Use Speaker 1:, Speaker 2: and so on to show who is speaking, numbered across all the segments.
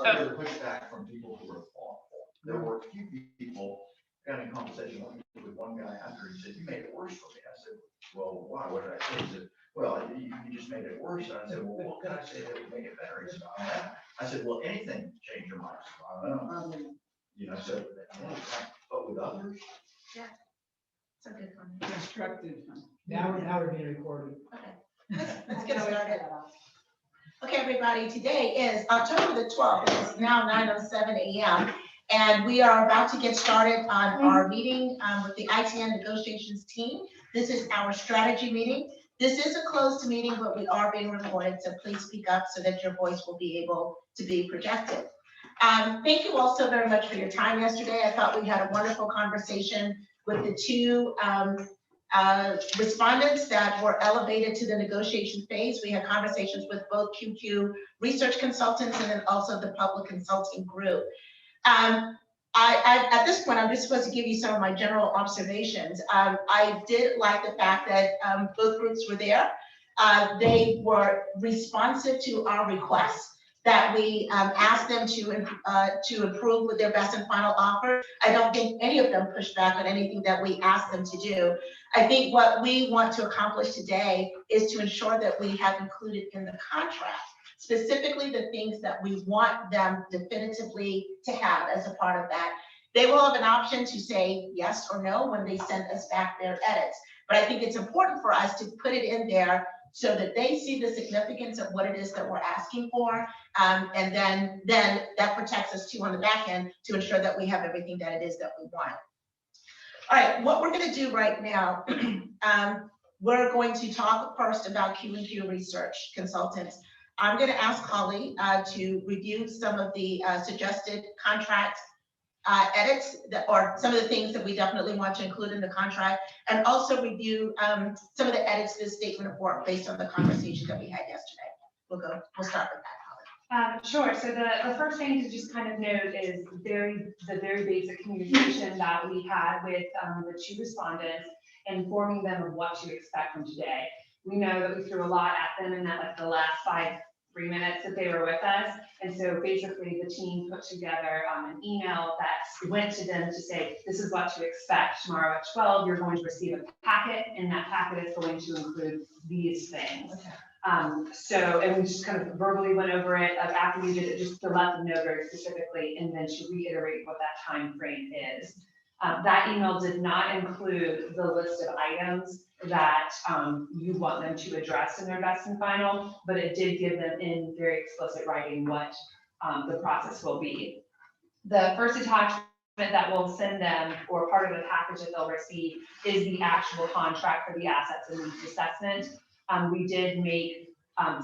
Speaker 1: I get pushback from people who are thoughtful. There were a few people having a conversation with one guy after he said, "You made it worse for me." I said, "Well, why? What did I say?" He said, "Well, you just made it worse." And I said, "Well, what can I say that would make it better?" He said, "I don't know." I said, "Well, anything change your mind?" Said, "I don't know." You know, so, but with others.
Speaker 2: Yeah. It's a good one.
Speaker 3: Constructive. Now we're being recorded.
Speaker 2: Okay. Let's get started. Okay, everybody, today is October the 12th. It's now 9:07 a.m. And we are about to get started on our meeting with the ITN negotiations team. This is our strategy meeting. This is a closed meeting, but we are being recorded, so please speak up so that your voice will be able to be projected. Thank you all so very much for your time yesterday. I thought we had a wonderful conversation with the two respondents that were elevated to the negotiation phase. We had conversations with both QQ research consultants and then also the public consulting group. At this point, I'm just supposed to give you some of my general observations. I did like the fact that both groups were there. They were responsive to our requests that we asked them to approve with their best and final offer. I don't think any of them pushed back on anything that we asked them to do. I think what we want to accomplish today is to ensure that we have included in the contract specifically the things that we want them definitively to have as a part of that. They will have an option to say yes or no when they send us back their edits. But I think it's important for us to put it in there so that they see the significance of what it is that we're asking for. And then that protects us too on the back end to ensure that we have everything that it is that we want. All right, what we're gonna do right now, we're going to talk first about Q&Q research consultants. I'm gonna ask Holly to review some of the suggested contract edits or some of the things that we definitely want to include in the contract, and also review some of the edits to the statement of work based on the conversation that we had yesterday. We'll start with that, Holly.
Speaker 4: Sure. So the first thing to just kind of note is the very basic communication that we had with the two respondents, informing them of what to expect from today. We know that we threw a lot at them in that like the last 3 minutes that they were with us. And so basically the team put together an email that went to them to say, this is what to expect tomorrow at 12, you're going to receive a packet, and that packet is going to include these things.
Speaker 2: Okay.
Speaker 4: And we just kind of verbally went over it after we did it, just to let them know very specifically, and then to reiterate what that time frame is. That email did not include the list of items that you want them to address in their best and final, but it did give them in very explicit writing what the process will be. The first attachment that we'll send them, or part of the package that they'll receive, is the actual contract for the assets and needs assessment. We did make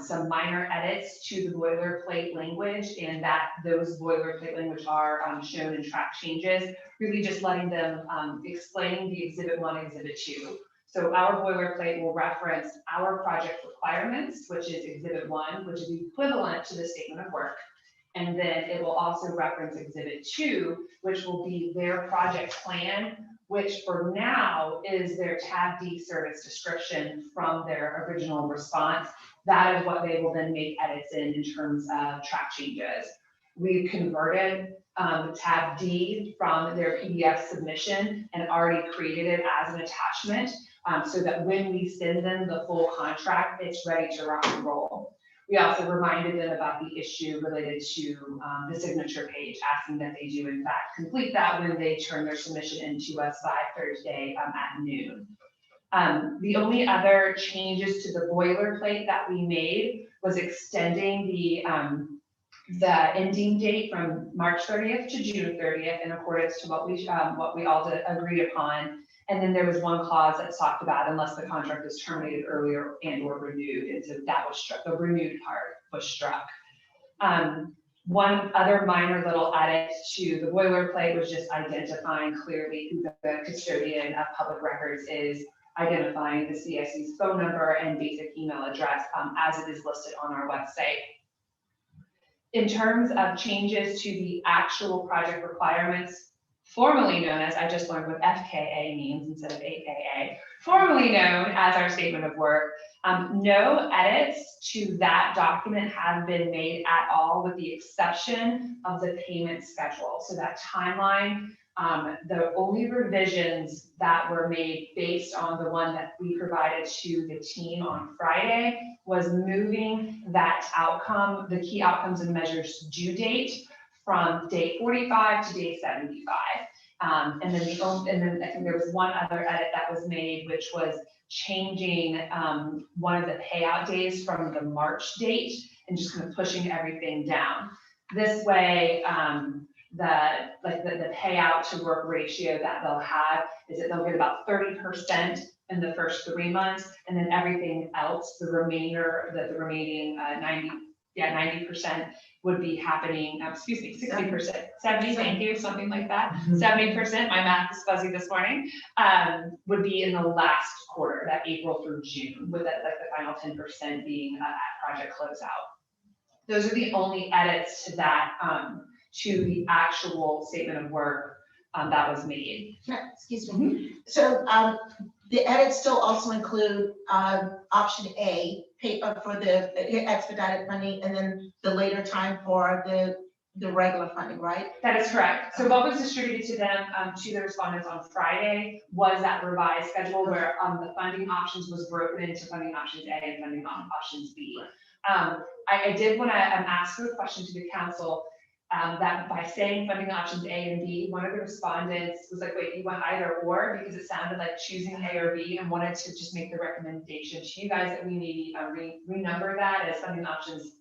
Speaker 4: some minor edits to the boilerplate language, and that those boilerplate language are shown in track changes, really just letting them explain the Exhibit 1, Exhibit 2. So our boilerplate will reference our project requirements, which is Exhibit 1, which is equivalent to the statement of work. And then it will also reference Exhibit 2, which will be their project plan, which for now is their tab D service description from their original response. That is what they will then make edits in terms of track changes. We've converted tab D from their PDF submission and already created it as an attachment so that when we send them the full contract, it's ready to rock and roll. We also reminded them about the issue related to the signature page, asking that they do in fact complete that when they turn their submission into us by Thursday at noon. The only other changes to the boilerplate that we made was extending the ending date from March 30th to June 30th in accordance to what we all agreed upon. And then there was one clause that talked about unless the contract is terminated earlier and or renewed. And so that was struck, the renewed part was struck. One other minor little edit to the boilerplate was just identifying clearly who the custodian of public records is, identifying the CSC's phone number and basic email address as it is listed on our website. In terms of changes to the actual project requirements formerly known as, I just learned what FKA means instead of AKA, formerly known as our statement of work. No edits to that document have been made at all, with the exception of the payment schedule. So that timeline, the only revisions that were made based on the one that we provided to the team on Friday was moving that outcome, the key outcomes and measures due date from day 45 to day 75. And then I think there was one other edit that was made, which was changing one of the payout days from the March date and just kind of pushing everything down. This way, the payout to work ratio that they'll have is that they'll get about 30% in the first 3 months, and then everything else, the remaining 90% would be happening, 60%, 70, thank you, something like that. 70%, my math is fuzzy this morning, would be in the last quarter, that April through June, with that, like the final 10% being at project closeout. Those are the only edits to that, to the actual statement of work that was made.
Speaker 2: Excuse me. So the edits still also include option A, pay for the expedited funding, and then the later time for the regular funding, right?
Speaker 4: That is correct. So what was distributed to them, to the respondents on Friday, was that revised schedule where the funding options was broken into funding options A and funding options B. I did want to ask a question to the council. That by saying funding options A and B, one of the respondents was like, wait, you want either or? Because it sounded like choosing A or B, and wanted to just make the recommendation to you guys that we maybe renumber that as funding options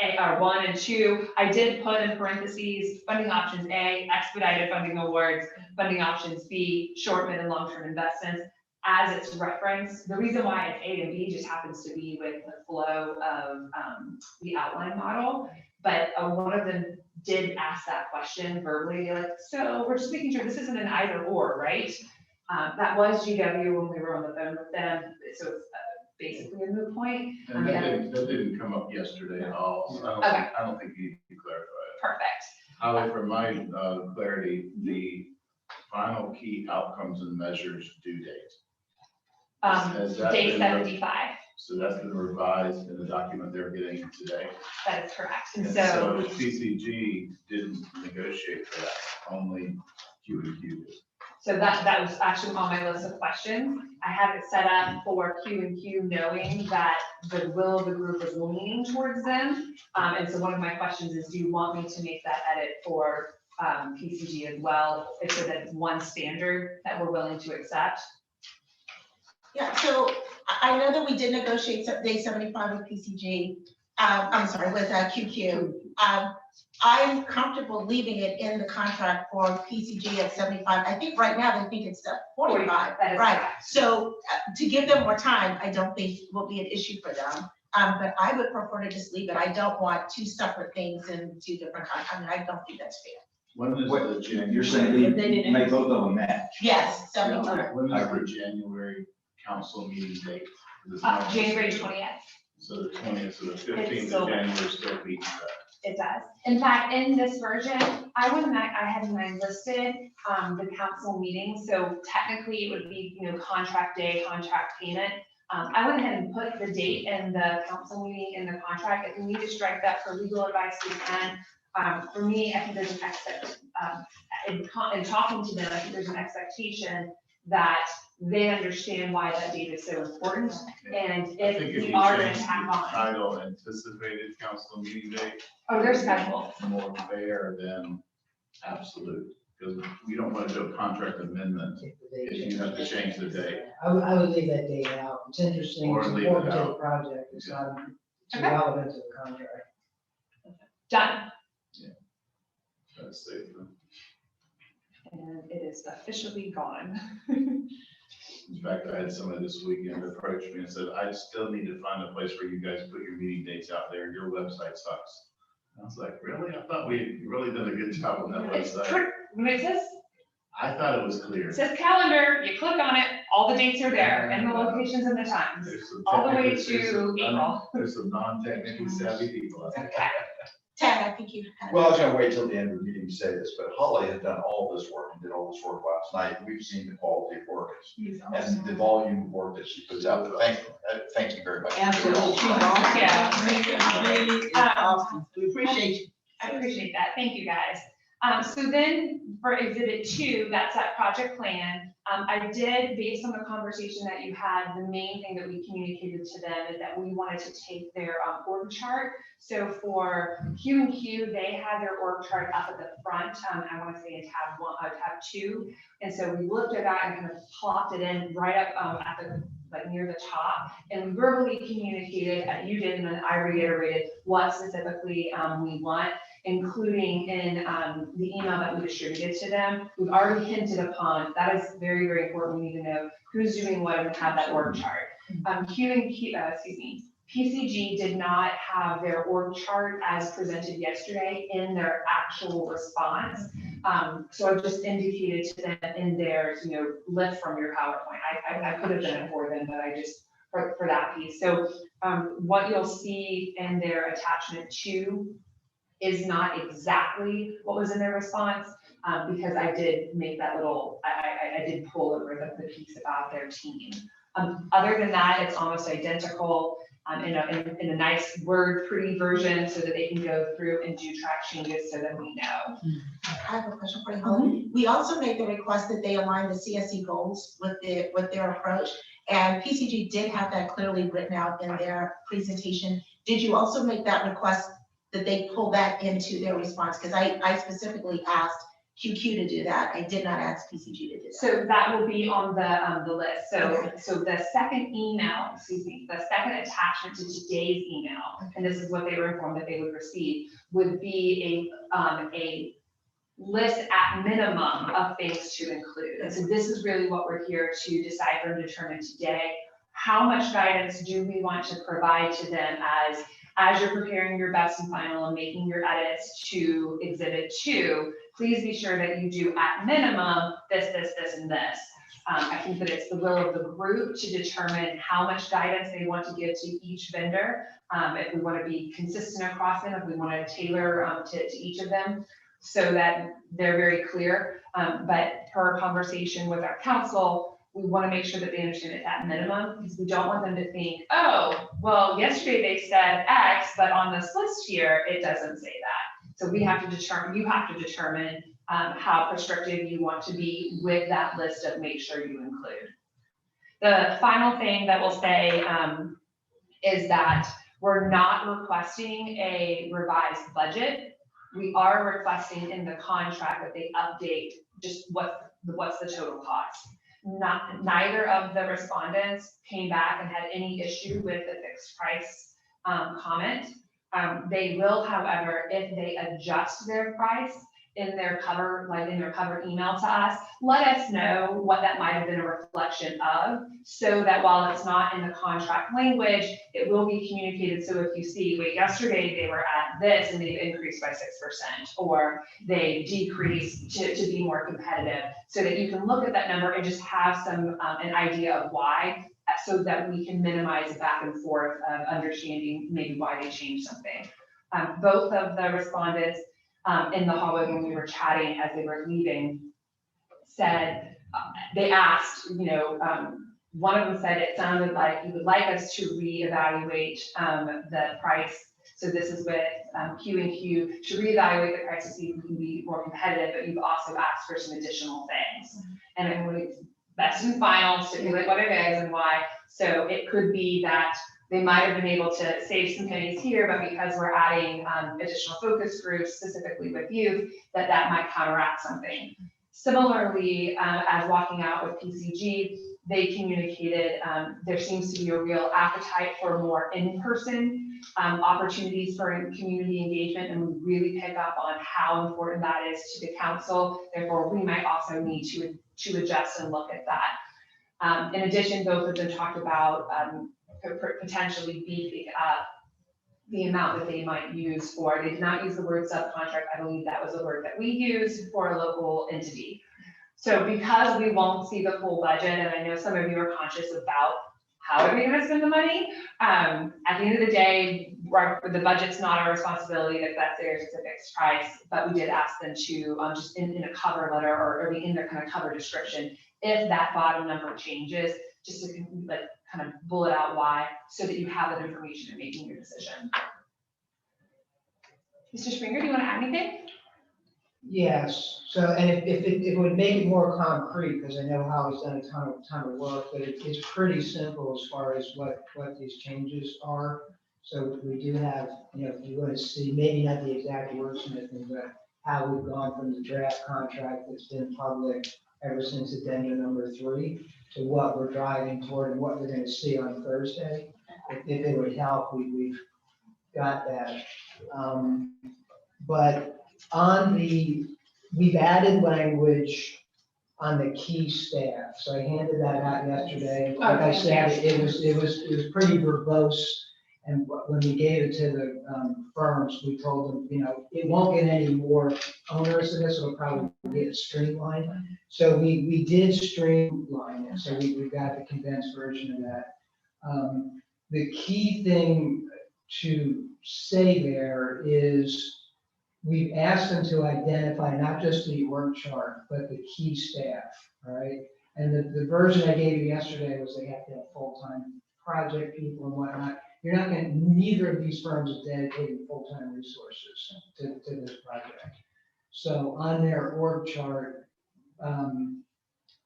Speaker 4: A, or 1 and 2. I did put in parentheses, funding options A, expedited funding awards, funding options B, short, mid, and long-term investments as it's referenced. The reason why it's A and B just happens to be with the flow of the outline model. But one of them did ask that question verbally. They're like, so we're just making sure this isn't an either or, right? That was GW when we were on the phone with them. So it's basically a moot point.
Speaker 5: And that didn't come up yesterday at all. So
Speaker 4: Okay.
Speaker 5: I don't think you need to clarify it.
Speaker 4: Perfect.
Speaker 5: However, for my clarity, the final key outcomes and measures due date. Has that
Speaker 4: Day
Speaker 5: been-
Speaker 4: 75.
Speaker 5: So that's been revised in the document they're getting today.
Speaker 4: That is correct. And
Speaker 5: And
Speaker 4: so,
Speaker 5: so CCG didn't negotiate for that, only Q&Q did.
Speaker 4: so that was actually on my list of questions. I have it set up for Q&Q, knowing that the will of the group is leaning towards them. And so one of my questions is, do you want me to make that edit for PCG as well? It's so that it's one standard that we're willing to accept.
Speaker 2: Yeah, so I know that we did negotiate day 75 with PCG, I'm sorry, with QQ. I'm comfortable leaving it in the contract for PCG at 75. I think right now they think it's 45,
Speaker 4: That is
Speaker 2: right?
Speaker 4: correct.
Speaker 2: So to give them more time, I don't think will be an issue for them. But I would prefer to just leave it. I don't want two separate things in two different contracts. I mean, I don't think that's fair.
Speaker 5: When is
Speaker 6: Wait,
Speaker 5: the January?
Speaker 6: You're saying we make both of them match?
Speaker 2: Yes, 75.
Speaker 5: When is the January council meeting date? Is it
Speaker 4: January 20th.
Speaker 5: So the 20th, so the 15th
Speaker 4: still-
Speaker 5: of January still beats that.
Speaker 4: It does. In fact, in this version, I had listed the council meeting. So technically it would be, contract day, contract payment. I went ahead and put the date and the council meeting in the contract. If we need to strike that for legal advice, we can. For me, I think there's an in talking to them, I think there's an expectation that they understand why that date is so important. And
Speaker 5: I think
Speaker 4: if we
Speaker 5: you
Speaker 4: are going
Speaker 5: change
Speaker 4: to
Speaker 5: the
Speaker 4: tack on,
Speaker 5: title anticipated council meeting date,
Speaker 4: they're scheduled.
Speaker 5: more fair than absolute, because we don't want to do a contract amendment if you have to change the date.
Speaker 3: I would leave that date out. It's interesting,
Speaker 5: Or
Speaker 3: it's
Speaker 5: leave it
Speaker 3: important to the
Speaker 5: out.
Speaker 3: project, it's not, it's
Speaker 4: Okay.
Speaker 3: relevant to the contract.
Speaker 4: Done.
Speaker 5: That's safe.
Speaker 4: And it is officially gone.
Speaker 5: In fact, I had somebody this weekend approach me and said, I still need to find a place where you guys put your meeting dates out there. Your website sucks. And I was like, really? I thought we really did a good job on that
Speaker 4: It's
Speaker 5: website.
Speaker 4: when it says,
Speaker 5: I thought it was clear.
Speaker 4: calendar, you click on it, all the dates are there, and the locations and the times,
Speaker 5: There's some
Speaker 4: all the way
Speaker 5: technical-
Speaker 4: to April.
Speaker 5: There's some non-technically savvy people out there.
Speaker 4: Okay.
Speaker 2: Ted, I think you had.
Speaker 1: Well, I was gonna wait till the end of the meeting to say this, but Holly had done all this work and did all this work last night. We've seen the quality of work and the volume of work that she puts out. Thank you very much.
Speaker 3: Absolutely.
Speaker 4: Yeah.
Speaker 3: Awesome. We appreciate you.
Speaker 4: I appreciate that. Thank you, guys. So then for exhibit 2, that's that project plan. I did, based on the conversation that you had, the main thing that we communicated to them is that we wanted to take their org chart. So for Q&Q, they had their org chart up at the front. I want to say in tab 2. And so we looked at that and kind of plopped it in right up at the like near the top, and we verbally communicated, you did, and then I reiterated what specifically we want, including in the email that we distributed to them. We've already hinted upon, that is very, very important. We need to know who's doing what and have that org chart. PCG did not have their org chart as presented yesterday in their actual response. So I just indicated to them in their, lift from your PowerPoint. I could have done it for them, but I just, for that piece. So what you'll see in their attachment 2 is not exactly what was in their response, because I did make that little, I did pull over the piece about their team. Other than that, it's almost identical in a nice Word pretty version so that they can go through and do track changes so that we know.
Speaker 2: I have a question for you, Holly. We also made the request that they align the CSC goals with their approach, and PCG did have that clearly written out in their presentation. Did you also make that request that they pull that into their response? Because I specifically asked QQ to do that. I did not ask PCG to do that.
Speaker 4: So that will be on the list. So,
Speaker 2: Okay.
Speaker 4: so the second email, the second attachment to today's email, and this is what they were informed that they would receive, would be a list at minimum of things to include. And so this is really what we're here to decipher and determine today. How much guidance do we want to provide to them as you're preparing your best and final and making your edits to exhibit 2, please be sure that you do at minimum this, and this. I think that it's the will of the group to determine how much guidance they want to give to each vendor. If we want to be consistent across them, if we want to tailor to each of them so that they're very clear. But per conversation with our council, we want to make sure that they understand it's at minimum, because we don't want them to think, oh, well, yesterday they said X, but on this list here, it doesn't say that. So we have to determine, you have to determine how prescriptive you want to be with that list of make sure you include. The final thing that we'll say is that we're not requesting a revised budget. We are requesting in the contract that they update just what's the total cost. Neither of the respondents came back and had any issue with the fixed price comment. They will, however, if they adjust their price in their cover, email to us, let us know what that might have been a reflection of, so that while it's not in the contract language, it will be communicated. So if you see, wait, yesterday they were at this and they've increased by 6%, or they decreased to be more competitive, so that you can look at that number and just have some an idea of why, so that we can minimize back and forth of understanding maybe why they changed something. Both of the respondents in the hallway when we were chatting as they were leaving said, they asked, one of them said it sounded like you would like us to reevaluate the price. So this is with Q&Q, to reevaluate the price to see if we can be more competitive, but you've also asked for some additional things. And it was best and final, stipulate what it is and why. So it could be that they might have been able to save some pennies here, but because we're adding additional focus groups, specifically with youth, that might counteract something. Similarly, as walking out with PCG, they communicated there seems to be a real appetite for more in-person opportunities for community engagement, and we really pick up on how important that is to the council. Therefore, we might also need to adjust and look at that. In addition, both of them talked about potentially beefing up the amount that they might use for, they did not use the word subcontract. I believe that was a word that we used for a local entity. So because we won't see the full budget, and I know some of you are conscious about how are we gonna spend the money? At the end of the day, the budget's not our responsibility if that's theirs, it's a fixed price, but we did ask them to, just in a cover letter or in their kind of cover description, if that bottom number changes, just to like kind of bullet out why, so that you have that information in making your decision. Mr. Springer, do you want to add anything?
Speaker 3: Yes, so, and if it would make it more concrete, because I know Holly's done a ton of work, but it's pretty simple as far as what these changes are. So we do have, if you want to see, maybe not the exact wordsmithing, but how we've gone from the draft contract that's been public ever since addendum number 3 to what we're driving toward and what we're going to see on Thursday. If it would help, we've got that. But we've added language on the key staff. So I handed that out yesterday. Like I said, it was pretty verbose. And when we gave it to the firms, we told them, it won't get any more onerous than this. It'll probably get streamlined. So we did streamline it. So we got the condensed version of that. The key thing to say there is we've asked them to identify not just the org chart, but the key staff, all right? And the version I gave you yesterday was they have to have full-time project people and whatnot. You're not going to, neither of these firms is dedicating full-time resources to this project. So on their org chart,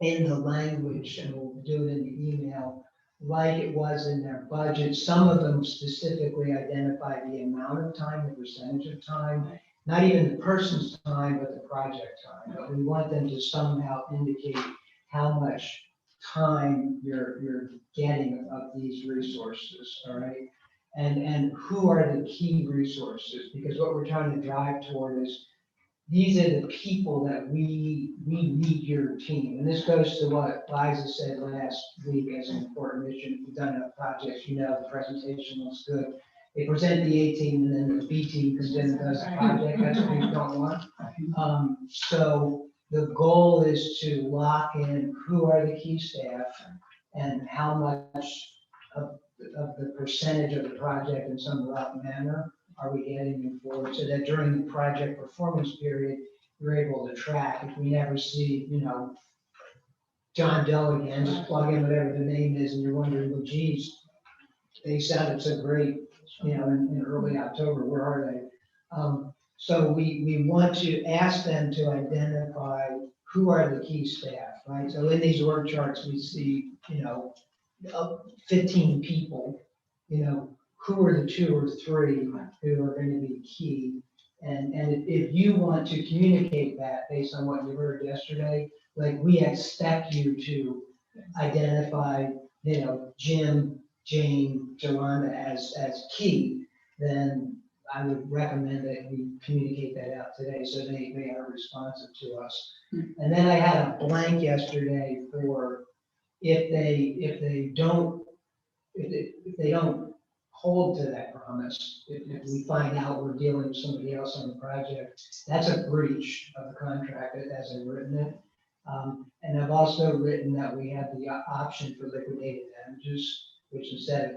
Speaker 3: in the language, and we'll do it in the email, like it was in their budget, some of them specifically identify the amount of time, the percentage of time, not even the person's time, but the project time. But we want them to somehow indicate how much time you're getting of these resources, all right? And who are the key resources? Because what we're trying to drive toward is these are the people that we need your team. And this goes to what Liza said last week as an important mission. If you've done enough projects, the presentation looks good. They present the A team and then the B team comes in and does the project. That's what we don't want. So the goal is to lock in who are the key staff and how much of the percentage of the project in some rough manner are we getting them forward, so that during the project performance period, you're able to track. If we never see, John Doe again, just plug in whatever the name is and you're wondering, well, geez, they sounded so great, in early October, where are they? So we want to ask them to identify who are the key staff, right? So in these org charts, we see, 15 people, who are the 2 or 3 who are going to be key? And if you want to communicate that based on what you heard yesterday, like we expect you to identify, Jim, Jane, Jolanda as key, then I would recommend that we communicate that out today so they are responsive to us. And then I had a blank yesterday for if they don't hold to that promise, if we find out we're dealing with somebody else on the project, that's a breach of the contract as I've written it. And I've also written that we have the option for liquidated damages, which instead of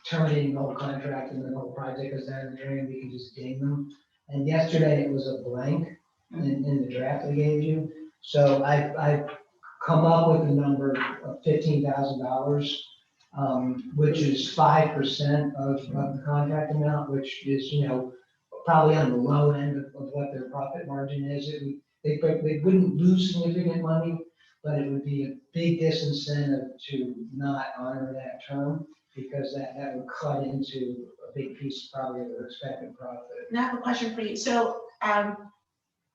Speaker 3: terminating the whole contract and the whole project goes down the drain, we can just ding them. And yesterday it was a blank in the draft I gave you. So I've come up with a number of $15,000. Which is 5% of the contract amount, which is, probably on the low end of what their profit margin is. They wouldn't lose significant money, but it would be a big disincentive to not honor that term because that would cut into a big piece probably of their expected profit.
Speaker 2: And I have a question for you. So,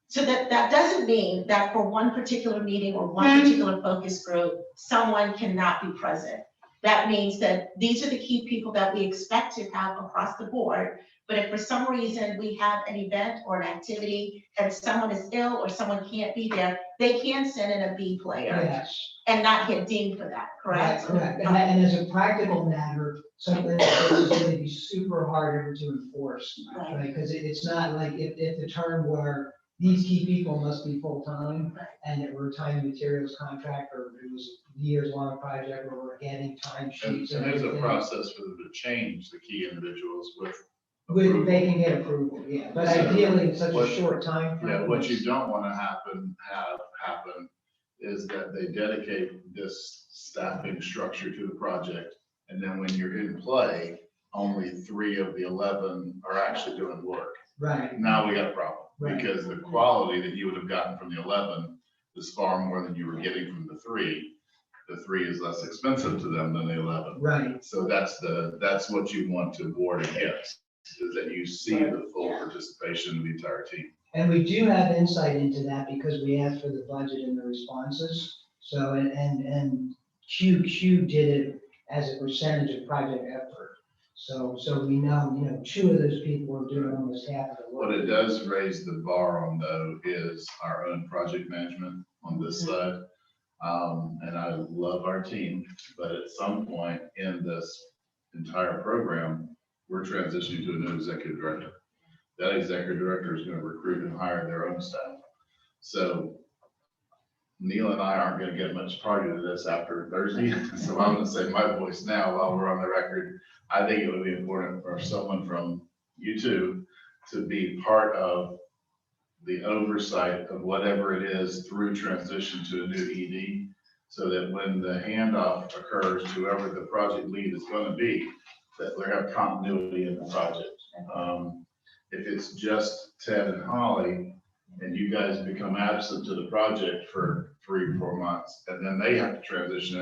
Speaker 2: so that doesn't mean that for one particular meeting or one particular focus group, someone cannot be present. That means that these are the key people that we expect to have across the board. But if for some reason we have an event or an activity and someone is ill or someone can't be there, they can send in a B player
Speaker 3: Yes.
Speaker 2: and not get deemed for that, correct?
Speaker 3: Right, correct. And as a practical matter, something that is going to be super hard to enforce, right? Because it's not like if the term were these key people must be full-time, and that we're time and materials contract, or it was years-long project where we're getting time
Speaker 5: And
Speaker 3: sheets and
Speaker 5: there's a
Speaker 3: everything.
Speaker 5: process for them to change the key individuals with.
Speaker 3: With, they can get approval, yeah, but
Speaker 5: So,
Speaker 3: ideally, in such a
Speaker 5: what-
Speaker 3: short time frame.
Speaker 5: Yeah, what you don't want to have happen is that they dedicate this staffing structure to the project. And then when you're in play, only 3 of the 11 are actually doing work.
Speaker 3: Right,
Speaker 5: Now we got a problem,
Speaker 3: Right.
Speaker 5: because the quality that you would have gotten from the 11 is far more than you were getting from the 3. The 3 is less expensive to them than the 11.
Speaker 3: right,
Speaker 5: So that's what you want to ward against, is that you see the full participation of the entire team.
Speaker 3: and we do have insight into that because we asked for the budget and the responses. So, and QQ did it as a percentage of project effort. So we know, 2 of those people are doing almost half of the work.
Speaker 5: What it does raise the bar on though is our own project management on this side. And I love our team, but at some point in this entire program, we're transitioning to a new executive director. That executive director is gonna recruit and hire their own staff. So Neil and I aren't gonna get much part of this after Thursday, so I'm gonna say my voice now while we're on the record. I think it would be important for someone from you two to be part of the oversight of whatever it is through transition to a new ED, so that when the handoff occurs, whoever the project lead is gonna be, that we have continuity in the project. If it's just Ted and Holly, and you guys become absent to the project for 3 or 4 months, and then they have to transition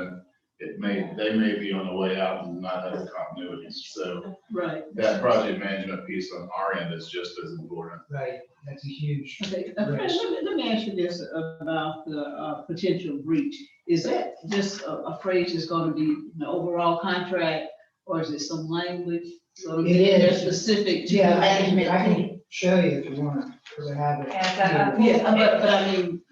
Speaker 5: it, they may be on the way out and not have the continuity. So
Speaker 7: Right.
Speaker 5: that project management piece on our end is just as important.
Speaker 3: Right, that's a huge,
Speaker 7: Okay, let me ask you this about the potential breach. Is that just a phrase that's gonna be an overall contract, or is it some language? gonna be
Speaker 3: It is.
Speaker 7: that's specific to the
Speaker 3: yeah,
Speaker 7: management
Speaker 3: I
Speaker 7: team?
Speaker 3: can show you if you want, because I have it.
Speaker 4: And,
Speaker 3: here.
Speaker 7: Yeah, but I mean,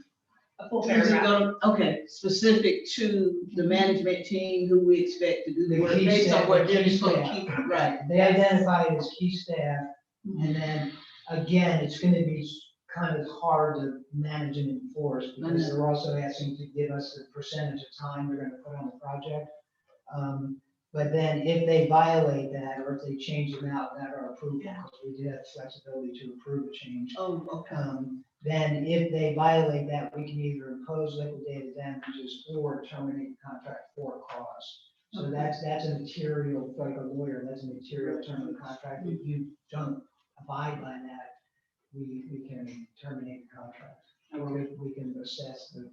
Speaker 4: a full
Speaker 7: is it
Speaker 4: paragraph.
Speaker 7: gonna, okay, specific to the management team who we expect to do the
Speaker 3: The
Speaker 7: work,
Speaker 3: key
Speaker 7: based on
Speaker 3: staff,
Speaker 7: what
Speaker 3: the
Speaker 7: they're
Speaker 3: key
Speaker 7: just gonna
Speaker 3: staff.
Speaker 7: keep, right?
Speaker 3: They identify it as key staff, and then, again, it's gonna be kind of hard to manage and enforce, because they're also asking to give us the percentage of time they're gonna put on the project. But then if they violate that, or if they change them out, that are approval, because we do have flexibility to approve a change.
Speaker 7: Oh, okay.
Speaker 3: Then if they violate that, we can either impose liquidated damages or terminate the contract for cause. So
Speaker 7: Okay.
Speaker 3: that's a material, like a lawyer, that's a material term of the contract. If you don't abide by that, we can terminate the contract. Or we can assess the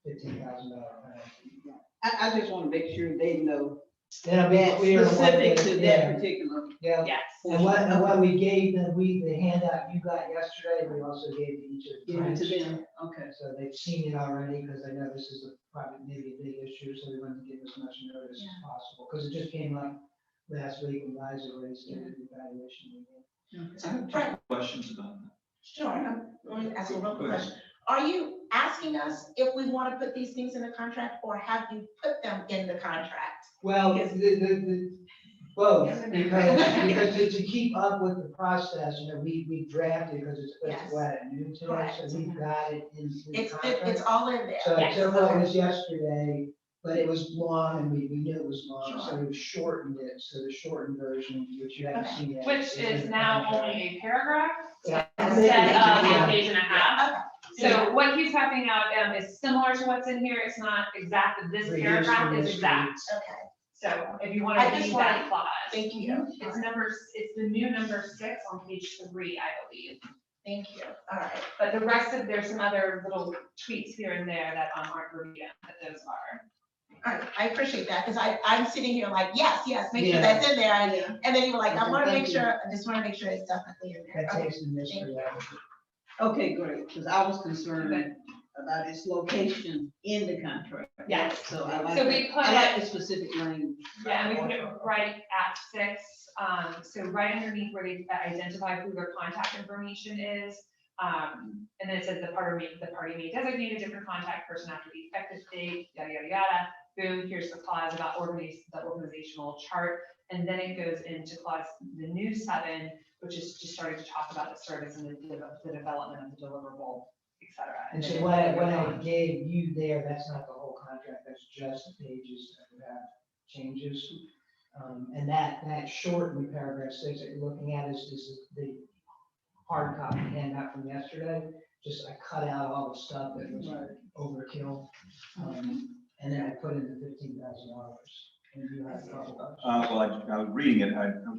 Speaker 3: $15,000 penalty.
Speaker 7: I just wanna make sure they know
Speaker 3: Then I'll be
Speaker 7: that
Speaker 3: clear. on what
Speaker 7: specific
Speaker 3: they-
Speaker 7: to
Speaker 3: yeah,
Speaker 7: that particular.
Speaker 3: Yeah,
Speaker 4: Yes.
Speaker 3: and what we gave them, the handout you got yesterday, we also gave to each of the.
Speaker 7: Give it to
Speaker 3: clients.
Speaker 7: them, okay.
Speaker 3: So they've seen it already, because they know this is probably maybe a big issue, so we want to give as much notice as possible, because it just came up last week when Liza raised it at the evaluation meeting.
Speaker 6: I have 2 questions about that.
Speaker 2: Sure, I'm going to ask a real quick question. Are you asking us if we want to put these things in the contract, or have you put them in the contract?
Speaker 3: Well,
Speaker 2: Yes.
Speaker 3: both,
Speaker 2: Yes.
Speaker 3: because to keep up with the process, we drafted, because it's
Speaker 2: Yes.
Speaker 3: flat at noon today,
Speaker 2: Correct.
Speaker 3: so we've got it in the
Speaker 2: It's
Speaker 3: contract.
Speaker 2: all in there.
Speaker 3: So
Speaker 2: Yes.
Speaker 3: it took what was yesterday, but it was long, and we knew it was long, so
Speaker 2: Sure.
Speaker 3: we shortened it, so the shortened version, which you haven't
Speaker 2: Okay.
Speaker 3: seen yet.
Speaker 4: Which
Speaker 3: in
Speaker 4: is
Speaker 3: the
Speaker 4: now
Speaker 3: contract.
Speaker 4: only a paragraph
Speaker 3: Yeah.
Speaker 4: instead of
Speaker 3: Yeah.
Speaker 4: a page and a half.
Speaker 2: Okay.
Speaker 4: So what he's typing out is similar to what's in here. It's not exact. This
Speaker 3: Reduced
Speaker 4: paragraph
Speaker 3: from
Speaker 4: is
Speaker 3: this
Speaker 4: exact.
Speaker 2: Okay,
Speaker 4: So if you want
Speaker 2: I
Speaker 4: to
Speaker 2: just
Speaker 4: read that
Speaker 2: wanna-
Speaker 4: clause.
Speaker 2: thank you.
Speaker 4: It's the new number 6 on page 3, I believe.
Speaker 2: Thank you, all right.
Speaker 4: But the rest of, there's some other little tweaks here and there that aren't verbatim, but those are.
Speaker 2: All right, I appreciate that, because I'm sitting here like, yes, make sure
Speaker 3: Yeah.
Speaker 2: that's in there,
Speaker 7: Yeah.
Speaker 2: and then you were like, I
Speaker 3: Okay,
Speaker 2: want to
Speaker 3: thank
Speaker 2: make
Speaker 3: you.
Speaker 2: sure, I just want to make sure it's definitely in there.
Speaker 3: That
Speaker 2: Okay.
Speaker 3: takes the mystery out of it.
Speaker 7: Okay, great, because I was concerned
Speaker 4: Okay.
Speaker 7: about its location in the contract.
Speaker 4: Yes.
Speaker 7: So I like,
Speaker 4: So we put
Speaker 7: I like
Speaker 4: it,
Speaker 7: the specific language.
Speaker 4: yeah, and we put it right at 6, so right underneath where they identify who their contact information is. And then it says the party may designate a different contact person after the effective date, yada, yada, yada. Boom, here's the clause about the organizational chart. And then it goes into the new 7, which is just starting to talk about the service and the development of the deliverable, et cetera.
Speaker 3: And so
Speaker 4: then
Speaker 3: what
Speaker 4: it-
Speaker 3: I gave you there, that's not the whole contract, that's just the pages that would have changes. And that shortened paragraph 6 that you're looking at is the hard copy handout from yesterday. Just I cut out all the stuff that was overkill. And then I put in the $15,000. And you had a couple of.
Speaker 6: Well, I was reading it,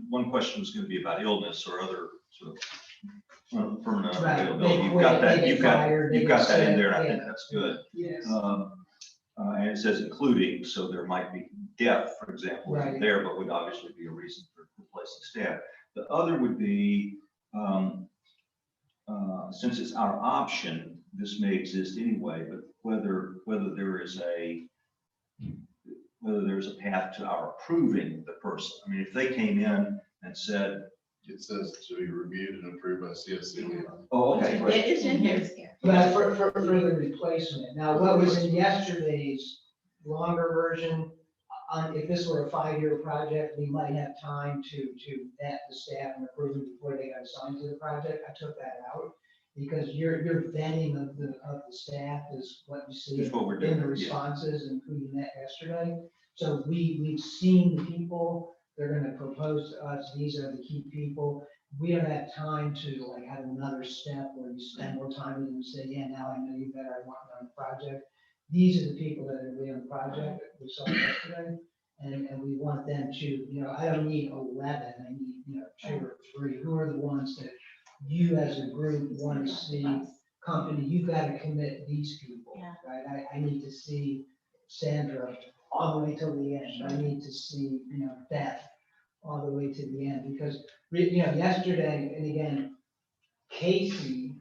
Speaker 6: one question was gonna be about illness or other sort of permanent
Speaker 3: Right,
Speaker 6: availability.
Speaker 3: they
Speaker 6: You've got
Speaker 3: quit,
Speaker 6: that,
Speaker 3: they
Speaker 6: you've
Speaker 3: get
Speaker 6: got,
Speaker 3: fired,
Speaker 6: you've
Speaker 3: they
Speaker 6: got
Speaker 3: get
Speaker 6: that in
Speaker 3: sick,
Speaker 6: there, and I think
Speaker 3: yeah.
Speaker 6: that's good.
Speaker 7: Yes.
Speaker 6: And it says including, so there might be death, for example, isn't
Speaker 3: Right.
Speaker 6: there, but would obviously be a reason for replacing staff. The other would be, since it's our option, this may exist anyway, but whether there's a path to our approving the person. I mean, if they came in and said,
Speaker 5: It says to be reviewed and approved by CSC.
Speaker 6: oh, okay, great.
Speaker 2: It's in here.
Speaker 3: But for the replacement, now what was in yesterday's longer version, if this were a 5-year project, we might have time to vet the staff and approve them before they got assigned to the project. I took that out because your vetting of the staff is what you see
Speaker 6: Is what we're
Speaker 3: in
Speaker 6: doing,
Speaker 3: the
Speaker 6: yeah.
Speaker 3: responses, including that yesterday. So we've seen the people, they're gonna propose to us, these are the key people. We don't have time to like have another step where you spend more time with them and say, yeah, now I know you better, I want you on the project. These are the people that are gonna be on the project that we saw yesterday. And we want them to, I don't need 11, I need, 2 or 3. Who are the ones that you as a group want to see company, you've got to commit these people,
Speaker 2: Yeah.
Speaker 3: right? I need to see Sandra all the way till the end. I need to see, Beth all the way to the end because, yesterday, and again, Casey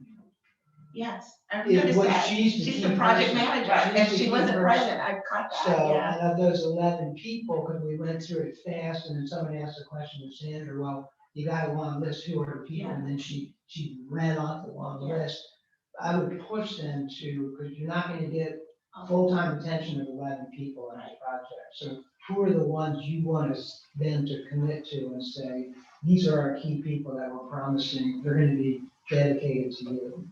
Speaker 2: Yes, I
Speaker 3: is
Speaker 2: noticed
Speaker 3: what
Speaker 2: that.
Speaker 3: she's the
Speaker 2: She's
Speaker 3: key
Speaker 2: the project
Speaker 3: person.
Speaker 2: manager,
Speaker 3: She's
Speaker 2: and
Speaker 3: the
Speaker 2: she
Speaker 3: key
Speaker 2: wasn't
Speaker 3: person.
Speaker 2: present, I caught
Speaker 3: So,
Speaker 2: that, yeah.
Speaker 3: and of those 11 people, because we went through it fast, and then someone asked a question to Sandra, well, you got a long list, who are the people? And then she ran off the long
Speaker 2: Yeah.
Speaker 3: list. I would push them to, because you're not gonna get full-time attention of 11 people on this project. So who are the ones you want them to commit to and say, these are our key people that we're promising, they're gonna be dedicated to you.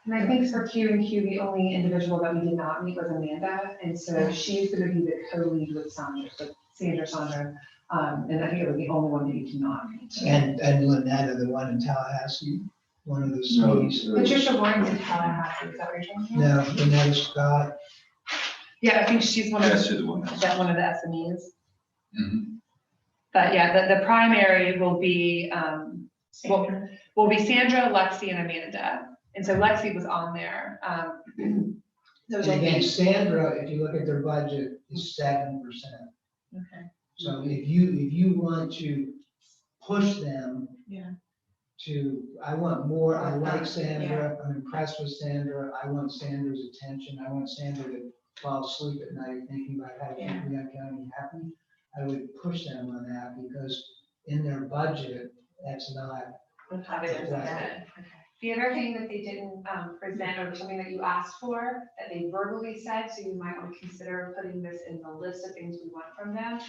Speaker 4: And I think for Q and Q, the only individual that we did not meet was Amanda, and so she's gonna be the co-lead with Sandra, so Sandra. And I think it was the only one that you did not meet.
Speaker 3: And Lynette, the one in Tallahassee, one of the
Speaker 6: No,
Speaker 3: cities.
Speaker 4: Patricia Warren's in Tallahassee, is that what you're talking about?
Speaker 3: No, Lynette Scott.
Speaker 4: Yeah, I think she's one of,
Speaker 6: That's the one.
Speaker 4: that one of the SMEs.
Speaker 5: Mhm.
Speaker 4: But yeah, the primary will be,
Speaker 2: Sandra.
Speaker 4: will be Sandra, Lexi, and Amanda. And so Lexi was on there. Those
Speaker 3: And
Speaker 4: will
Speaker 3: again,
Speaker 4: be,
Speaker 3: Sandra, if you look at their budget, is 7%.
Speaker 2: Okay.
Speaker 3: So if you want to push them.
Speaker 2: Yeah.
Speaker 3: I want more, I like
Speaker 2: Yeah.
Speaker 3: Sandra, I'm impressed with Sandra, I want Sandra's attention, I want Sandra to fall asleep at night thinking about how to
Speaker 2: Yeah.
Speaker 3: keep Leon County happy. I would push them on that because in their budget, that's not.
Speaker 2: We'll talk about that.
Speaker 4: the other thing that they didn't present, or something that you asked for, that they verbally said, so you might want to consider putting this in the list of things we want from them,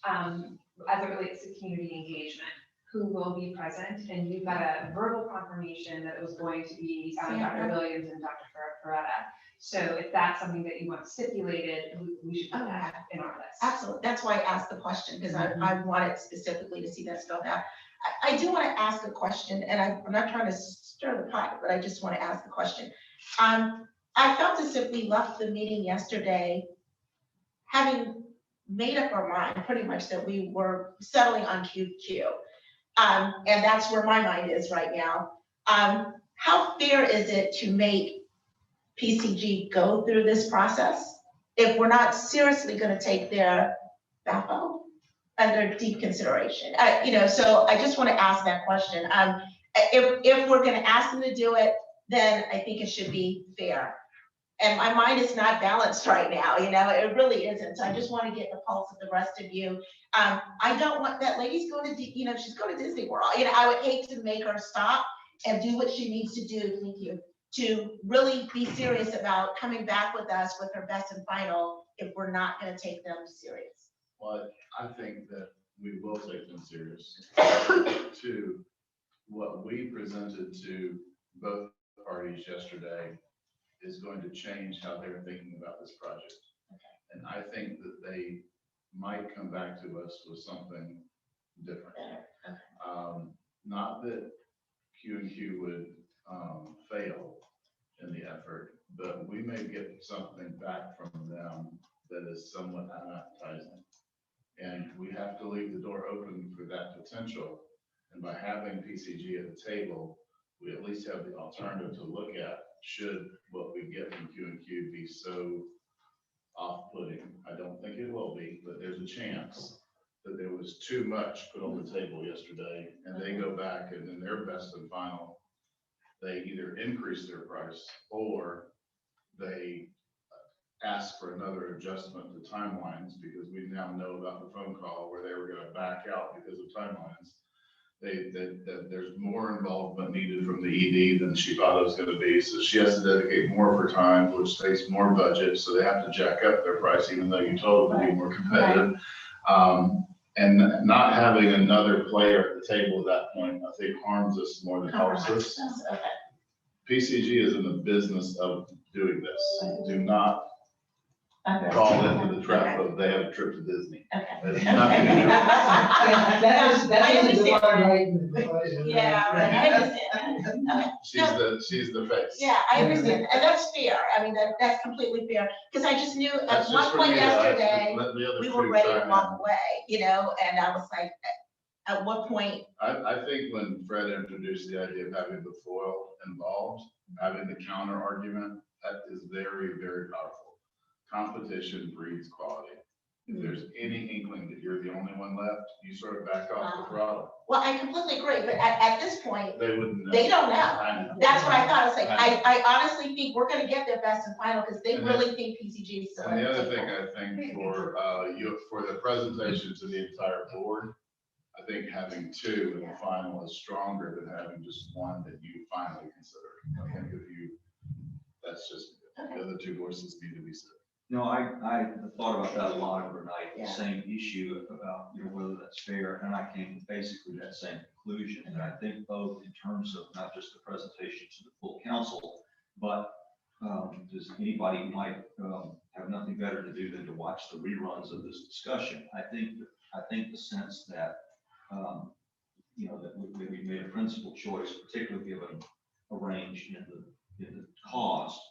Speaker 4: as it relates to community engagement, who will be present, and you've got a verbal confirmation that it was going to be Dr.
Speaker 2: Sandra.
Speaker 4: Williams and Dr. Ferretta. So if that's something that you want stipulated, we should put
Speaker 2: Oh,
Speaker 4: that in our list.
Speaker 2: Absolutely, that's why I asked the question, because I wanted specifically to see that spelled out. I do want to ask a question, and I'm not trying to stir the pot, but I just want to ask the question. I felt as if we left the meeting yesterday having made up our mind pretty much that we were settling on QQ. And that's where my mind is right now. How fair is it to make PCG go through this process if we're not seriously going to take their BAFO under deep consideration? So I just want to ask that question. If we're going to ask them to do it, then I think it should be fair. And my mind is not balanced right now, it really isn't. So I just want to get the pulse of the rest of you. I don't want that lady's going to, she's going to Disney World. I would hate to make her stop and do what she needs to do, thank you, to really be serious about coming back with us with her best and final if we're not going to take them serious.
Speaker 5: But I think that we will take them serious. Two, what we presented to both parties yesterday is going to change how they're thinking about this project. And I think that they might come back to us with something different. Not that Q&Q would fail in the effort, but we may get something back from them that is somewhat unappetizing. And we have to leave the door open for that potential. And by having PCG at the table, we at least have the alternative to look at should what we get from Q&Q be so off-putting. I don't think it will be, but there's a chance that there was too much put on the table yesterday, and they go back and in their best and final, they either increase their price or they ask for another adjustment to timelines, because we now know about the phone call where they were gonna back out because of timelines. That there's more involvement needed from the ED than she thought it was gonna be, so she has to dedicate more of her time, which takes more budget, so they have to jack up their price, even though you told them to be more competitive. And not having another player at the table at that point, I think harms us more than helps us.
Speaker 2: Okay.
Speaker 5: PCG is in the business of doing this. Do not
Speaker 2: Okay.
Speaker 5: fall into the trap of they have a trip to Disney.
Speaker 2: Okay.
Speaker 5: It's nothing to do with
Speaker 3: Yeah, that is the
Speaker 2: understand.
Speaker 3: one right in the question.
Speaker 2: Yeah, I understand. Okay.
Speaker 5: She's the face.
Speaker 2: Yeah, I understand, and that's fair, I mean, that's completely fair, because I just knew at
Speaker 5: That's just
Speaker 2: one
Speaker 5: for
Speaker 2: point
Speaker 5: me,
Speaker 2: yesterday,
Speaker 5: let the other
Speaker 2: we were
Speaker 5: two
Speaker 2: ready
Speaker 5: chime
Speaker 2: to
Speaker 5: in.
Speaker 2: walk away, and I was like, at what point?
Speaker 5: I think when Fred introduced the idea of having the foil involved, having the counter argument, that is very, very powerful. Competition breeds quality. If there's any inkling that you're the only one left, you sort of back off the throttle.
Speaker 2: Well, I completely agree, but at this point,
Speaker 5: They wouldn't know.
Speaker 2: they don't know.
Speaker 5: I know.
Speaker 2: That's what I thought, I was like, I honestly think we're gonna get their best and final, because they
Speaker 5: And
Speaker 2: really think PCG is still.
Speaker 5: And the
Speaker 2: at
Speaker 5: other
Speaker 2: table.
Speaker 5: thing I think for the presentation to the entire board, I think having two in the final is stronger than having just one that you finally consider. I think that's just, the other two voices need to be said.
Speaker 6: No, I thought about that a lot overnight,
Speaker 2: Yeah.
Speaker 6: the same issue about, whether that's fair, and I came to basically that same conclusion. And I think both in terms of not just the presentation to the full council, but does anybody who might have nothing better to do than to watch the reruns of this discussion? I think the sense that, that we made a principled choice, particularly given a range in the cost,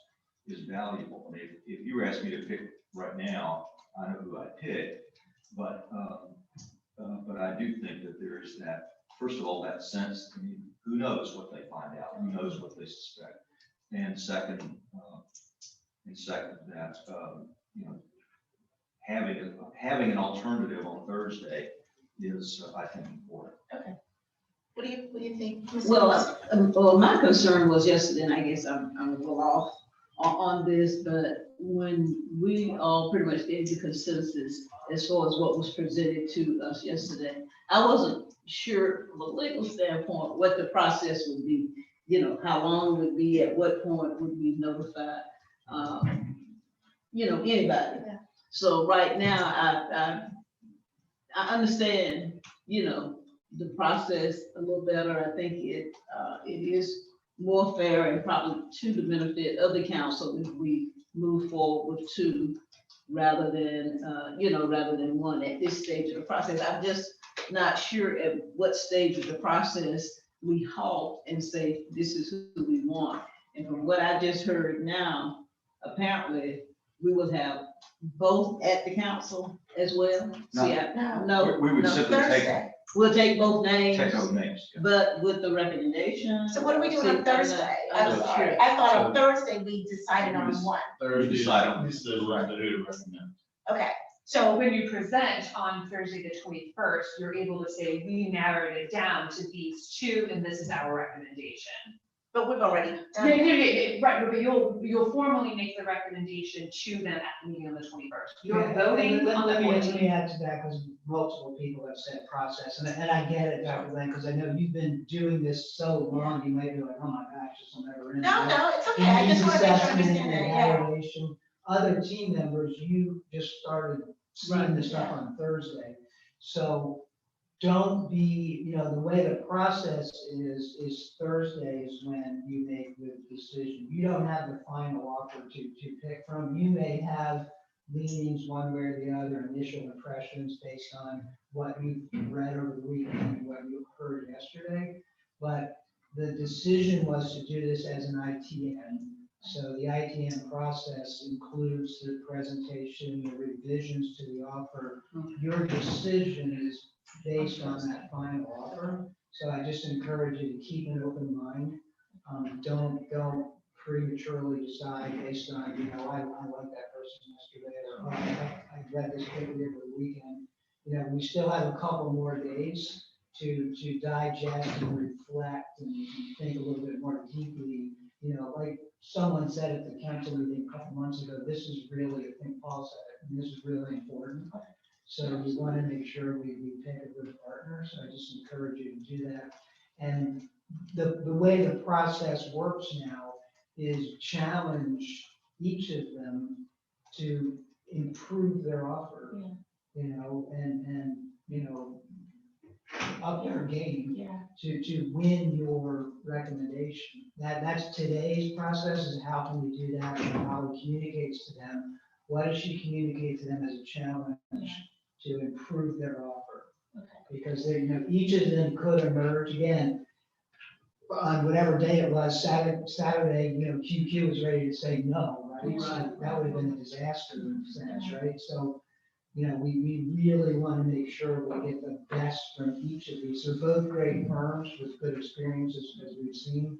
Speaker 6: is valuable. I mean, if you were asking me to pick right now, I know who I'd pick, but I do think that there is that, first of all, that sense, I mean, who knows what they find out, who knows what they suspect, and second, that, having an alternative on Thursday is, I think, important.
Speaker 2: Okay. What do you think? Ms.
Speaker 7: Well, well, my concern was yesterday, and I guess I'm a little off on this, but when we all pretty much gave the consensus as far as what was presented to us yesterday, I wasn't sure from a legal standpoint what the process would be, how long it would be, at what point would we notify, anybody.
Speaker 2: Yeah.
Speaker 7: So right now, I understand, the process a little better. I think it is more fair and probably to the benefit of the council if we move forward with two rather than one at this stage of the process. I'm just not sure at what stage of the process we halt and say, this is who we want. And from what I just heard now, apparently we will have both at the council as well.
Speaker 6: No.
Speaker 7: See, no,
Speaker 6: We would
Speaker 7: no.
Speaker 6: simply take
Speaker 2: Thursday.
Speaker 7: We'll take both names.
Speaker 6: those names. Yeah.
Speaker 7: But with the recommendation.
Speaker 2: So what are we doing on Thursday?
Speaker 7: I'm
Speaker 2: I'm
Speaker 7: not
Speaker 2: sorry,
Speaker 7: sure.
Speaker 2: I thought on Thursday we decided on one.
Speaker 5: Thursday,
Speaker 6: decide on
Speaker 5: this is what to do to recommend.
Speaker 2: Okay,
Speaker 4: So
Speaker 2: so,
Speaker 4: when you present on Thursday, the 21st, you're able to say, we narrowed it down to these two, and this is our recommendation.
Speaker 2: but we've already
Speaker 4: Yeah,
Speaker 2: done.
Speaker 4: right, but you'll formally make the recommendation to them at the meeting on the 21st. You're
Speaker 3: Yeah,
Speaker 4: voting on the
Speaker 3: let me
Speaker 4: 14th.
Speaker 3: add to that, because multiple people have said process, and I get it, Dr. Lynn, because I know you've been doing this so long, you might be like, oh my gosh, this will never end.
Speaker 2: No, no, it's okay, I just want to make sure I understand that, yeah.
Speaker 3: Evaluation. Other team members, you just started seeing the stuff on Thursday. So don't be, the way the process is Thursday is when you make the decision. You don't have the final offer to pick from. You may have leanings one way or the other, initial impressions based on what you've read over the weekend and what you heard yesterday. But the decision was to do this as an ITN. So the ITN process includes the presentation, the revisions to the offer. Your decision is based on that final offer. So I just encourage you to keep an open mind. Don't prematurely decide based on, I like that person yesterday, or I read this paper over the weekend. We still have a couple more days to digest and reflect and think a little bit more deeply. Like someone said at the council meeting a couple months ago, this is really, I think Paul said it, and this is really important. So we want to make sure we pick a good partner. So I just encourage you to do that. And the way the process works now is challenge each of them to improve their offer, and up their game to win your recommendation. That's today's process, is how can we do that, and how we communicate to them. What does she communicate to them as a challenge to improve their offer? Because they, each of them could emerge again on whatever day it was, Saturday, QQ was ready to say no, right? So that would have been a disaster in a sense, right? So, we really want to make sure we get the best from each of these. They're both great firms with good experiences, as we've seen.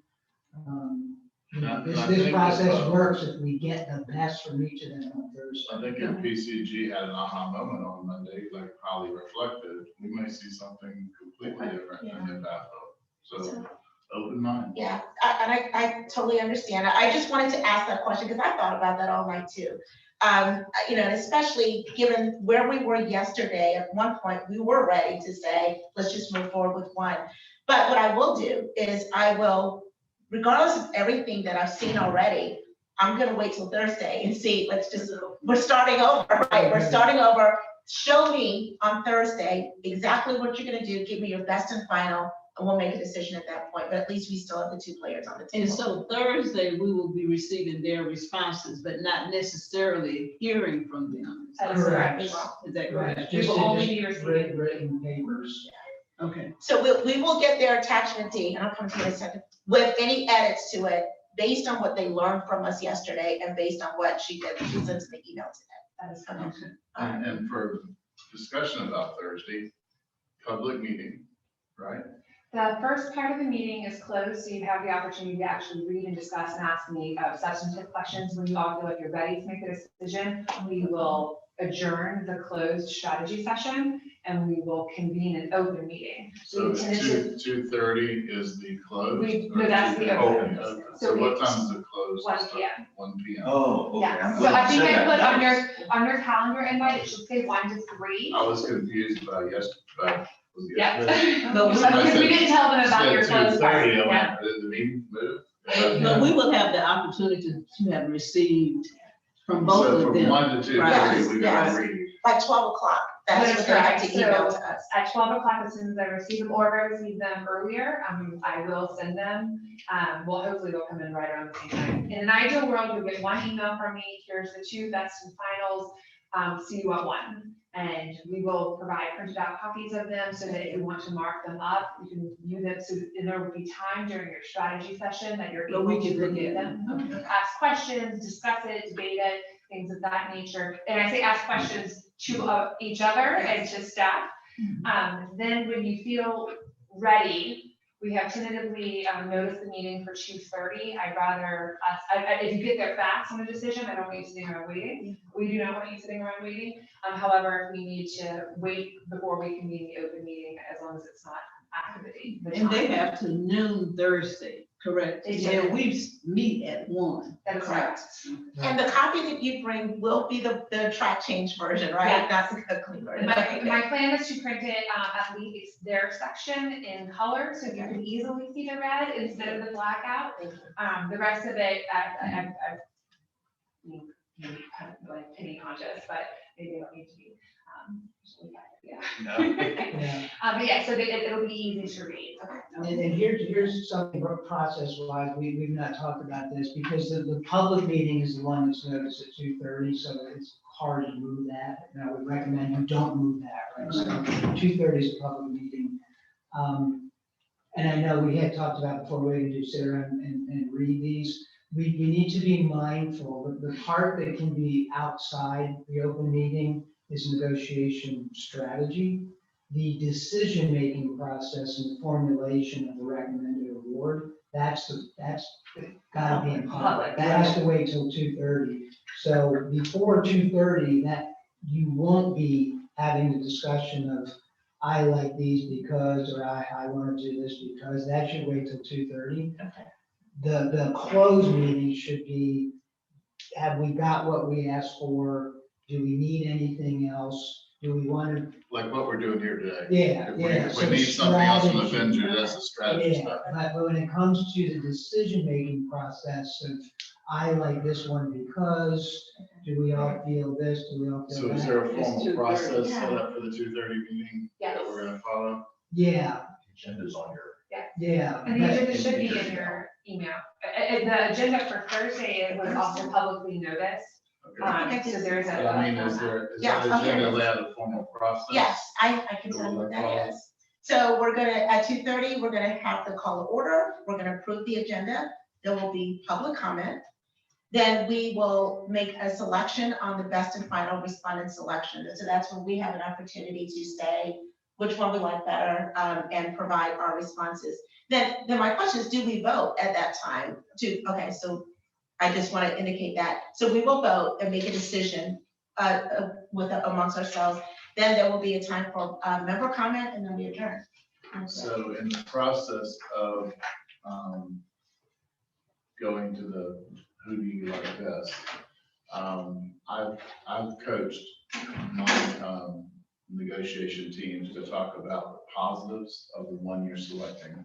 Speaker 3: This process works if we get the best from each of them on Thursday.
Speaker 5: I think if PCG had an aha moment on Monday, like Holly reflected, we may see something completely different than the bathroom. So open mind.
Speaker 2: Yeah, I totally understand. I just wanted to ask that question because I thought about that all night too. And especially given where we were yesterday, at one point, we were ready to say, let's just move forward with one. But what I will do is I will, regardless of everything that I've seen already, I'm gonna wait till Thursday and see, we're starting over, right? We're starting over. Show me on Thursday exactly what you're gonna do, give me your best and final, and we'll make a decision at that point, but at least we still have the two players on the table.
Speaker 7: And so Thursday, we will be receiving their responses, but not necessarily hearing from them.
Speaker 4: That is correct.
Speaker 7: Is that correct?
Speaker 4: We will only be receiving.
Speaker 3: Written papers.
Speaker 7: Okay.
Speaker 2: So we will get their attachment D, and I'll come to you in a second, with any edits to it, based on what they learned from us yesterday, and based on what she did, she sent in the email today.
Speaker 4: That is correct.
Speaker 5: And for discussion about Thursday, public meeting, right?
Speaker 4: The first part of the meeting is closed, so you have the opportunity to actually read and discuss and ask me substantive questions. When you all feel like you're ready to make a decision, we will adjourn the closed strategy session and we will convene an open meeting.
Speaker 5: So
Speaker 4: We intended to-
Speaker 5: 2:30 is the close?
Speaker 4: No, that's the open.
Speaker 5: Okay.
Speaker 4: So
Speaker 5: So
Speaker 4: we-
Speaker 5: what time is it closed?
Speaker 4: 1 p.m.
Speaker 5: 1 p.m.
Speaker 6: Oh, okay.
Speaker 4: Yeah,
Speaker 6: I'm
Speaker 4: so
Speaker 6: glad
Speaker 4: I
Speaker 6: you
Speaker 4: think
Speaker 6: said
Speaker 4: I
Speaker 6: that.
Speaker 4: put on your calendar invite, it should say 1 to 3.
Speaker 5: I was confused by yesterday.
Speaker 4: Yeah.
Speaker 7: But we-
Speaker 4: Because we didn't tell them about your
Speaker 5: Said
Speaker 4: closed part.
Speaker 5: 2:30, I
Speaker 4: Yeah.
Speaker 5: went, did the meeting move?
Speaker 7: But we will have the opportunity to have received from both
Speaker 5: So
Speaker 7: of
Speaker 5: from
Speaker 7: them.
Speaker 5: 1 to 2:30,
Speaker 2: Yes,
Speaker 5: we got
Speaker 2: yes.
Speaker 5: to read.
Speaker 2: Like 12 o'clock, that's
Speaker 4: That
Speaker 2: what
Speaker 4: is
Speaker 2: they have
Speaker 4: correct.
Speaker 2: to email to us.
Speaker 4: At 12 o'clock, as soon as I receive them, or if I receive them earlier, I will send them. Well, hopefully they'll come in right around the same time. In an ideal world, you'll get one email from me, here's the 2 best and finals, see you at 1. And we will provide printed out copies of them so that if you want to mark them up, you can view them. So there will be time during your strategy session that you're
Speaker 7: But we
Speaker 4: able to
Speaker 7: can look
Speaker 4: review
Speaker 7: at
Speaker 4: them.
Speaker 7: them.
Speaker 4: Ask questions, discuss it, debate it, things of that nature. And I say ask questions to each other and to staff. Then when you feel ready, we have tentatively noticed the meeting for 2:30. I'd rather us, if you get there fast on a decision, I don't want you sitting around waiting. We do not want you sitting around waiting. However, if we need to wait before we convene the open meeting, as long as it's not after the date.
Speaker 7: And they have to noon Thursday, correct?
Speaker 4: They do.
Speaker 7: And we meet at 1.
Speaker 4: That is correct.
Speaker 2: And the copy that you bring will be the track change version, right?
Speaker 4: Yes.
Speaker 2: That's the clean version.
Speaker 4: My plan is to print it at least their section in color, so you can easily see the red instead of the blackout. The rest of it, I'm like penny conscious, but maybe I don't need to be. Yeah.
Speaker 5: No.
Speaker 3: Yeah.
Speaker 4: But yeah, so it'll be easy to read.
Speaker 3: And here's something process-wise, we've not talked about this, because the public meeting is the one that's noticed at 2:30, so it's hard to move that. And I would recommend you don't move that, right? So 2:30 is a public meeting. And I know we had talked about before, we can do sit around and read these. We need to be mindful, that the part that can be outside the open meeting is negotiation strategy. The decision-making process and the formulation of the recommended award, that's gotta be in public. That has to wait till 2:30. So before 2:30, that you won't be having the discussion of, I like these because, or I want to do this because, that should wait till 2:30.
Speaker 2: Okay.
Speaker 3: The closed meeting should be, have we got what we asked for? Do we need anything else? Do we want to?
Speaker 5: Like what we're doing here today.
Speaker 3: Yeah,
Speaker 5: If
Speaker 3: yeah.
Speaker 5: we
Speaker 3: so
Speaker 5: need something else from the
Speaker 3: strategy.
Speaker 5: vendor, that's the strategy
Speaker 3: Yeah,
Speaker 5: stuff.
Speaker 3: but when it comes to the decision-making process of, I like this one because, do we all feel this, do we all feel
Speaker 5: So is
Speaker 3: that?
Speaker 5: there a
Speaker 7: It's
Speaker 5: formal
Speaker 7: 2:30.
Speaker 5: process set up for the 2:30 meeting that
Speaker 4: Yes.
Speaker 5: we're gonna follow?
Speaker 3: Yeah,
Speaker 1: Agenda's on your.
Speaker 3: yeah.
Speaker 4: And the
Speaker 3: but-
Speaker 4: agenda should be in your email. The agenda for Thursday was also publicly noticed.
Speaker 5: Okay.
Speaker 4: So there's a.
Speaker 5: But I mean, is that
Speaker 2: Yeah, okay.
Speaker 5: agenda lay out a formal process?
Speaker 2: Yes, I can tell you what that is. So we're gonna, at 2:30, we're gonna have the call of order, we're gonna approve the agenda, there will be public comment. Then we will make a selection on the best and final respondent selection. So that's when we have an opportunity to say which one we like better, and provide our responses. Then my question is, do we vote at that time? Okay, so I just want to indicate that. So we will vote and make a decision amongst ourselves. Then there will be a time for member comment, and then we adjourn.
Speaker 5: So in the process of going to the who do you like best, I've coached my negotiation teams to talk about the positives of the one you're selecting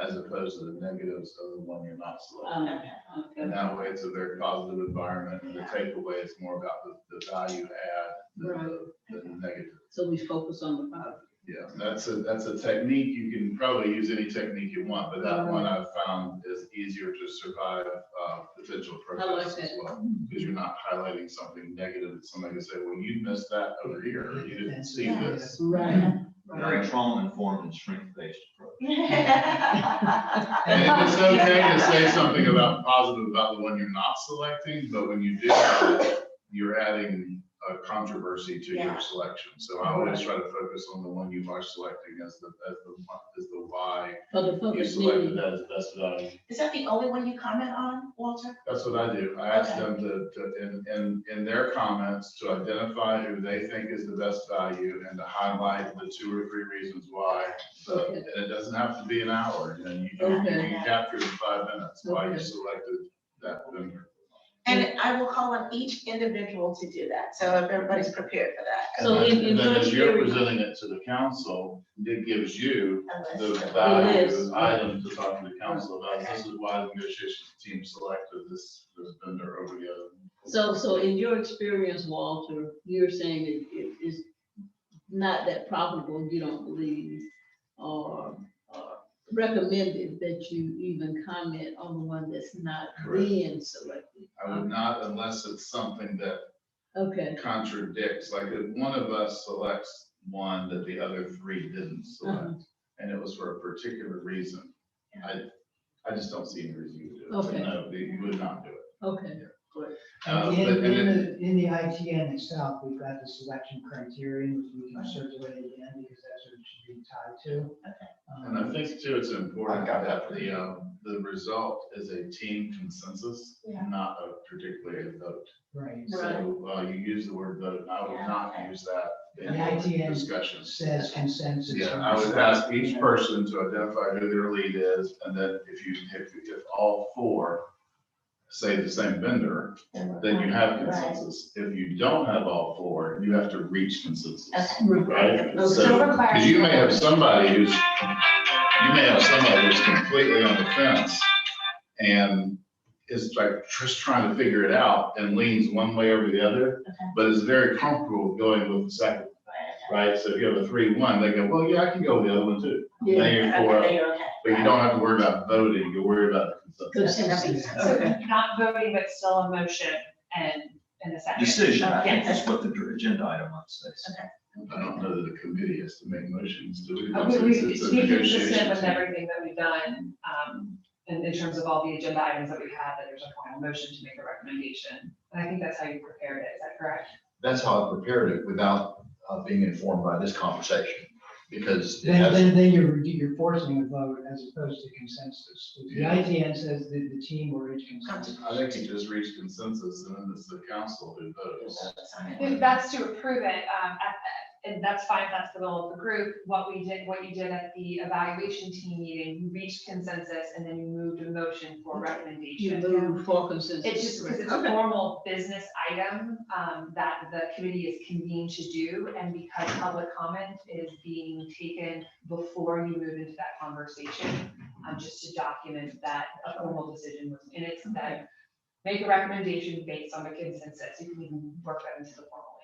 Speaker 5: as opposed to the negatives of the one you're not selecting. And that way it's a very positive environment, and the takeaway is more about the value add than the negative.
Speaker 7: So we focus on the positive.
Speaker 5: Yeah, that's a technique. You can probably use any technique you want, but that one I've found is easier to survive potential protests as well. Because you're not highlighting something negative that somebody can say, well, you missed that over here, or you didn't see this.
Speaker 7: Right.
Speaker 6: Very trauma-informed and strength-based approach.
Speaker 5: And it's okay to say something positive about the one you're not selecting, but when you do that, you're adding a controversy to
Speaker 2: Yeah.
Speaker 5: your selection. So I always try to focus on the one you are selecting as the why
Speaker 7: For the
Speaker 5: you
Speaker 7: public
Speaker 5: selected
Speaker 7: meeting.
Speaker 5: that as best value.
Speaker 2: Is that the only one you comment on, Walter?
Speaker 5: That's what I do. I ask
Speaker 2: Okay.
Speaker 5: them in their comments, to identify who they think is the best value and to highlight the 2 or 3 reasons why.
Speaker 7: Okay.
Speaker 5: And it doesn't have to be an hour, you can capture in 5 minutes why you
Speaker 7: Okay.
Speaker 5: selected that vendor.
Speaker 2: And I will call on each individual to do that, so if everybody's prepared for that.
Speaker 7: So
Speaker 5: And
Speaker 7: in
Speaker 5: then
Speaker 7: your
Speaker 5: as you're
Speaker 7: experience-
Speaker 5: presenting it to the council, it gives you
Speaker 2: A
Speaker 5: the
Speaker 2: list of-
Speaker 5: value
Speaker 7: list.
Speaker 5: item to talk to the council about. This is why the negotiations team selected this vendor over the other.
Speaker 7: So in your experience, Walter, you're saying it is not that profitable, you don't believe, or recommended that you even comment on the one that's not
Speaker 5: Correct.
Speaker 7: being selected.
Speaker 5: I would not, unless it's something that
Speaker 7: Okay,
Speaker 5: contradicts, like if one of us selects one that the other 3 didn't select, and it was for a particular reason, I just don't see any reason you would do it. So
Speaker 7: Okay.
Speaker 5: no, you would not do it.
Speaker 7: okay.
Speaker 5: But-
Speaker 3: In the ITN itself, we've got the selection criterion, which we can circulate again, because that's what it should be tied to.
Speaker 5: And I think too, it's important
Speaker 1: I got
Speaker 5: that
Speaker 1: that.
Speaker 5: the result is a team consensus,
Speaker 2: Yeah.
Speaker 5: not particularly a vote.
Speaker 3: Right.
Speaker 5: So, you use the word vote, and I would
Speaker 2: Yeah,
Speaker 5: not
Speaker 2: okay.
Speaker 5: use that
Speaker 3: The
Speaker 5: in
Speaker 3: ITN
Speaker 5: discussions.
Speaker 3: says consensus.
Speaker 5: Yeah, I would ask each person to identify who their lead is, and then if all 4 say the same vendor, then you have consensus. If you don't have all 4, you have to reach consensus.
Speaker 2: Okay.
Speaker 5: Right?
Speaker 2: So
Speaker 5: So,
Speaker 2: for
Speaker 5: because
Speaker 2: clarity-
Speaker 5: you may have somebody who's completely on the fence and is like just trying to figure it out and leans one way over the other,
Speaker 2: Okay.
Speaker 5: but is very comfortable going with the second. right? So if you have a 3-1, they go, well, yeah, I can go with the other one too.
Speaker 7: Yeah.
Speaker 5: Then you're
Speaker 2: Okay,
Speaker 5: 4-0.
Speaker 2: then you're okay.
Speaker 5: But you don't have to worry about voting, you worry about the consensus.
Speaker 2: Okay, that makes sense.
Speaker 7: Okay.
Speaker 4: Not voting, but still a motion and a second.
Speaker 6: Decision, I think
Speaker 4: Yes.
Speaker 6: is what the agenda item says.
Speaker 5: I don't know that the committee has to make motions, do we?
Speaker 4: We,
Speaker 5: Once
Speaker 4: we,
Speaker 5: it's a
Speaker 4: to be
Speaker 5: negotiation
Speaker 4: consistent with
Speaker 5: team.
Speaker 4: everything that we've done, in terms of all the agenda items that we've had, that there's a final motion to make a recommendation. And I think that's how you prepared it, is that correct?
Speaker 1: That's how I prepared it without being informed by this conversation, because it
Speaker 3: Then,
Speaker 1: has,
Speaker 3: then you're forcing a vote as opposed to consensus. The ITN says that the team will reach consensus.
Speaker 5: I think you just reached consensus and then it's the council who votes.
Speaker 4: If that's to approve it, and that's fine, if that's the will of the group. What you did at the evaluation team meeting, you reached consensus and then you moved a motion for
Speaker 7: You
Speaker 4: recommendation.
Speaker 7: move for consensus.
Speaker 4: It's just because it's a
Speaker 7: Okay.
Speaker 4: formal business item, that the committee is convened to do, and because public comment is being taken before you move into that conversation, just to document that a formal decision was, and it's that make a recommendation based on the consensus. You can even work that into the formal language.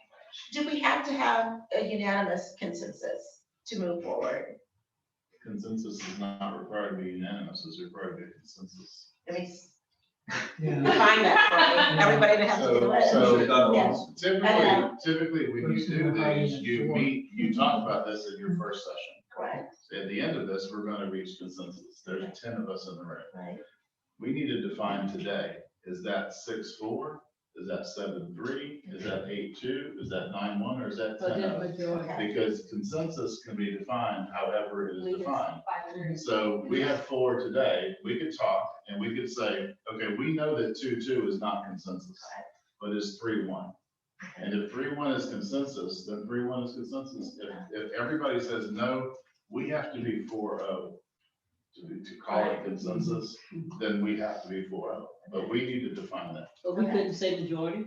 Speaker 2: Do we have to have a unanimous consensus to move forward?
Speaker 5: Consensus is not required to be unanimous, it's required to be consensus.
Speaker 2: I mean,
Speaker 3: Yeah.
Speaker 2: define that for me, everybody that has to do it.
Speaker 5: So-
Speaker 2: Yes.
Speaker 5: Typically, when you do these, you talk about this in your first session.
Speaker 2: Correct,
Speaker 5: So at the end of this, we're gonna reach consensus. There's 10 of us in the room.
Speaker 2: right.
Speaker 5: We need to define today, is that 6-4? Is that 7-3? Is that 8-2? Is that 9-1? Or is that
Speaker 7: So
Speaker 5: 10-0?
Speaker 7: just majority.
Speaker 2: Okay.
Speaker 5: Because consensus can be defined however it is defined.
Speaker 4: 500.
Speaker 5: So we have 4 today, we could talk and we could say, okay, we know that 2-2 is not consensus, but it's 3-1. And if 3-1 is consensus, then 3-1 is consensus. If everybody says no, we have to be 4-0 to call it consensus, then we have to be 4-0. But we need to define that.
Speaker 7: But we couldn't say majority,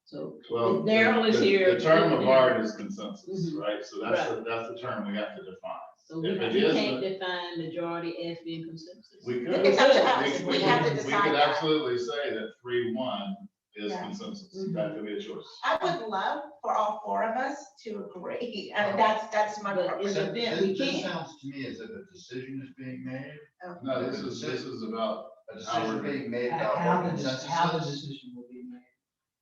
Speaker 7: so.
Speaker 5: Well,
Speaker 7: If Daryl is here.
Speaker 5: the term of art is consensus,
Speaker 7: Mhm.
Speaker 5: right? So that's the term we have to define.
Speaker 7: So we
Speaker 5: If it
Speaker 7: can't
Speaker 5: isn't,
Speaker 7: define majority as being consensus.
Speaker 5: we could.
Speaker 2: It's up to us. We have to
Speaker 5: We
Speaker 2: decide
Speaker 5: could
Speaker 2: that.
Speaker 5: absolutely say that 3-1 is
Speaker 2: Yeah.
Speaker 5: consensus.
Speaker 7: Mhm.
Speaker 5: That could be a choice.
Speaker 2: I would love for all 4 of us to agree, and that's my
Speaker 7: But
Speaker 2: preference.
Speaker 7: in the event we
Speaker 1: This
Speaker 7: can't.
Speaker 1: sounds to me as if a decision is being made,
Speaker 5: No, this is about,
Speaker 1: a decision being made about
Speaker 3: How
Speaker 1: what
Speaker 3: the,
Speaker 1: consensus
Speaker 3: how the
Speaker 1: is.
Speaker 3: decision will be made.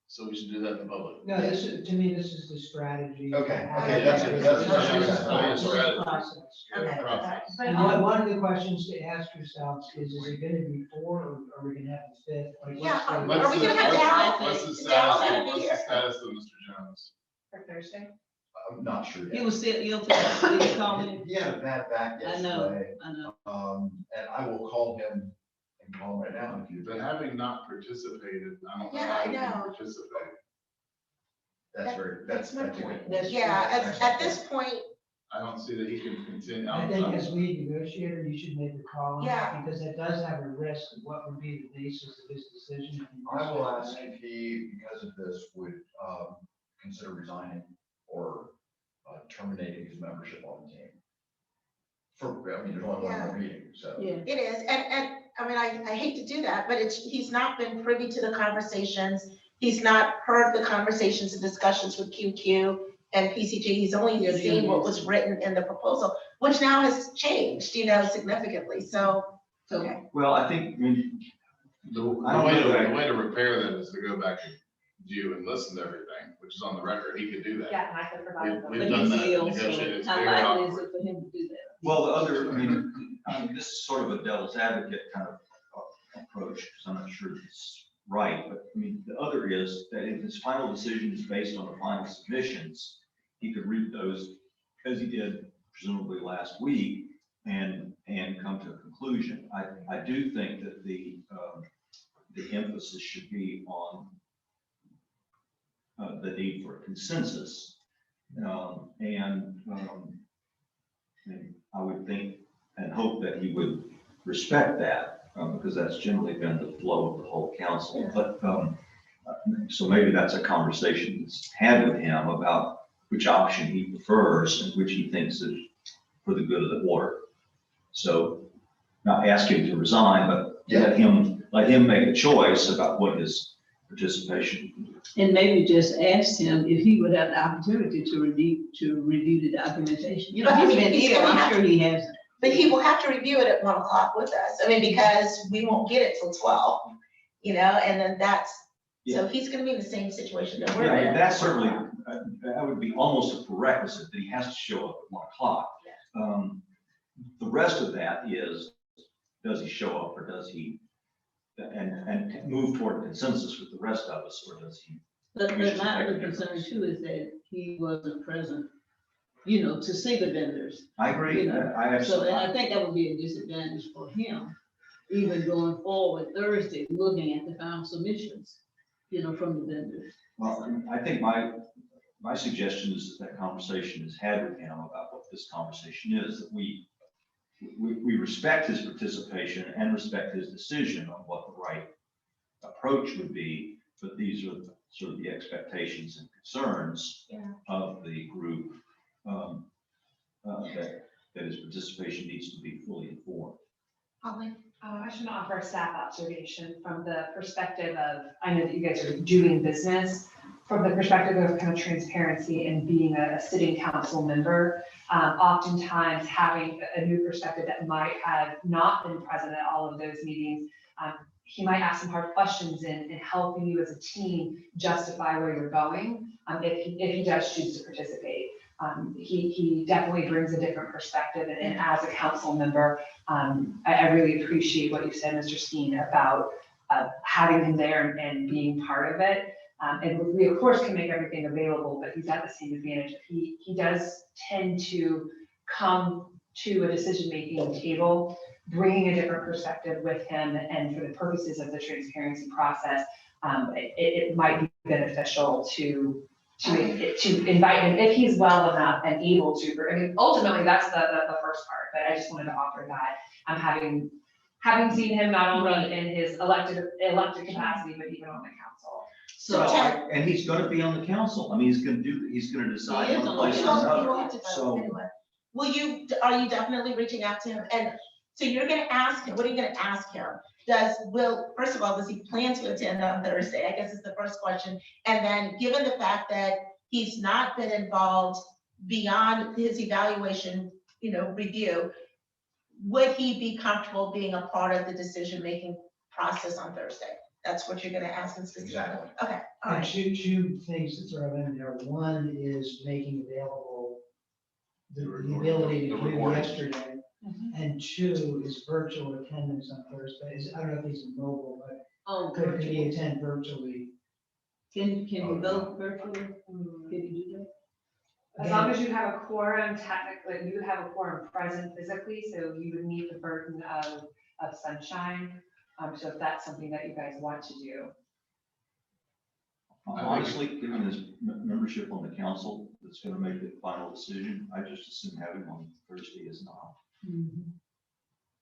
Speaker 5: so we should do that in public.
Speaker 3: No, this is, to me, this is the strategy.
Speaker 1: Okay,
Speaker 3: How
Speaker 1: okay,
Speaker 3: to-
Speaker 1: that's it, that's
Speaker 5: it.
Speaker 3: Strategy. Process.
Speaker 2: Okay,
Speaker 5: Process.
Speaker 4: But
Speaker 3: And one of the questions to ask yourselves is it gonna be 4 or are we gonna have a 5th? Like,
Speaker 2: Yeah,
Speaker 3: what's the-
Speaker 2: Are we gonna have Daryl?
Speaker 5: What's the
Speaker 2: Is Daryl
Speaker 5: status,
Speaker 2: gonna be
Speaker 5: what's the
Speaker 2: here?
Speaker 5: status of Mr. Jones?
Speaker 4: for Thursday.
Speaker 1: I'm not sure
Speaker 7: He
Speaker 1: yet.
Speaker 7: was still ill today, did you call him?
Speaker 1: He had a bad back
Speaker 7: I know,
Speaker 1: yesterday,
Speaker 7: I know.
Speaker 1: and I will call him and call him right now if you.
Speaker 5: But having not participated, I don't know
Speaker 2: Yeah,
Speaker 5: how
Speaker 2: I
Speaker 5: you can
Speaker 2: know.
Speaker 5: participate.
Speaker 1: That's
Speaker 2: my
Speaker 1: a good
Speaker 2: point.
Speaker 1: point.
Speaker 2: Yeah, at this point,
Speaker 5: I don't see that he can continue.
Speaker 3: I think as lead negotiator, you should make the call on
Speaker 2: Yeah.
Speaker 3: that, because it does have a risk of what would be the basis of his decision. if he
Speaker 1: I will
Speaker 3: was
Speaker 1: ask
Speaker 3: to
Speaker 1: if he, because of this, would consider resigning or terminating his membership on the team. I mean, there's only one more meeting, so.
Speaker 7: Yeah,
Speaker 2: it is, and, I mean, I hate to do that, but he's not been privy to the conversations. He's not heard the conversations and discussions with QQ and PCG. He's only
Speaker 7: Yeah,
Speaker 2: seen what was written in the proposal, which now has changed, significantly, so,
Speaker 7: so,
Speaker 2: okay.
Speaker 6: Well, I think, I mean,
Speaker 5: The
Speaker 6: I don't know that
Speaker 5: way to repair that is to go back and view and listen to everything, which is on the record. He could do that.
Speaker 4: Yeah, and I could provide them.
Speaker 5: We've
Speaker 7: but
Speaker 5: done
Speaker 7: he's
Speaker 5: that,
Speaker 7: ill,
Speaker 5: negotiated,
Speaker 7: so
Speaker 5: it's
Speaker 7: how
Speaker 5: very
Speaker 7: likely is
Speaker 5: awkward.
Speaker 7: it for him to do that?
Speaker 6: well, the other, I mean, this is sort of a devil's advocate kind of approach, because I'm not sure it's right, but I mean, the other is that if his final decision is based on the final submissions, he could read those as he did presumably last week and come to a conclusion. I do think that the emphasis should be on the need for a consensus. And I would think and hope that he would respect that, because that's generally been the flow of the whole council.
Speaker 2: Yeah.
Speaker 6: But, so maybe that's a conversation that's had with him about which option he prefers and which he thinks is for the good of the order. So not ask him to resign, but let him make a choice about what his participation.
Speaker 7: And maybe just ask him if he would have the opportunity to review the documentation. You know, he's been here, I'm sure he has.
Speaker 2: But he will have to review it at 1 o'clock with us. I mean, because we won't get it till 12, and then so he's gonna be in the same situation that we're
Speaker 6: Yeah, I
Speaker 2: in.
Speaker 6: mean, that's certainly, that would be almost a prerequisite that he has to show up at 1 o'clock. The rest of that is, does he show up or does he, and move toward consensus with the rest of us, or does he?
Speaker 7: But my other concern too is that he wasn't present, to see the vendors.
Speaker 6: I agree.
Speaker 7: You know,
Speaker 6: I
Speaker 7: So,
Speaker 6: absolutely.
Speaker 7: and I think that would be a disadvantage for him, even going forward Thursday, looking at the final submissions, from the vendors.
Speaker 6: Well, I think my suggestion is that conversation is had with him about what this conversation is, that we respect his participation and respect his decision on what the right approach would be, but these are sort of the expectations and concerns of the group, that his participation needs to be fully informed.
Speaker 2: Holly?
Speaker 4: I should offer a staff observation from the perspective of, I know that you guys are doing business, from the perspective of kind of transparency and being a sitting council member, oftentimes having a new perspective that might have not been present at all of those meetings. He might ask some hard questions in helping you as a team justify where you're going, if he does choose to participate. He definitely brings a different perspective, and as a council member, I really appreciate what you said, Mr. Steen, about having him there and being part of it. And we of course can make everything available, but he's got the same advantage. He does tend to come to a decision-making table, bringing a different perspective with him, and for the purposes of the transparency process, it might be beneficial to invite him if he's well enough and able to. I mean, ultimately, that's the first part, but I just wanted to offer that. I'm having seen him not only in his elected capacity, but even on the council.
Speaker 7: So,
Speaker 6: And he's gonna be on the council. I mean, he's gonna decide
Speaker 7: He is
Speaker 6: one
Speaker 7: on
Speaker 6: place
Speaker 7: the
Speaker 6: or
Speaker 7: council.
Speaker 2: You will
Speaker 6: another.
Speaker 2: have to vote
Speaker 6: So,
Speaker 2: anyway. Are you definitely reaching out to him? And so you're gonna ask him, what are you gonna ask him? First of all, does he plan to attend on Thursday? I guess is the first question. And then, given the fact that he's not been involved beyond his evaluation, review, would he be comfortable being a part of the decision-making process on Thursday? That's what you're gonna ask him specifically?
Speaker 1: Exactly.
Speaker 2: Okay, all
Speaker 3: And
Speaker 2: right.
Speaker 3: two things to throw in there. One is making available the ability to
Speaker 1: The
Speaker 3: do
Speaker 1: recording.
Speaker 3: yesterday. And two is virtual attendance on Thursdays. I don't know if he's mobile, but could he attend virtually?
Speaker 7: Can you vote virtually? Can you do that?
Speaker 4: As long as you have a quorum, technically, you have a quorum present physically, so you would meet the burden of sunshine. So if that's something that you guys want to do.
Speaker 6: honestly, given his membership on the council, that's gonna make the final decision, I just assume having on Thursday is not.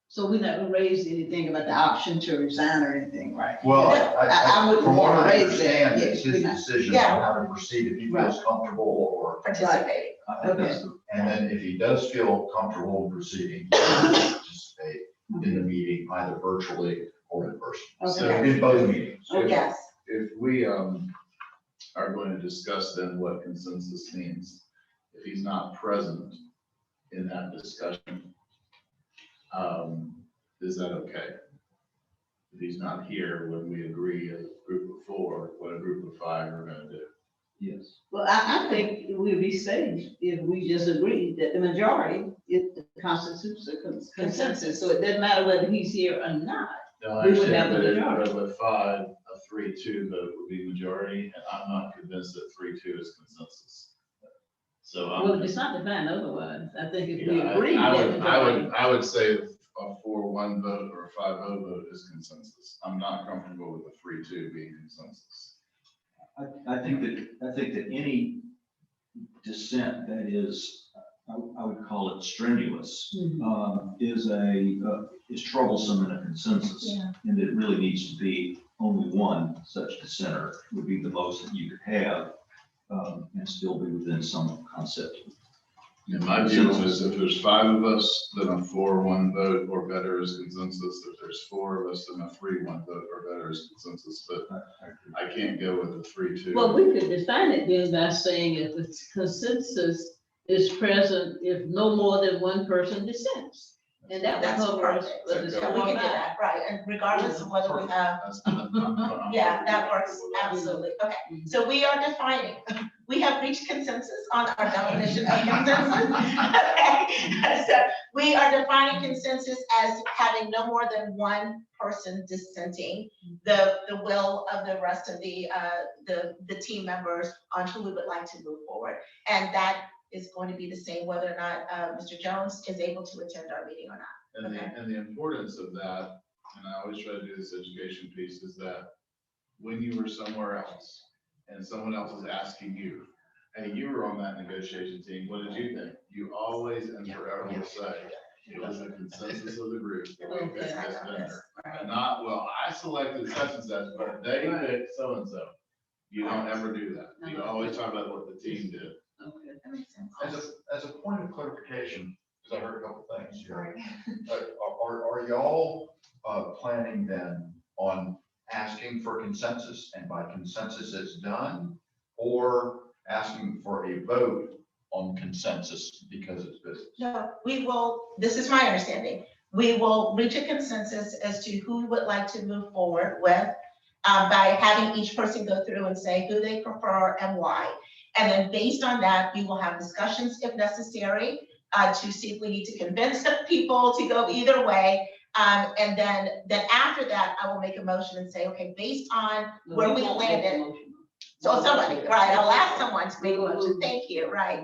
Speaker 7: So we never raised anything about the option to resign or anything, right?
Speaker 1: Well,
Speaker 7: I wouldn't
Speaker 1: from what
Speaker 7: wanna
Speaker 1: I
Speaker 7: raise that.
Speaker 1: understand, it's his
Speaker 7: Yes,
Speaker 1: decision
Speaker 2: Yeah.
Speaker 1: on how to proceed, if he feels comfortable or,
Speaker 2: Participate.
Speaker 6: I think that's
Speaker 1: and then if he does feel comfortable proceeding, he can participate in the meeting either virtually or in person.
Speaker 2: Okay.
Speaker 1: In both meetings.
Speaker 2: Yes.
Speaker 5: If we are going to discuss then what consensus means, if he's not present in that discussion, is that okay? If he's not here when we agree as a group of four, what a group of five are gonna do?
Speaker 6: Yes.
Speaker 7: Well, I think it would be safe if we just agreed that the majority, it constitutes a consensus. So it doesn't matter whether he's here or not.
Speaker 5: No, I
Speaker 7: We would have
Speaker 5: understand,
Speaker 7: the
Speaker 5: but if
Speaker 7: majority.
Speaker 5: with five, a 3-2 vote would be majority, and I'm not convinced that 3-2 is consensus. So
Speaker 7: Well, it's not defined otherwise. I think if we
Speaker 5: yeah,
Speaker 7: agree that majority.
Speaker 5: I would say a 4-1 vote or a 5-0 vote is consensus. I'm not comfortable with a 3-2 being consensus.
Speaker 6: I think that any dissent that is, I would call it strenuous, is troublesome in a consensus.
Speaker 2: Yeah.
Speaker 6: And it really needs to be only one such dissenter would be the most that you could have, and still be within some concept of
Speaker 5: And my view is if there's 5 of us, then a 4-1 vote or better is consensus. If there's 4 of us, then a 3-1 vote or better is consensus. But I can't go with the 3-2.
Speaker 7: Well, we could define it then by saying if the consensus is present, if no more than one person dissents. And that would
Speaker 2: That's
Speaker 7: cover us.
Speaker 2: perfect.
Speaker 7: whether it's
Speaker 2: Yeah, we
Speaker 7: four or
Speaker 2: can do
Speaker 7: five.
Speaker 2: that, right, and regardless of whether we have, yeah, that works, absolutely, okay. So we are defining, we have reached consensus on our definition of consensus. Okay, so we are defining consensus as having no more than one person dissenting the will of the rest of the team members on who we would like to move forward. And that is going to be the same whether or not Mr. Jones is able to attend our meeting or not.
Speaker 5: And
Speaker 2: Okay.
Speaker 5: the importance of that, and I always try to do this education piece, is that when you were somewhere else and someone else is asking you, hey, you were on that negotiation team, what did you think? You always and forever will say, it was a consensus of the group that we picked this vendor. And not, well, I selected such and such, but they picked so-and-so. You don't ever do that. You always talk about what the team did.
Speaker 7: Okay.
Speaker 2: That makes sense.
Speaker 1: As a point of clarification, because I heard a couple things here. Are y'all planning then on asking for consensus, and by consensus it's done? Or asking for a vote on consensus because it's business?
Speaker 2: No, we will, this is my understanding, we will reach a consensus as to who we would like to move forward with by having each person go through and say who they prefer and why. And then based on that, we will have discussions if necessary to see if we need to convince people to go either way. And then after that, I will make a motion and say, okay, based on where we landed. So somebody, right, I'll ask someone to make a motion, thank you, right?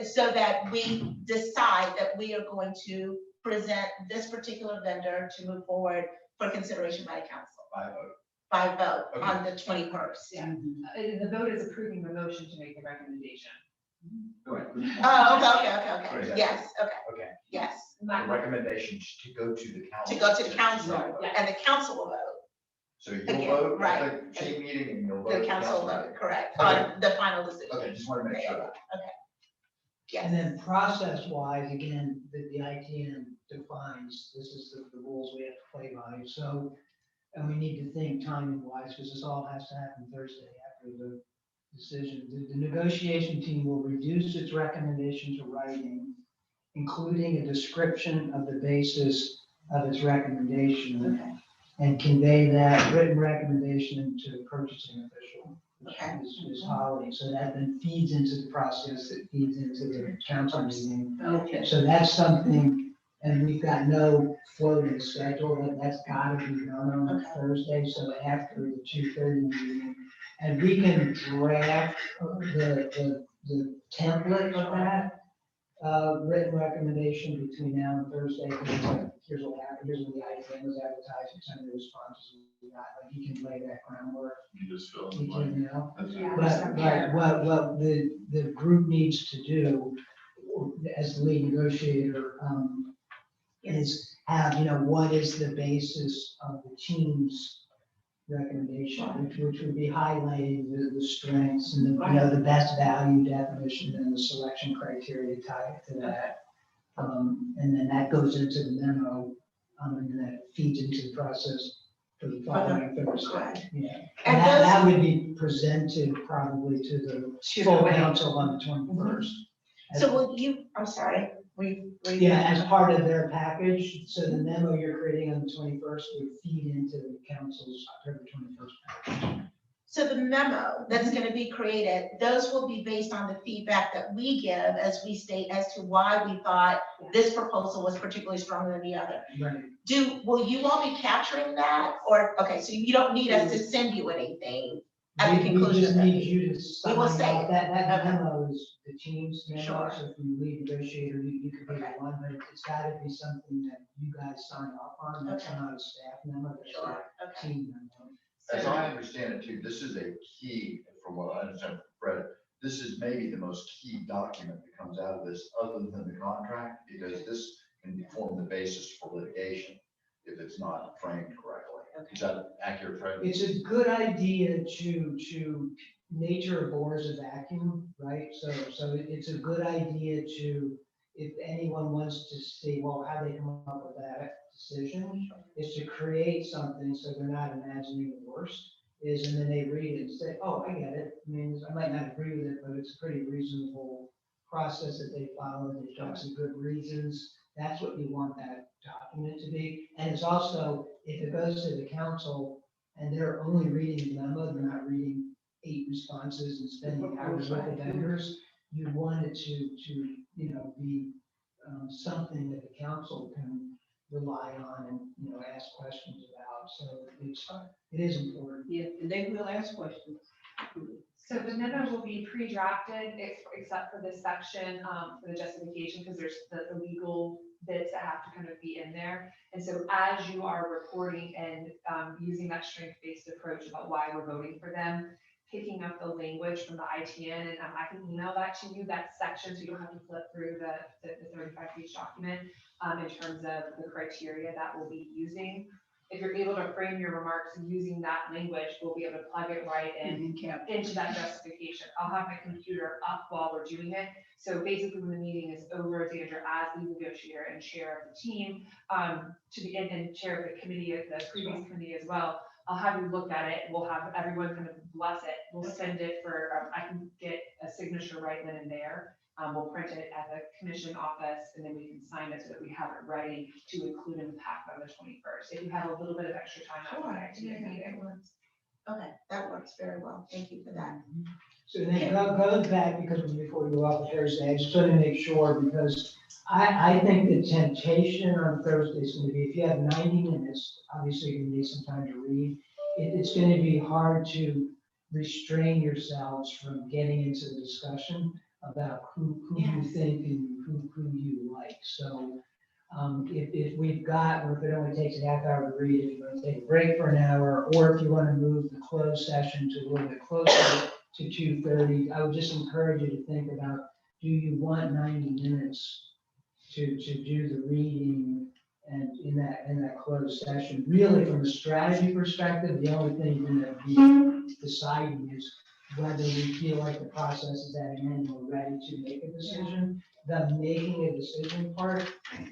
Speaker 2: So that we decide that we are going to present this particular vendor to move forward for consideration by the council. By vote on the 21st.
Speaker 4: Yeah. The vote is approving the motion to make the recommendation.
Speaker 6: Go ahead.
Speaker 2: Oh, okay,
Speaker 1: Right.
Speaker 2: yes, okay,
Speaker 1: Okay,
Speaker 2: yes,
Speaker 1: the recommendation to go to the council.
Speaker 2: to go to the council,
Speaker 4: Yeah.
Speaker 2: and the council will vote,
Speaker 1: So you'll
Speaker 2: Again,
Speaker 1: vote
Speaker 2: right.
Speaker 1: at the team meeting and you'll vote.
Speaker 2: the
Speaker 1: at
Speaker 2: council will
Speaker 1: meeting.
Speaker 2: vote, correct,
Speaker 1: Okay.
Speaker 2: on the final decision.
Speaker 1: Okay, just want to make sure.
Speaker 2: Yes.
Speaker 3: And then process-wise, again, the ITN defines, this is the rules we have to play by. So, and we need to think timing-wise, because this all has to happen Thursday after the decision. The negotiation team will reduce its recommendation to writing, including a description of the basis of its recommendation,
Speaker 2: Okay.
Speaker 3: and convey that written recommendation to the purchasing official, which
Speaker 2: Okay.
Speaker 3: is Holly. So that then feeds into the process, that feeds into the council meeting.
Speaker 7: Okay.
Speaker 3: So that's something, and we've got no floating schedule, that's gotta be done on
Speaker 2: Okay.
Speaker 3: Thursday, so after the 2:30 meeting. And we can draft the template of that, written recommendation between now and Thursday, because it's like, here's what happened, here's what the ITN was advertising, some of the responses we got, like, you can lay that groundwork,
Speaker 5: You just fill in
Speaker 3: you
Speaker 5: the blank.
Speaker 3: can, you know.
Speaker 5: That's it.
Speaker 4: Yeah.
Speaker 3: But what the group needs to do, as the lead negotiator, is have, what is the basis of the team's recommendation, which would be highlighting the strengths and the best value definition and the selection criteria tied to that. And then that goes into the memo, and then that feeds into the process for the following Thursday.
Speaker 2: Correct.
Speaker 3: Yeah,
Speaker 2: And
Speaker 3: and that
Speaker 2: those-
Speaker 3: would be presented probably to the full council on the 21st.
Speaker 2: So will you, I'm sorry,
Speaker 3: Yeah, as part of their package, so the memo you're creating on the 21st would feed into the council's October 21st package.
Speaker 2: So the memo that's gonna be created, those will be based on the feedback that we give as we state as to why we thought this proposal was particularly stronger than the other.
Speaker 3: Right.
Speaker 2: Will you all be capturing that? Or, okay, so you don't need us to send you anything at the
Speaker 3: We
Speaker 2: conclusion
Speaker 3: just
Speaker 2: of that
Speaker 3: need
Speaker 2: meeting?
Speaker 3: you to sign
Speaker 2: will say
Speaker 3: off.
Speaker 2: it.
Speaker 3: That
Speaker 2: Okay.
Speaker 3: memo is the team's memo,
Speaker 2: Sure.
Speaker 3: so from the lead negotiator, you could be the
Speaker 2: Okay.
Speaker 3: one, but it's gotta be something that you guys sign off on. That's
Speaker 2: Okay.
Speaker 3: not a staff memo, that's
Speaker 2: Sure,
Speaker 3: a
Speaker 2: okay.
Speaker 3: team memo.
Speaker 1: As I understand it too, this is a key, from what I understand from Fred, this is maybe the most key document that comes out of this, other than the contract, because this can form the basis for litigation if it's not framed correctly.
Speaker 2: okay.
Speaker 8: Is that an accurate phrase?
Speaker 3: It's a good idea to, nature abhors a vacuum, right? So it's a good idea to, if anyone wants to see, well, how they come up with that decision, is to create something so they're not imagining the worst, and then they read it and say, oh, I get it. I mean, I might not agree with it, but it's a pretty reasonable process that they followed. They've got some good reasons. That's what you want that document to be. And it's also, if it goes to the council and they're only reading the memo, they're not reading 8 responses and spending hours with the vendors, you want it to be something that the council can rely on and, ask questions about. So it is important.
Speaker 7: Yeah, and they will ask questions.
Speaker 4: So the memo will be pre-drafted, except for this section, for the justification, because there's the legal bits that have to kind of be in there. And so as you are reporting and using that strength-based approach about why we're voting for them, picking up the language from the ITN, and I can email that to you, that section, so you don't have to flip through the 35-page document in terms of the criteria that we'll be using. If you're able to frame your remarks using that language, we'll be able to plug it right in into that justification. I'll have my computer up while we're doing it. So basically when the meeting is over, Sandra, as lead negotiator and chair of the team, and chair of the committee, the previous committee as well, I'll have you look at it. We'll have everyone kind of bless it. We'll send it for, I can get a signature right then and there. We'll print it at the commission office and then we can sign it so that we have it ready to include in the pack on the 21st. If you have a little bit of extra time after that meeting.
Speaker 2: Okay, that works very well. Thank you for that.
Speaker 3: So then it goes back, because before we go off of Thursday, I just want to make sure, because I think the temptation on Thursday is going to be, if you have 90 minutes, obviously you need some time to read, it's going to be hard to restrain yourselves from getting into the discussion about who you think and who you like. So if we've got, or if it only takes a half hour to read, if you want to take a break for an hour, or if you want to move the closed session to a little bit closer to 2:30, I would just encourage you to think about, do you want 90 minutes to do the reading and in that closed session? Really, from a strategy perspective, the only thing you're going to be deciding is whether we feel like the process is at an end and we're ready to make a decision. The making a decision part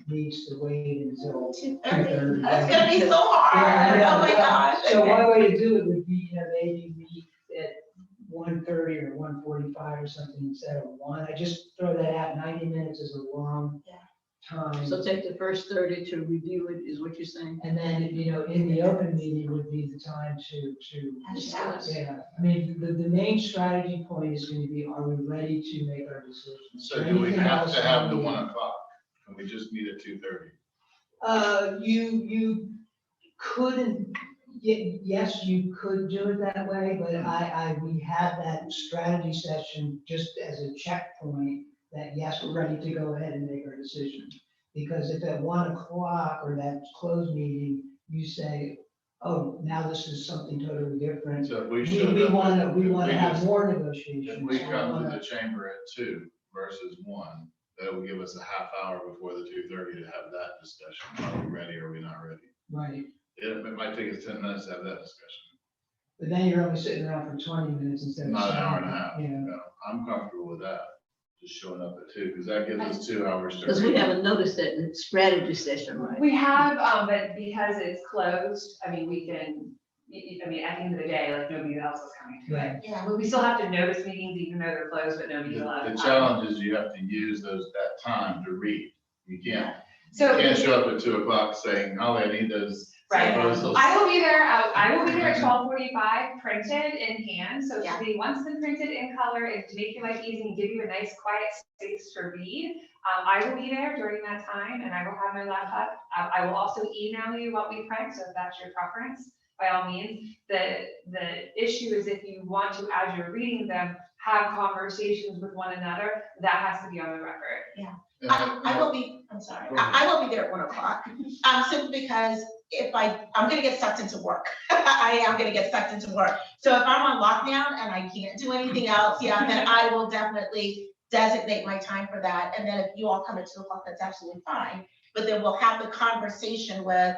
Speaker 3: needs to wait until 2:30.
Speaker 2: That's gonna be so hard.
Speaker 3: Yeah,
Speaker 2: Oh my gosh.
Speaker 3: So
Speaker 2: Okay.
Speaker 3: one way to do it would be, maybe meet at 1:30 or 1:45 or something instead of 1. I just throw that out. 90 minutes is a long time.
Speaker 7: So take the first 30 to review it, is what you're saying?
Speaker 3: And then, in the open meeting would be the time to,
Speaker 7: Discuss.
Speaker 3: yeah. I mean, the main strategy point is going to be, are we ready to make our decisions?
Speaker 5: So do we
Speaker 3: Anything
Speaker 5: have
Speaker 3: else
Speaker 5: to have the
Speaker 3: we need?
Speaker 5: 1 o'clock? Can we just meet at 2:30?
Speaker 3: You couldn't, yes, you could do it that way, but we have that strategy session just as a checkpoint that, yes, we're ready to go ahead and make our decision. Because if at 1 o'clock or that closed meeting, you say, oh, now this is something totally different.
Speaker 5: So if we
Speaker 3: We
Speaker 5: showed up.
Speaker 3: want
Speaker 5: if
Speaker 3: to
Speaker 5: we
Speaker 3: have
Speaker 5: just-
Speaker 3: more
Speaker 5: If
Speaker 3: negotiations.
Speaker 5: we come to the chamber at 2 versus 1, that will give us a half hour before the 2:30 to have that discussion. Are we ready or are we not ready?
Speaker 3: Right,
Speaker 5: It might take us 10 minutes to have that discussion,
Speaker 3: but then you're only sitting around for 20 minutes instead of.
Speaker 5: not an
Speaker 3: 7,
Speaker 5: hour and a half.
Speaker 3: Yeah.
Speaker 5: No, I'm comfortable with that, just showing up at 2, because that gives us 2 hours to
Speaker 7: Because we
Speaker 5: read.
Speaker 7: haven't noticed that in strategy session, right?
Speaker 4: We have, but because it's closed, I mean, we can, at the end of the day, like nobody else is coming to it.
Speaker 3: Right.
Speaker 2: Yeah.
Speaker 4: But we still have to notice meetings even though they're closed, but nobody's allowed.
Speaker 5: The
Speaker 4: to come.
Speaker 5: challenge is you have to use that time to read. You can't
Speaker 4: So.
Speaker 5: show up at 2 o'clock saying, oh, I need those
Speaker 4: Right.
Speaker 5: proposals.
Speaker 4: I will be there at 12:45, printed in hand, so
Speaker 2: Yeah.
Speaker 4: to be once been printed in color, and to make your life easy and give you a nice quiet space to read. I will be there during that time and I will have my laptop. I will also email you what we print, so if that's your preference, by all means. The issue is if you want to, as you're reading them, have conversations with one another, that has to be on the record.
Speaker 5: And
Speaker 2: I will be, I'm sorry,
Speaker 5: Go ahead.
Speaker 2: I will be there at 1 o'clock, simply because I'm gonna get sucked into work. I am gonna get sucked into work. So if I'm on lockdown and I can't do anything else, then I will definitely designate my time for that. And then if you all come at 2 o'clock, that's absolutely fine. But then we'll have the conversation with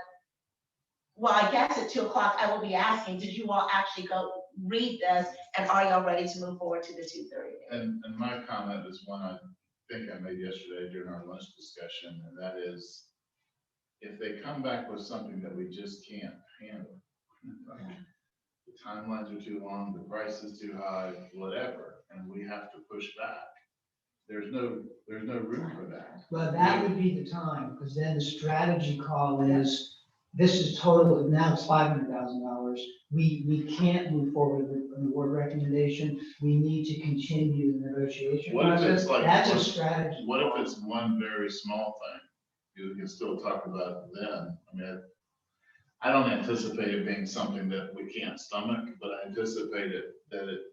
Speaker 2: well, I guess at 2 o'clock, I will be asking, did you all actually go read this? And are y'all ready to move forward to the 2:30?
Speaker 5: And my comment is one I think I made yesterday during our lunch discussion, and that is, if they come back with something that we just can't handle, like the timelines are too long, the price is too high, whatever, and we have to push back, there's no room for that.
Speaker 3: Well, that would be the time, because then the strategy call is, this is total, now it's $500,000. We can't move forward with an award recommendation. We need to continue the negotiation
Speaker 5: What if
Speaker 3: process.
Speaker 5: it's like
Speaker 3: That's a
Speaker 5: one-
Speaker 3: strategy.
Speaker 5: What if it's one very small thing? You can still talk about it then. I mean, I don't anticipate it being something that we can't stomach, but I anticipate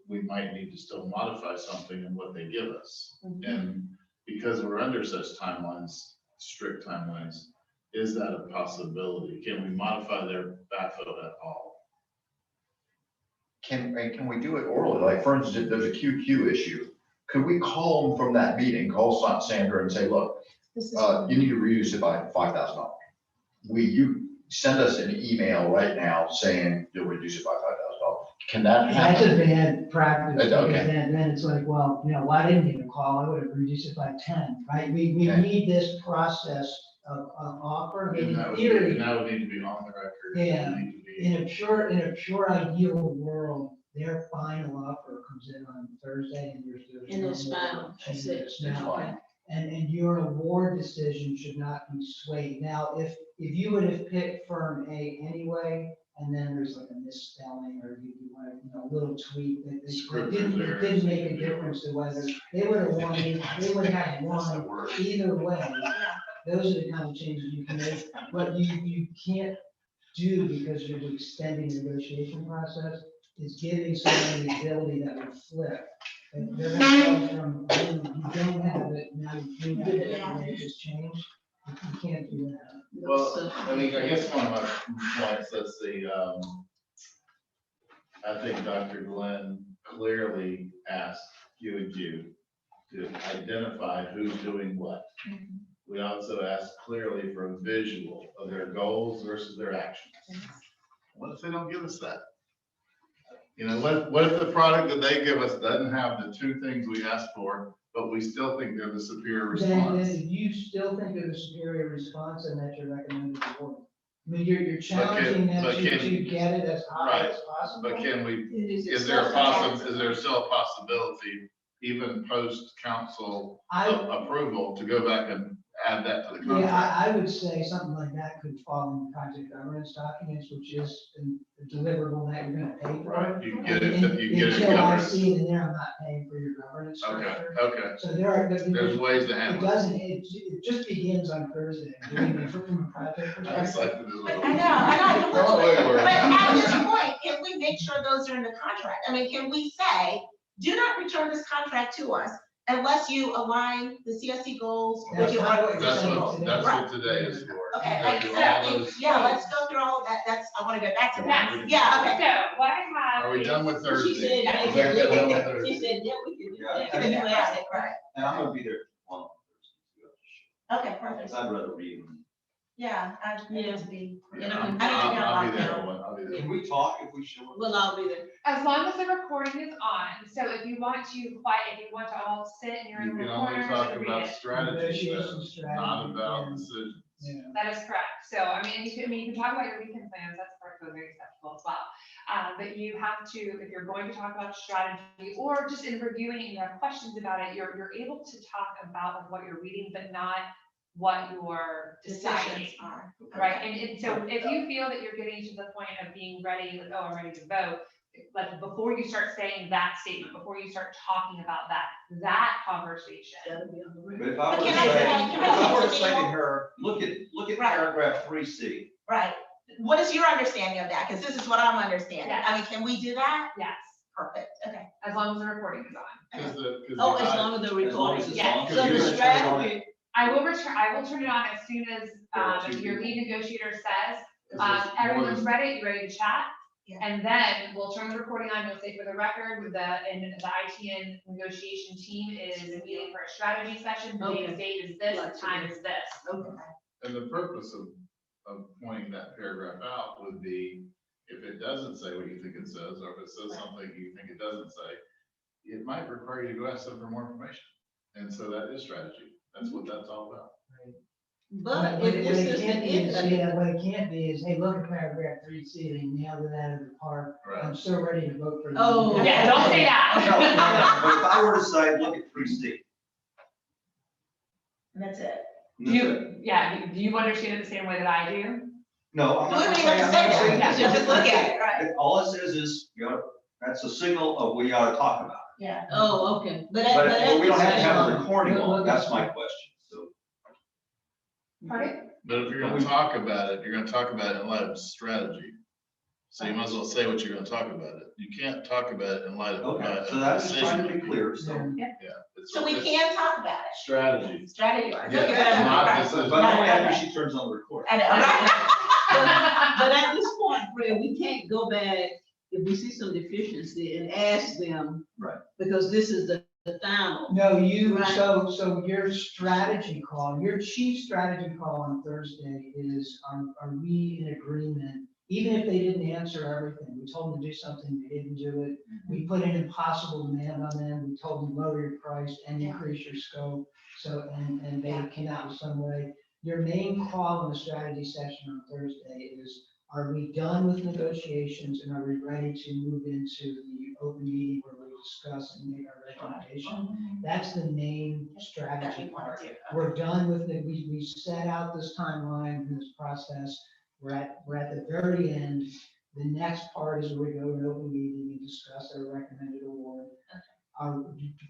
Speaker 5: we might need to still modify something in what they give us. And because we're under such timelines, strict timelines, is that a possibility? Can we modify their backfill at all?
Speaker 1: Can we do it orally? Like, for instance, if there's a QQ issue, could we call them from that meeting, call Sandra and say, look,
Speaker 2: This is.
Speaker 1: you need to reduce it by $5,000. You send us an email right now saying you'll reduce it by $5,000. Can that
Speaker 3: That's
Speaker 1: happen?
Speaker 3: a bad practice,
Speaker 1: That's
Speaker 3: because
Speaker 1: okay.
Speaker 3: then it's like, well, why didn't you get a call? I would have reduced it by 10, right? We
Speaker 1: Okay.
Speaker 3: need this process of offer, I mean,
Speaker 5: And
Speaker 3: in
Speaker 5: that would
Speaker 3: theory,
Speaker 5: need to be on the record.
Speaker 3: Yeah.
Speaker 5: It would need to be-
Speaker 3: in a pure ideal world, their final offer comes in on Thursday and there's.
Speaker 7: And
Speaker 3: no
Speaker 7: it's
Speaker 3: more
Speaker 7: final. That's it.
Speaker 3: changes.
Speaker 1: It's
Speaker 3: Now,
Speaker 1: fine.
Speaker 3: and your award decision should not be swayed. Now, if you would have picked firm A anyway, and then there's like a misspelling or you want a little tweak that
Speaker 5: Script
Speaker 3: it
Speaker 5: errors.
Speaker 3: didn't make a difference to whether they would have won, they would have
Speaker 5: That's the
Speaker 3: won
Speaker 5: word.
Speaker 3: either way. Those are the kind of changes you can make. What you can't do, because you're extending the negotiation process, is giving someone the ability that will flip. And they're gonna go from, oh, you don't have it, now you do have it, and make this change. You can't do that.
Speaker 5: Well, I mean, I guess one of my points, let's see, I think Dr. Glenn clearly asked you to identify who's doing what. We also asked clearly for a visual of their goals versus their actions. What if they don't give us that? What if the product that they give us doesn't have the two things we asked for, but we still think they're the superior
Speaker 3: Then
Speaker 5: response?
Speaker 3: if you still think they're the superior response, and that you're recommending the board. I mean, you're challenging them
Speaker 5: but
Speaker 3: to
Speaker 5: can-
Speaker 3: get it as high
Speaker 5: Right,
Speaker 3: as possible.
Speaker 5: But can we,
Speaker 7: It is
Speaker 5: is there
Speaker 7: acceptable.
Speaker 5: is there still a possibility, even post council
Speaker 3: I,
Speaker 5: approval, to go back and add that to the
Speaker 3: yeah,
Speaker 5: contract?
Speaker 3: I would say something like that could fall in project governance documents, which is a deliverable that you're gonna pay for.
Speaker 5: Right, you get it,
Speaker 3: And
Speaker 5: you get it
Speaker 3: until I
Speaker 5: covered.
Speaker 3: see it in there, I'm not paying for your governance
Speaker 5: Okay,
Speaker 3: structure.
Speaker 5: okay,
Speaker 3: So there's
Speaker 5: ways to
Speaker 3: it
Speaker 5: handle it.
Speaker 3: doesn't, it just begins on Thursday, believe me, from a project
Speaker 5: I'm
Speaker 3: perspective.
Speaker 5: excited to do
Speaker 2: But
Speaker 5: it.
Speaker 2: I know,
Speaker 5: Don't wait,
Speaker 2: but
Speaker 5: we're-
Speaker 2: at this point, can we make sure those are in the contract? I mean, can we say, do not return this contract to us unless you align the CSC goals with
Speaker 3: That's
Speaker 2: your.
Speaker 3: not what you're
Speaker 5: That's
Speaker 3: saying
Speaker 5: what,
Speaker 3: today.
Speaker 5: that's what today is for.
Speaker 2: Okay,
Speaker 5: Go
Speaker 2: like,
Speaker 5: through
Speaker 2: so,
Speaker 5: all those-
Speaker 2: yeah, let's go through all of that, I wanna get back to that.
Speaker 4: Yes.
Speaker 2: Yeah, okay.
Speaker 4: So what I have.
Speaker 5: Are we
Speaker 4: is-
Speaker 5: done with
Speaker 7: She
Speaker 5: Thursday?
Speaker 7: said,
Speaker 5: Is that good? Done with
Speaker 7: she
Speaker 5: Thursday?
Speaker 7: said, yeah, we can do
Speaker 6: Yeah.
Speaker 7: that.
Speaker 2: You asked it, right.
Speaker 6: And I'm gonna be there on
Speaker 2: Okay,
Speaker 6: Thursday.
Speaker 2: perfect.
Speaker 6: I'd rather read them.
Speaker 2: Yeah, I need to be.
Speaker 5: Yeah,
Speaker 7: And
Speaker 5: I'll be there. I'll be there.
Speaker 6: Can we talk if we show up?
Speaker 7: Well, I'll be there.
Speaker 4: As long as the recording is on, so if you want to all sit in your
Speaker 5: You
Speaker 4: own
Speaker 5: can
Speaker 4: little
Speaker 5: only
Speaker 4: corners
Speaker 5: talk
Speaker 4: and read
Speaker 5: about
Speaker 4: it.
Speaker 5: strategy,
Speaker 3: Negotiation strategy,
Speaker 5: not about
Speaker 3: yeah.
Speaker 5: decisions.
Speaker 3: Yeah.
Speaker 4: That is correct. So, I mean, you can talk about your weekend plans, that's perfectly very acceptable as well. But you have to, if you're going to talk about strategy, or just in reviewing it, you have questions about it, you're able to talk about what you're reading, but not what you're deciding.
Speaker 2: Decisions are.
Speaker 4: Right, and so if you feel that you're getting to the point of being ready, like, oh, I'm ready to vote, like, before you start saying that statement, before you start talking about that conversation.
Speaker 7: That'll be on the
Speaker 6: But
Speaker 7: record.
Speaker 6: if I were to
Speaker 2: Can I
Speaker 6: say,
Speaker 2: say-
Speaker 6: if
Speaker 2: can I
Speaker 6: I were to
Speaker 2: say
Speaker 6: say to
Speaker 2: something?
Speaker 6: her, look at
Speaker 2: Right.
Speaker 6: paragraph 3C.
Speaker 2: Right. What is your understanding of that? Because this is what I'm understanding.
Speaker 4: Yeah.
Speaker 2: I mean, can we do that?
Speaker 4: Yes,
Speaker 2: Perfect, okay.
Speaker 4: as long as the recording is on.
Speaker 7: Oh, as long as the
Speaker 6: As long
Speaker 7: recording.
Speaker 6: as it's
Speaker 4: Yeah.
Speaker 6: on.
Speaker 7: So
Speaker 5: Cause
Speaker 7: the
Speaker 5: you're-
Speaker 7: strategy,
Speaker 4: I will turn it on as soon as,
Speaker 6: There are two
Speaker 4: your
Speaker 6: people.
Speaker 4: lead negotiator says,
Speaker 5: Is this
Speaker 4: everyone's
Speaker 5: more
Speaker 4: ready, you ready to chat?
Speaker 2: Yeah.
Speaker 4: And then we'll turn the recording on, you'll say for the record, with the ITN negotiation team is meeting for a strategy session, today's
Speaker 7: Okay.
Speaker 4: date is this, the time is this.
Speaker 7: okay.
Speaker 5: And the purpose of pointing that paragraph out would be, if it doesn't say what you think it says, or if it says something you think it doesn't say, it might require you to go ask them for more information. And so that is strategy. That's what that's all about.
Speaker 7: But
Speaker 3: What
Speaker 7: if
Speaker 3: it
Speaker 7: this
Speaker 3: what it
Speaker 7: is
Speaker 3: can't be is,
Speaker 7: an
Speaker 3: yeah, what it can't be is, hey, look at paragraph 3C, they nailed it out of the park. I'm so ready to vote for you.
Speaker 7: Oh.
Speaker 4: Yeah, don't say that.
Speaker 6: No, no, but if I were to say, look at 3C.
Speaker 2: And that's it.
Speaker 4: Do you understand it the same way that I do?
Speaker 6: No, I'm
Speaker 2: You
Speaker 6: not
Speaker 2: wouldn't
Speaker 6: saying,
Speaker 2: even
Speaker 6: I'm
Speaker 2: say
Speaker 6: not
Speaker 2: that,
Speaker 6: saying.
Speaker 2: you should just look at it, right?
Speaker 6: All it says is, you know, that's a signal of we ought to talk about it.
Speaker 2: Yeah.
Speaker 7: Oh, okay.
Speaker 6: But we don't have to have a recording on it, that's my question, so.
Speaker 4: Pardon?
Speaker 5: But if you're gonna talk about it, you're gonna talk about it in light of strategy. So you might as well say what you're gonna talk about it. You can't talk about it in light of.
Speaker 6: Okay, so that's just trying to be clear, so.
Speaker 5: Yeah. it's-
Speaker 2: So we
Speaker 5: it's
Speaker 2: can talk about it.
Speaker 5: Strategy.
Speaker 2: Strategy. Right.
Speaker 5: Yeah,
Speaker 2: Look at that.
Speaker 5: not
Speaker 2: Right.
Speaker 5: decision.
Speaker 6: But only after she turns on the recording.
Speaker 2: I know.
Speaker 7: But at this point, Fred, we can't go back if we see some deficiency and ask them.
Speaker 6: Right.
Speaker 7: Because this is the final.
Speaker 3: No, you,
Speaker 7: Right.
Speaker 3: so your strategy call, your chief strategy call on Thursday is, are we in agreement? Even if they didn't answer everything, we told them to do something, they didn't do it. We put an impossible demand on them, we told them lower your price and increase your scope. So, and they came out with some way. Your main call in the strategy session on Thursday is, are we done with negotiations and are we ready to move into the open meeting where we discuss and make our recommendation? That's the main strategy part. We're done with it. We set out this timeline and this process. We're at the very end. The next part is where we go to an open meeting and discuss our recommended award.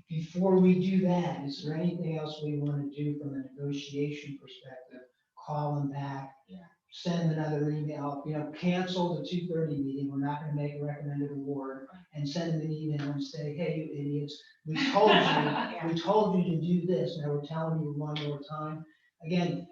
Speaker 3: Before we do that, is there anything else we want to do from a negotiation perspective? Call them back, send them another email, cancel the 2:30 meeting. We're not going to make a recommended award, and send them an email and say, hey, you idiots, we told you to do this. Now we're telling you one more time. Again,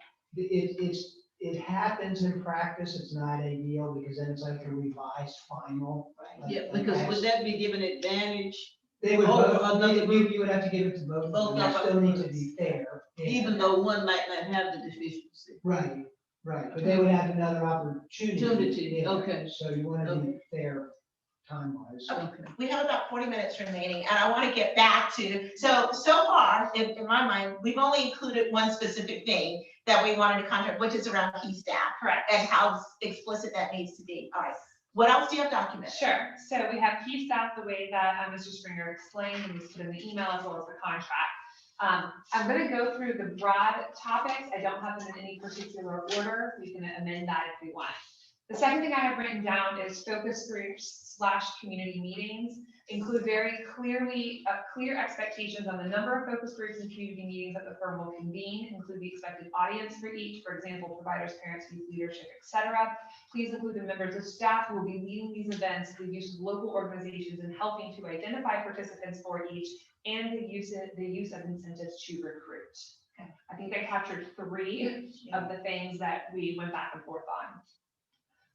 Speaker 3: it happens in practice. It's not ideal because then it's like a revised final.
Speaker 7: Yeah, because would that be given advantage?
Speaker 3: They would
Speaker 7: Oh,
Speaker 3: vote,
Speaker 7: another
Speaker 3: you would have to give it to both of
Speaker 7: Both
Speaker 3: them. They
Speaker 7: of them.
Speaker 3: still need to be fair.
Speaker 7: Even though one might not have the deficiency.
Speaker 3: Right, but they would have another opportunity.
Speaker 7: Opportunity,
Speaker 3: Yeah,
Speaker 7: okay.
Speaker 3: So you want to be fair time-wise.
Speaker 7: Okay.
Speaker 2: We have about 40 minutes remaining, and I want to get back to, so far, in my mind, we've only included one specific thing that we wanted to contract, which is around key staff.
Speaker 4: Correct.
Speaker 2: And how explicit that needs to be. All right. What else do you have documented?
Speaker 4: Sure. So we have key staff the way that Mr. Springer explained and was put in the email as well as the contract. I'm going to go through the broad topics. I don't have them in any particular order. We can amend that if we want. The second thing I have written down is focus groups / community meetings. Include very clear expectations on the number of focus groups and community meetings that the firm will convene. Include the expected audience for each, for example, providers, parents, youth leadership, etc. Please include the members of staff who will be leading these events, the use of local organizations in helping to identify participants for each, and the use of incentives to recruit. Okay. I think I captured 3 of the things that we went back and forth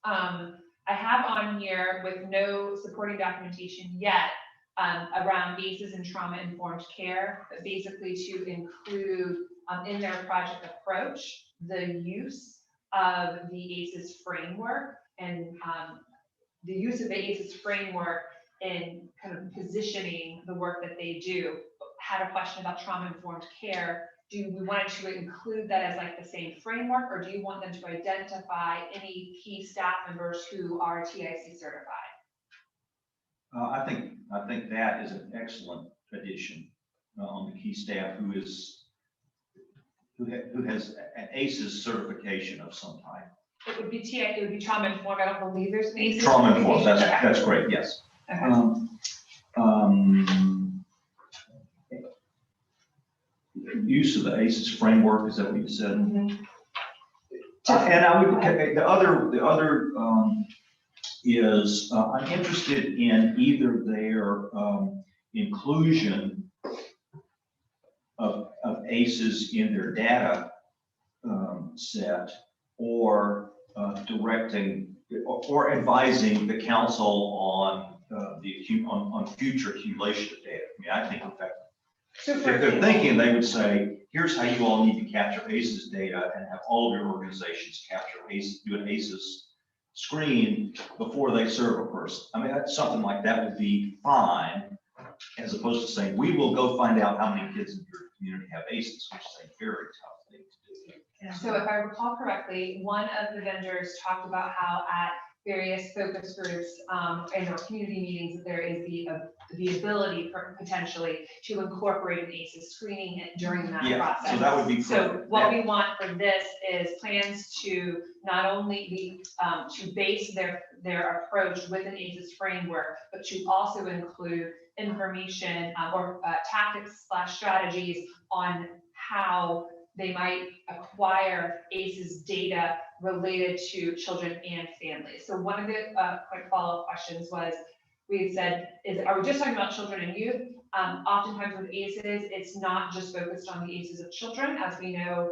Speaker 4: on. I have on here with no supporting documentation yet around ACEs and trauma-informed care, but basically to include in their project approach the use of the ACEs framework and the use of the ACEs framework in kind of positioning the work that they do. Had a question about trauma-informed care. Do we want to include that as like the same framework, or do you want them to identify any key staff members who are TIC certified?
Speaker 6: I think that is an excellent addition on the key staff who has an ACEs certification of some type.
Speaker 4: It would be TIC, it would be trauma-informed. I don't believe there's an ACEs.
Speaker 6: Trauma-informed,
Speaker 4: certification.
Speaker 6: that's great, yes.
Speaker 4: Okay.
Speaker 6: Use of the ACEs framework, is that what you said?
Speaker 4: Mhm.
Speaker 6: And I would, the other is, I'm interested in either their inclusion of ACEs in their data set, or directing or advising the council on on future accumulation of data. I mean, I think in fact
Speaker 4: So
Speaker 6: If
Speaker 4: for
Speaker 6: they're
Speaker 4: example-
Speaker 6: thinking, they would say, here's how you all need to capture ACEs data and have all of your organizations capture ACEs, do an ACEs screen before they serve a person. I mean, that's something like that would be fine, as opposed to saying, we will go find out how many kids in your community have ACEs, which is a very tough thing to do.
Speaker 4: So if I recall correctly, one of the vendors talked about how at various focus groups and or community meetings, that there is the ability for potentially to incorporate an ACEs screening during that
Speaker 6: Yeah,
Speaker 4: process.
Speaker 6: so that would be
Speaker 4: So
Speaker 6: perfect.
Speaker 4: what we want for this is plans to not only be, to base their approach with an ACEs framework, but to also include information or tactics / strategies on how they might acquire ACEs data related to children and families. So one of the quick follow-up questions was, we had said, are we just talking about children and youth? Oftentimes with ACEs, it's not just focused on the ACEs of children. As we know,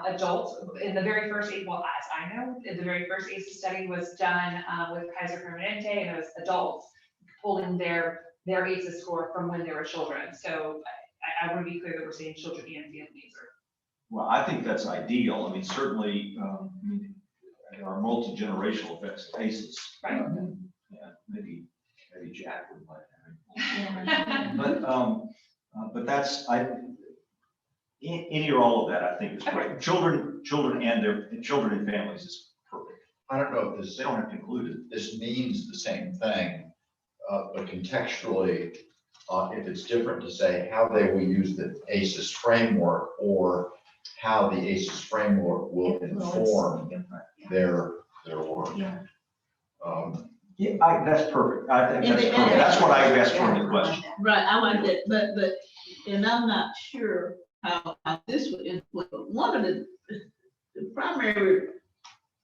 Speaker 4: adults, in the very first, well, as I know, in the very first ACEs study was done with Kaiser Permanente, and it was adults pulling their ACEs score from when they were children. So I want to be clear that we're saying children and families.
Speaker 6: Well, I think that's ideal. I mean, certainly, there are multi-generational effects of ACEs.
Speaker 4: Right.
Speaker 6: Yeah, maybe Jack would like that. But that's, any or all of that, I think is great. Children and families is perfect.
Speaker 1: I don't know if
Speaker 6: They don't have to include it.
Speaker 1: this means the same thing, but contextually, if it's different to say how they will use the ACEs framework or how the ACEs framework will inform their work.
Speaker 2: Yeah.
Speaker 6: Yeah, that's perfect. I think that's perfect. That's what I asked for in the question.
Speaker 7: Right, I like that, but, and I'm not sure how this would influence, but one of the primary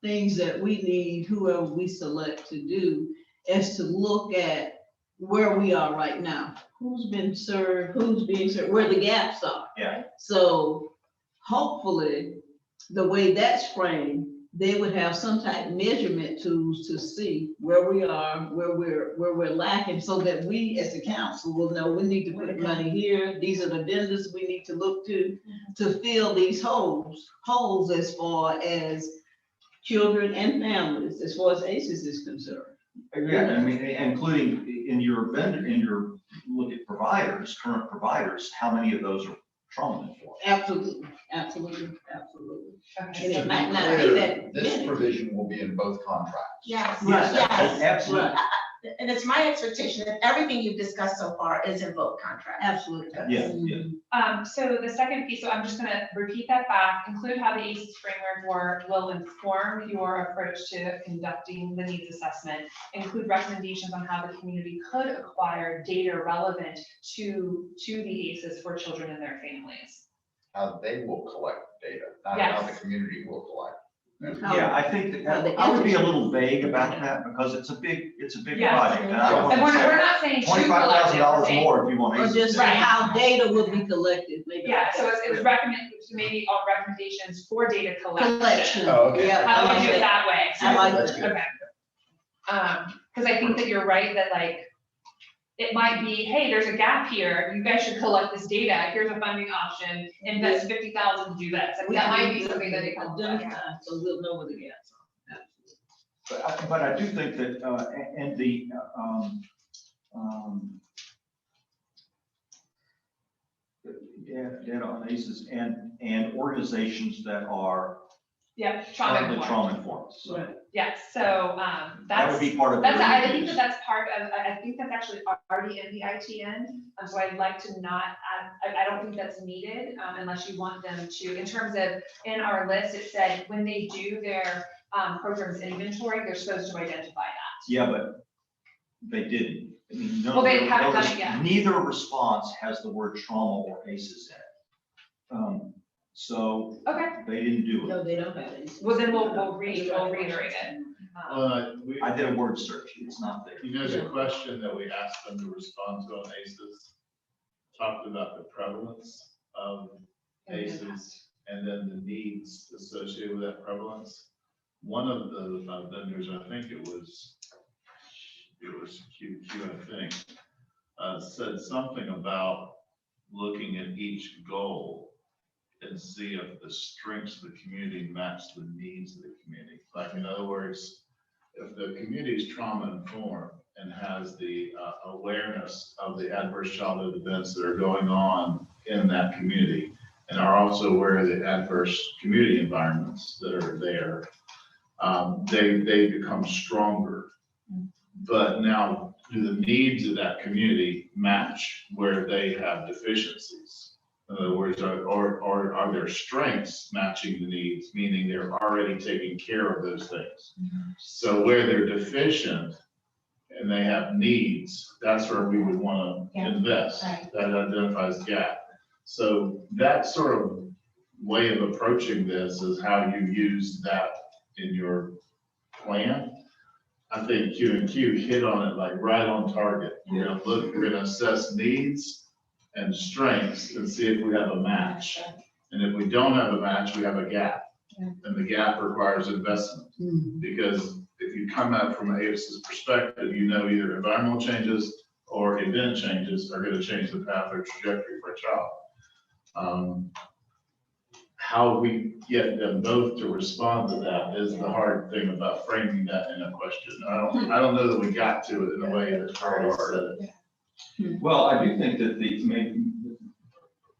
Speaker 7: things that we need, whoever we select to do, is to look at where we are right now. Who's been served, who's being served, where the gaps are.
Speaker 6: Yeah.
Speaker 7: So hopefully, the way that's framed, they would have some type of measurement tools to see where we are, where we're lacking, so that we as a council will know we need to put money here. These are the vendors we need to look to fill these holes as far as children and families, as far as ACEs is concerned.
Speaker 6: Yeah, I mean, including in your vendor, in your look at providers, current providers, how many of those are trauma informed?
Speaker 7: Absolutely, absolutely, absolutely.
Speaker 4: Okay.
Speaker 7: And
Speaker 1: To
Speaker 7: it
Speaker 1: be
Speaker 7: might not
Speaker 1: clear,
Speaker 7: be that
Speaker 1: this
Speaker 7: many.
Speaker 1: provision will be in both contracts.
Speaker 2: Yes,
Speaker 7: Right.
Speaker 2: yes.
Speaker 6: Absolutely.
Speaker 2: And it's my expectation that everything you've discussed so far is in both contracts.
Speaker 7: Absolutely.
Speaker 6: Yeah, yeah.
Speaker 4: So the second piece, so I'm just gonna repeat that back, include how the ACEs framework will inform your approach to conducting the needs assessment, include recommendations on how the community could acquire data relevant to the ACEs for children and their families.
Speaker 1: How they will collect data, not how the
Speaker 4: Yes.
Speaker 1: community will collect.
Speaker 6: Yeah, I think that I would be a little vague about that because it's a big
Speaker 4: Yes.
Speaker 6: project. And I don't
Speaker 4: And
Speaker 6: want to
Speaker 4: we're
Speaker 6: say
Speaker 4: not saying to collect
Speaker 6: $25,000
Speaker 4: it, we're saying-
Speaker 6: more if you want
Speaker 7: Or
Speaker 6: ACEs.
Speaker 7: just
Speaker 4: Right.
Speaker 7: how data would be collected, maybe.
Speaker 4: Yeah, so it's recommended, so maybe all recommendations for data collection.
Speaker 7: Collection.
Speaker 1: Oh, okay.
Speaker 7: Yeah,
Speaker 4: How
Speaker 7: I
Speaker 4: do we
Speaker 7: like
Speaker 4: do it
Speaker 7: that.
Speaker 4: that way?
Speaker 7: I like
Speaker 1: That's
Speaker 7: that.
Speaker 1: good.
Speaker 4: Okay. Because I think that you're right, that like, it might be, hey, there's a gap here, you guys should collect this data, here's a funding option, invest 50,000 to do this. And that might be something that they can look at.
Speaker 7: Identify, so we'll know where the gaps are.
Speaker 6: But I do think that, and the, data on ACEs and organizations that are
Speaker 4: Yeah, trauma
Speaker 6: currently
Speaker 4: informed.
Speaker 6: trauma informed. So
Speaker 7: Right.
Speaker 4: Yes, so
Speaker 6: that
Speaker 4: that's.
Speaker 6: would be part of.
Speaker 4: That's,
Speaker 6: the
Speaker 4: I think
Speaker 6: reviews.
Speaker 4: that that's part of, I think that's actually already in the ITN, so I'd like to not add, I don't think that's needed, unless you want them to, in terms of, in our list, it said, when they do their, programs inventory, they're supposed to identify that.
Speaker 6: Yeah, but they didn't. I mean,
Speaker 4: Well, they haven't done it yet.
Speaker 6: Neither response has the word trauma or ACEs in it. So
Speaker 4: Okay,
Speaker 6: they didn't do it.
Speaker 7: No, they don't have it.
Speaker 4: well, then we'll reiterate it.
Speaker 6: I did a word search. It's not there.
Speaker 5: You know, the question that we asked them to respond to on ACEs talked about the prevalence of ACEs and then the needs associated with that prevalence. One of the vendors, I think it was QQ, I think, said something about looking at each goal and see if the strengths of the community match the needs of the community. Like, in other words, if the community is trauma informed and has the awareness of the adverse childhood events that are going on in that community, and are also aware of the adverse community environments that are there, they become stronger. But now, do the needs of that community match where they have deficiencies? In other words, are their strengths matching the needs, meaning they're already taking care of those things? So where they're deficient and they have needs, that's where we would want to invest.
Speaker 2: Right.
Speaker 5: That identifies the gap. So that sort of way of approaching this is how you use that in your plan. I think Q&Q hit on it like right on target. We're gonna look, we're gonna assess needs and strengths and see if we have a match. And if we don't have a match, we have a gap. And the gap requires investment. Because if you come at it from AOS's perspective, you know either environmental changes or event changes are gonna change the path or trajectory for a child. How we get them both to respond to that is the hard thing about framing that in a question. I don't know that we got to it in a way that Charles said it.
Speaker 6: Well, I do think that maybe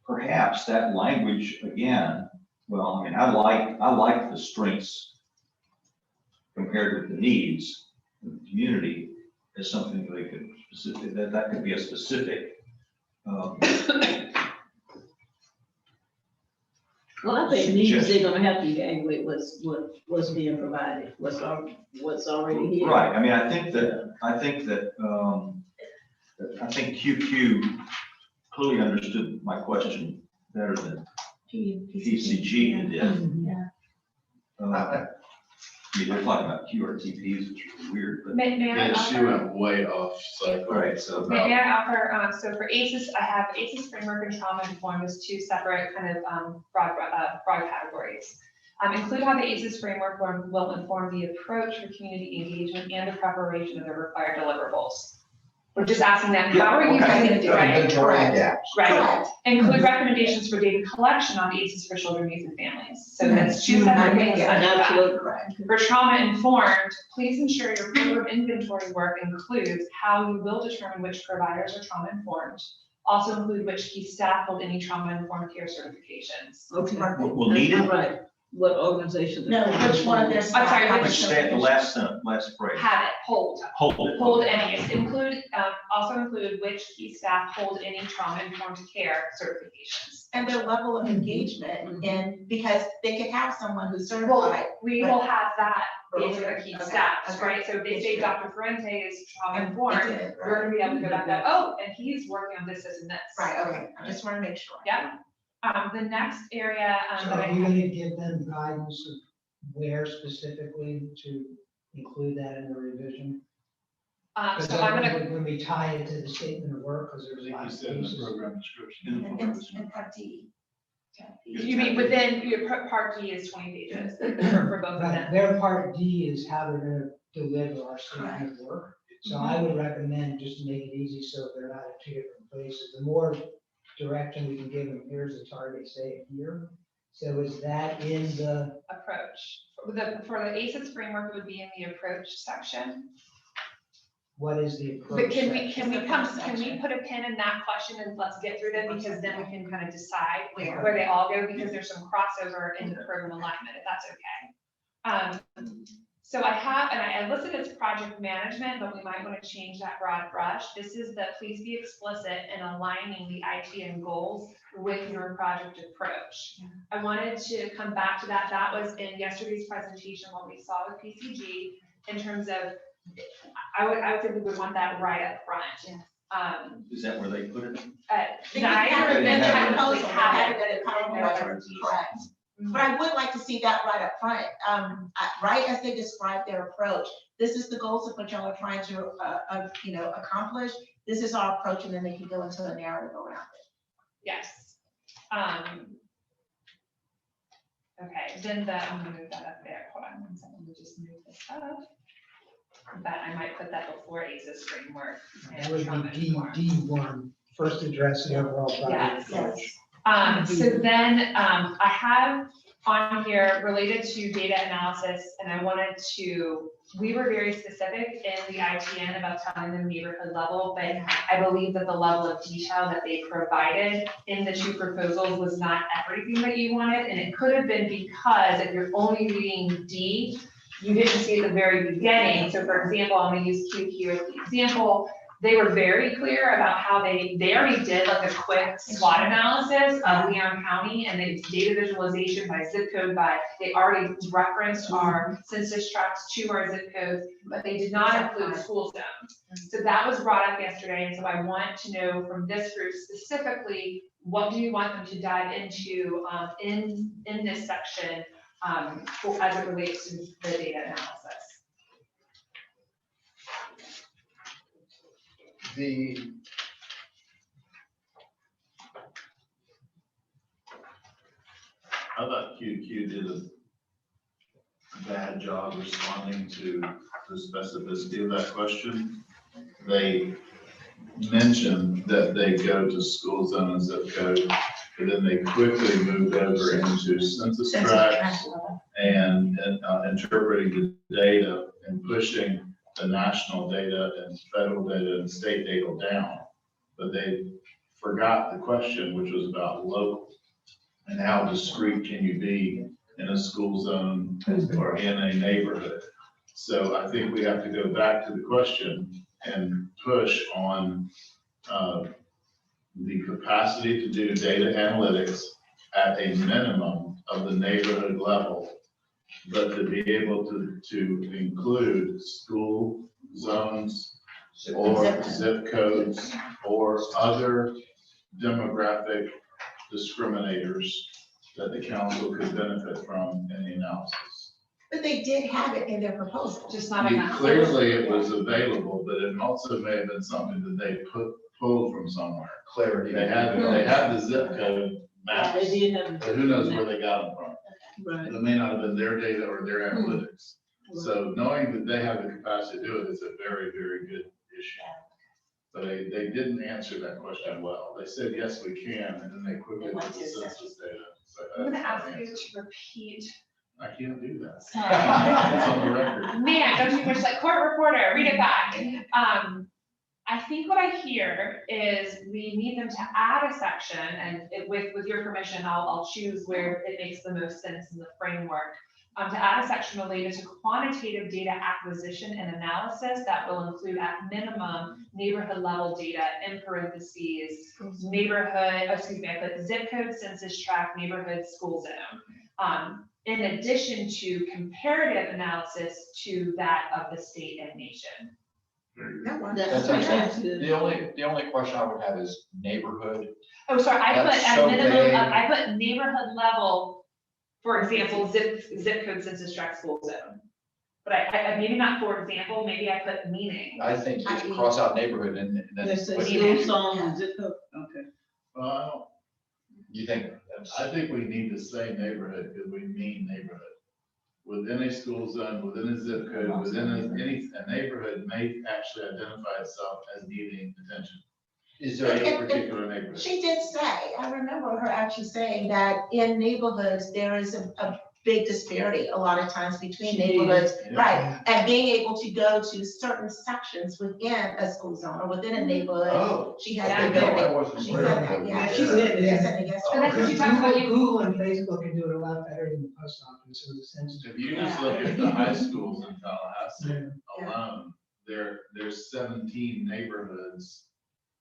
Speaker 6: perhaps that language again, well, I mean, I like the strengths compared with the needs of the community as something that they could specific, that could be a specific.
Speaker 7: Well, I think needs, they're gonna have to evaluate what's being provided, what's already here.
Speaker 6: Right, I mean, I think QQ clearly understood my question better than PCG did. I mean, they're talking about QRTPs, which is weird, but.
Speaker 4: May I
Speaker 5: Yeah, she
Speaker 4: offer?
Speaker 5: went way off cycle.
Speaker 6: Right, so.
Speaker 4: May I offer, so for ACEs, I have ACEs framework and trauma informed as two separate kind of broad categories. Include how the ACEs framework will inform the approach for community engagement and the preparation of the required deliverables. We're just asking them, how are you guys gonna do it?
Speaker 1: Inventory gaps.
Speaker 4: Right,
Speaker 2: Correct.
Speaker 4: include recommendations for data collection on ACEs for children, youth, and families. So that's two separate things under that.
Speaker 7: Absolutely.
Speaker 4: For trauma informed, please ensure your program inventory work includes how you will determine which providers are trauma informed. Also include which key staff hold any trauma informed care certifications.
Speaker 7: Okay.
Speaker 6: Will need it.
Speaker 7: Right, what organization?
Speaker 2: No, which one of their staff?
Speaker 4: sorry,
Speaker 2: have a
Speaker 6: Which stat, the
Speaker 2: certification?
Speaker 6: last phrase.
Speaker 4: Have it, hold
Speaker 6: Hold it.
Speaker 4: any, include, also include which key staff hold any trauma informed care certifications.
Speaker 2: And their level of engagement, and because they could have someone who's
Speaker 4: Well,
Speaker 2: certified.
Speaker 4: we will have that based on the key
Speaker 2: Okay,
Speaker 4: staffs,
Speaker 2: okay.
Speaker 4: right? So if they say Dr. Ferrante is trauma
Speaker 2: And
Speaker 4: informed,
Speaker 2: they did,
Speaker 4: we're gonna be able to go back
Speaker 2: Right.
Speaker 4: that, oh, and he's working on this, and this.
Speaker 2: Right, okay, I just want to make sure.
Speaker 4: Yep. The next area,
Speaker 3: So
Speaker 4: that I
Speaker 3: are you
Speaker 4: have-
Speaker 3: gonna give them guidance of where specifically to include that in the revision? Because
Speaker 4: so I'm gonna,
Speaker 3: when we tie it to the statement of work, because
Speaker 5: I
Speaker 3: there's a
Speaker 5: think
Speaker 3: lot
Speaker 5: you
Speaker 3: of
Speaker 5: said in the
Speaker 3: cases.
Speaker 5: program description.
Speaker 2: In Part D.
Speaker 4: you mean within, your part D is 20 pages for both of
Speaker 3: Right,
Speaker 4: them.
Speaker 3: their part D is how they're gonna deliver our statement of work. So
Speaker 4: Mm-hmm.
Speaker 3: I would recommend just to make it easy, so if they're not at two different places, the more direction we can give them, here's the target, say it here. So is that in the,
Speaker 4: Approach. For the ACEs framework, it would be in the approach section.
Speaker 3: what is the approach?
Speaker 4: But can we,
Speaker 3: section?
Speaker 4: can we put a pin in that question and let's get through them, because then we can kind of decide where they all go, because there's some crossover in the program alignment, if that's okay. So I have, and I listed as project management, but we might want to change that broad brush. This is the please be explicit in aligning the ITN goals with your project approach. I wanted to come back to that. That was in yesterday's presentation, what we saw with PCG in terms of, I would think we would want that right up front.
Speaker 6: Is that where they put it?
Speaker 4: Neither of them technically have it.
Speaker 2: Correct. But I would like to see that right up front, right as they describe their approach. This is the goals of what y'all are trying to, accomplish. This is our approach, and then they can go into a narrative around it.
Speaker 4: Yes. Okay, then I'm gonna move that up there. Hold on one second, let me just move this up. But I might put that before ACEs framework.
Speaker 3: That would be D1. first address the overall project
Speaker 4: Yes.
Speaker 3: approach.
Speaker 4: So then, I have on here related to data analysis, and I wanted to, we were very specific in the ITN about telling them neighborhood level, but I believe that the level of detail that they provided in the two proposals was not everything that you wanted, and it could have been because if you're only reading D, you didn't see at the very beginning. So for example, I'm gonna use QQ as the example. They were very clear about how they already did like a quick SWOT analysis of Leon County, and they data visualization by zip code they already referenced our census tracts to our zip codes, but they did not include school zones. So that was brought up yesterday, and so I want to know from this group specifically, what do you want them to dive into in this section as it relates to the data analysis?
Speaker 5: I thought QQ did a bad job responding to the specificity of that question. They mentioned that they go to school zone and zip code, but then they quickly moved over into census tracts and interpreting the data and pushing the national data and federal data and state data down. But they forgot the question, which was about local and how discrete can you be in a school zone or in a neighborhood. So I think we have to go back to the question and push on the capacity to do data analytics at a minimum of the neighborhood level, but to be able to include school zones or zip codes or other demographic discriminators that the council could benefit from in the analysis.
Speaker 2: But they did have it in their proposal.
Speaker 4: Just not enough.
Speaker 5: Clearly it was available, but it also may have been something that they pulled from somewhere.
Speaker 1: Clarity.
Speaker 5: They had the zip code
Speaker 7: Yeah,
Speaker 5: maps,
Speaker 7: they did have.
Speaker 5: but who knows where they got them from?
Speaker 7: Right.
Speaker 5: It may not have been their data or their analytics. So knowing that they have the capacity to do it is a very, very good issue. But they didn't answer that question well. They said, yes, we can, and then they quickly put the census data. So
Speaker 4: I'm gonna
Speaker 5: that's
Speaker 4: ask
Speaker 5: not the
Speaker 4: you
Speaker 5: answer.
Speaker 4: to repeat.
Speaker 5: I can't do that.
Speaker 4: Sorry.
Speaker 5: It's on the record.
Speaker 4: Man, don't you wish like court reporter, read it back. I think what I hear is we need them to add a section, and with your permission, I'll choose where it makes the most sense in the framework. To add a section related to quantitative data acquisition and analysis that will include at minimum neighborhood level data in parentheses, neighborhood, excuse me, I put zip code, census tract, neighborhood, school zone. In addition to comparative analysis to that of the state and nation.
Speaker 7: That's
Speaker 1: That's
Speaker 7: good.
Speaker 1: The only question I would have is neighborhood.
Speaker 4: Oh, sorry, I put
Speaker 1: That's
Speaker 4: at
Speaker 1: so
Speaker 4: minimum,
Speaker 1: vague.
Speaker 4: I put neighborhood level, for example, zip code, census tract, school zone. But I maybe not for example, maybe I put meaning.
Speaker 1: I think you should cross out neighborhood and then.
Speaker 7: Let's say
Speaker 1: what
Speaker 7: school zone and zip code, okay.
Speaker 5: Well,
Speaker 1: You think?
Speaker 5: I think we need to say neighborhood because we mean neighborhood. Within a school zone, within a zip code, within a neighborhood may actually identify itself as needing attention.
Speaker 1: Is
Speaker 5: A
Speaker 1: there,
Speaker 5: particular neighborhood.
Speaker 2: She did say, I remember her actually saying that in neighborhoods, there is a big disparity a lot of times between
Speaker 7: She did,
Speaker 2: neighborhoods,
Speaker 5: yeah.
Speaker 2: right? And being able to go to certain sections within a school zone or within a neighborhood,
Speaker 1: oh,
Speaker 2: she has
Speaker 4: Yeah,
Speaker 2: the
Speaker 1: no, I
Speaker 2: ability.
Speaker 1: wasn't
Speaker 2: She
Speaker 1: clear.
Speaker 2: said that, yeah.
Speaker 3: She said,
Speaker 2: She
Speaker 3: yeah.
Speaker 2: said it yesterday.
Speaker 4: And that's what you talked about.
Speaker 3: Google and Facebook can do it a lot better than the post office or the census.
Speaker 5: If you just look at the high schools in Tallahassee
Speaker 2: Yeah.
Speaker 5: alone, there's 17 neighborhoods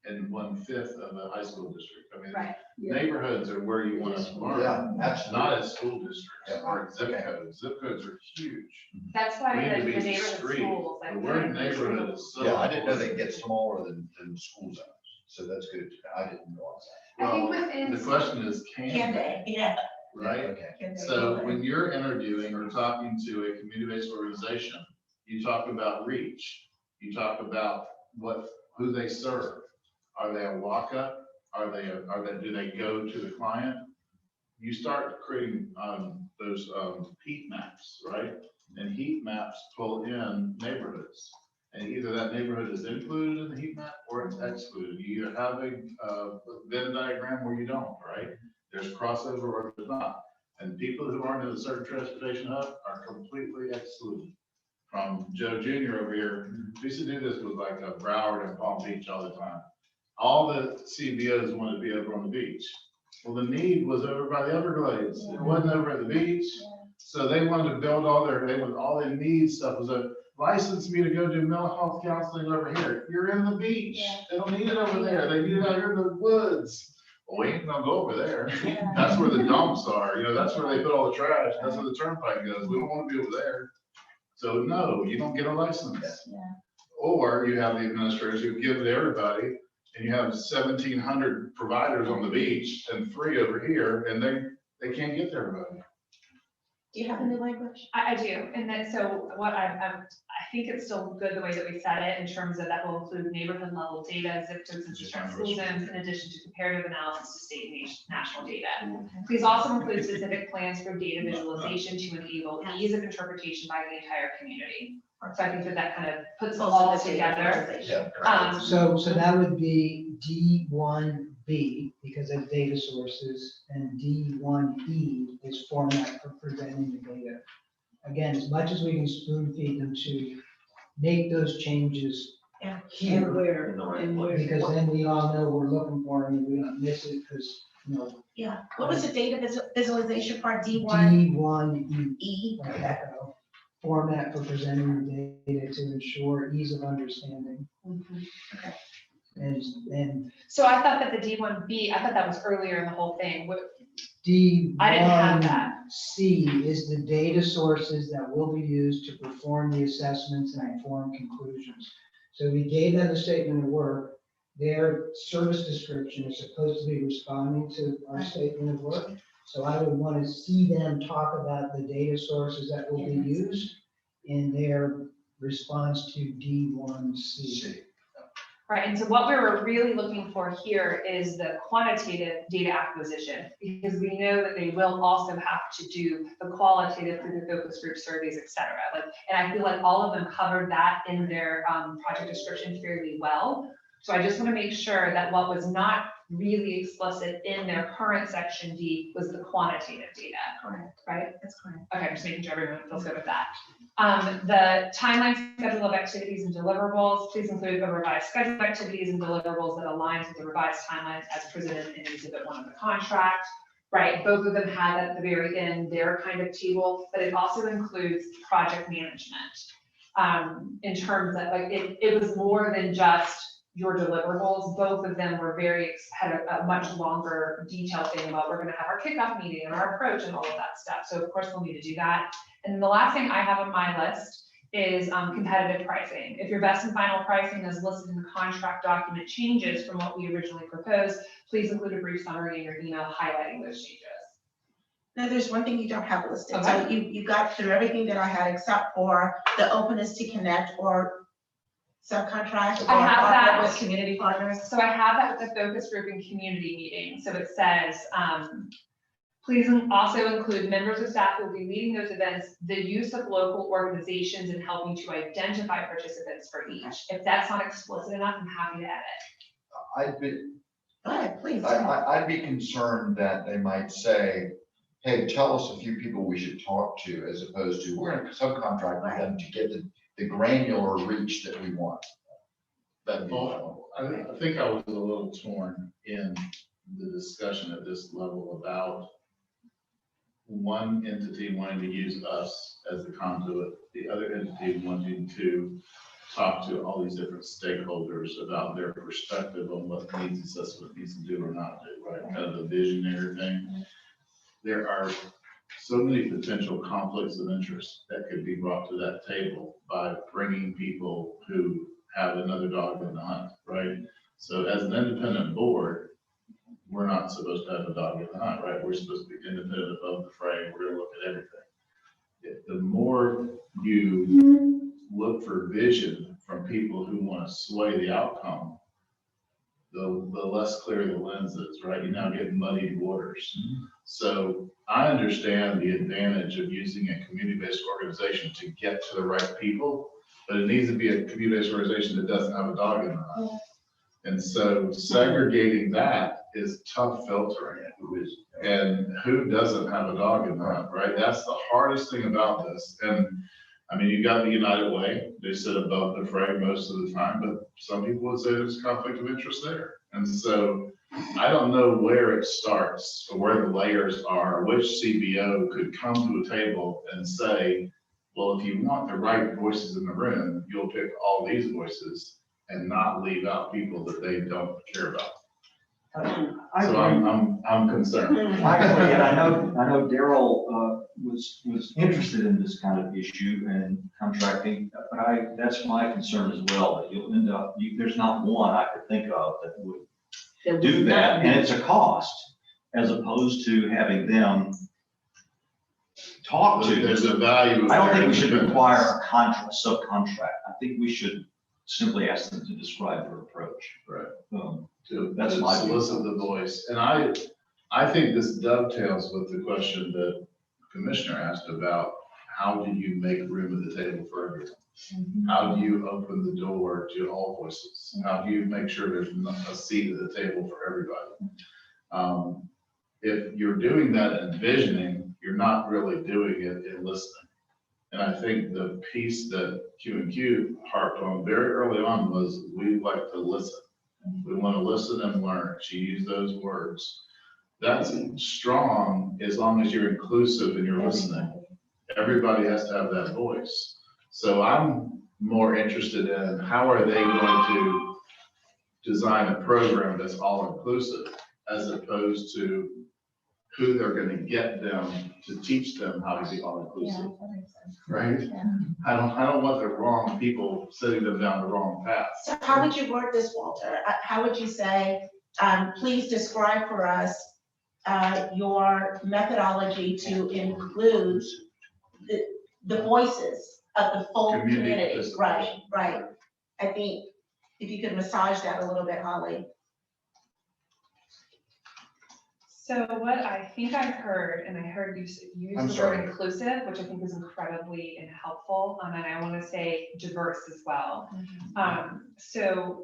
Speaker 5: in 1/5 of the high school district. I mean,
Speaker 4: Right.
Speaker 5: neighborhoods are where you want to learn.
Speaker 1: Yeah, absolutely.
Speaker 5: Not as school districts
Speaker 1: Yeah.
Speaker 5: or zip
Speaker 1: Okay.
Speaker 5: codes. Zip codes are huge.
Speaker 4: That's why
Speaker 5: We need to
Speaker 4: the
Speaker 5: be
Speaker 4: neighborhood
Speaker 5: discreet.
Speaker 4: schools.
Speaker 5: The word neighborhood is so.
Speaker 1: Yeah, I didn't know they get smaller than school zones, so that's good. I didn't realize
Speaker 4: I think
Speaker 5: Well,
Speaker 4: within.
Speaker 5: the question is,
Speaker 2: Can
Speaker 5: can
Speaker 2: they?
Speaker 5: they,
Speaker 2: Yeah.
Speaker 1: that.
Speaker 5: right?
Speaker 1: Okay.
Speaker 2: Can they?
Speaker 5: So when you're interviewing or talking to a community-based organization, you talk about reach, you talk about who they serve. Are they a walk-up? Do they go to the client? You start creating, those, heat maps, right? And heat maps pull in neighborhoods. And either that neighborhood is included in the heat map or it's excluded. You either have a Venn diagram or you don't, right? There's crossover or there's not. And people who aren't in a certain transportation hub are completely excluded. From Joe Junior over here, we used to do this with like Broward and Palm Beach all the time. All the CBOs wanted to be over on the beach. Well, the need was over by the Everglades. It wasn't over at the beach. So they wanted to build all they need stuff was a license me to go do mental health counseling over here. You're in the beach. They don't need it over there. They need it out here in the woods. Well, we ain't gonna go over there. That's where the dumps are. You know, that's where they put all the trash. That's where the turnpike goes. We don't want to be over there. So no, you don't get a license. Or you have the administrators who give to everybody, and you have 1,700 providers on the beach and 3 over here, and they can't get to everybody.
Speaker 2: Do you have a new language?
Speaker 4: I do, and then, so what I think it's still good the way that we said it, in terms of that will include neighborhood level data, zip codes and district school zones, in addition to comparative analysis to state and national data. Please also include specific plans for data visualization to enable ease of interpretation by the entire community. So I think that kind of puts it all together.
Speaker 3: So that would be D1B, because of data sources, and D1E is format for presenting the data. Again, as much as we can spoon feed them to make those changes
Speaker 2: Yeah.
Speaker 3: here,
Speaker 7: And where,
Speaker 3: because then we all know we're looking for them, and we don't miss it, because,
Speaker 2: Yeah, what was the data visualization part, D1?
Speaker 3: D1E,
Speaker 2: E?
Speaker 3: like echo, format for presenting the data to ensure ease of understanding. And
Speaker 4: So I thought that the D1B, I thought that was earlier in the whole thing.
Speaker 3: D1C
Speaker 4: I didn't have that.
Speaker 3: is the data sources that will be used to perform the assessments and inform conclusions. So we gave them a statement of work. Their service description is supposed to be responding to our statement of work. So I would want to see them talk about the data sources that will be used in their response to D1C.
Speaker 4: Right, and so what we were really looking for here is the quantitative data acquisition, because we know that they will also have to do the qualitative through the focus group surveys, et cetera. And I feel like all of them covered that in their project description fairly well. So I just want to make sure that what was not really explicit in their current section D was the quantitative data.
Speaker 2: Correct.
Speaker 4: Right?
Speaker 2: That's correct.
Speaker 4: Okay, just making sure everyone feels good with that. The timeline schedule of activities and deliverables, please include a revised schedule of activities and deliverables that aligns with the revised timelines as presented in Exhibit 1 of the contract. Right, both of them had at the very end their kind of table, but it also includes project management. In terms of like, it was more than just your deliverables. Both of them were had a much longer detailed thing about we're gonna have our kickoff meeting and our approach and all of that stuff. So of course we'll need to do that. And the last thing I have on my list is competitive pricing. If your best and final pricing is listed in the contract document changes from what we originally proposed, please include a brief summary in your email highlighting those changes.
Speaker 2: Now, there's one thing you don't have listed. So
Speaker 4: Okay.
Speaker 2: you got through everything that I had except for the openness to connect or subcontract or
Speaker 4: I have
Speaker 2: partner
Speaker 4: that.
Speaker 2: with community partners.
Speaker 4: So I have that with the focus group and community meeting. So it says, please also include members of staff who will be leading those events, the use of local organizations and helping to identify participants for each. If that's not explicit enough, I'm happy to edit.
Speaker 2: Go ahead, please.
Speaker 1: I'd be concerned that they might say, hey, tell us a few people we should talk to, as opposed to, we're gonna subcontract with them to get the granular reach that we want. That'd be
Speaker 5: Well, I think I was a little torn in the discussion at this level about one entity wanting to use us as the conduit, the other entity wanting to talk to all these different stakeholders about their perspective on what needs assessment needs to do or not do, right? Kind of the visionary thing. There are so many potential conflicts of interest that could be brought to that table by bringing people who have another dog in the hunt, right? So as an independent board, we're not supposed to have a dog in the hunt, right? We're supposed to be independent above the fray. We're gonna look at everything. The more you look for vision from people who want to sway the outcome, the less clear the lens is, right? You now get muddied waters. So I understand the advantage of using a community-based organization to get to the right people, but it needs to be a community-based organization that doesn't have a dog in the hunt. And so segregating that is tough filtering. And who doesn't have a dog in the hunt, right? That's the hardest thing about this. And I mean, you got the United Way, they sit above the fray most of the time, but some people would say there's conflict of interest there. And so I don't know where it starts or where the layers are, which CBO could come to a table and say, well, if you want the right voices in the room, you'll pick all these voices and not leave out people that they don't care about. So I'm concerned.
Speaker 6: Actually, and I know Daryl was interested in this kind of issue and contracting, but that's my concern as well, that you'll end up, there's not one I could think of that would do that, and it's a cost, as opposed to having them talk to.
Speaker 5: There's a value.
Speaker 6: I don't think we should require a contract, subcontract. I think we should simply ask them to describe their approach.
Speaker 5: Right.
Speaker 6: That's
Speaker 5: To
Speaker 6: my
Speaker 5: solicit the voice. And I think this dovetails with the question that Commissioner asked about, how do you make room at the table for everyone? How do you open the door to all voices? How do you make sure there's a seat at the table for everybody? If you're doing that in visioning, you're not really doing it in listening. And I think the piece that Q&Q harped on very early on was, we like to listen. We want to listen and learn. She used those words. That's strong as long as you're inclusive and you're listening. Everybody has to have that voice. So I'm more interested in how are they going to design a program that's all inclusive, as opposed to who they're going to get them to teach them how to be all inclusive. Right? I don't want the wrong people sitting them down the wrong path.
Speaker 2: So how would you word this, Walter? How would you say, please describe for us your methodology to include the voices of the full community? Right, right. I think if you could massage that a little bit, Holly.
Speaker 4: So what I think I heard, and I heard you use the word inclusive, which I think is incredibly helpful, and I want to say diverse as well. So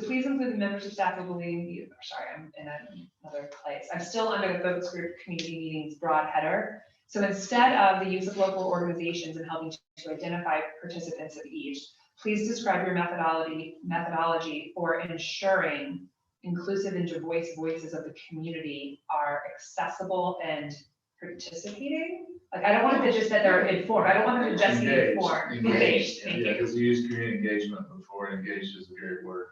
Speaker 4: please include the members of staff who believe, sorry, I'm in another place. I'm still under the focus group community meetings broad header. So instead of the use of local organizations and helping to identify participants of each, please describe your methodology for ensuring inclusive and diverse voices of the community are accessible and participating. Like, I don't want it to just that they're informed. I don't want them to just be informed. Engaged. Thank
Speaker 5: Yeah,
Speaker 4: you.
Speaker 5: because you used community engagement before. Engaged is a great word.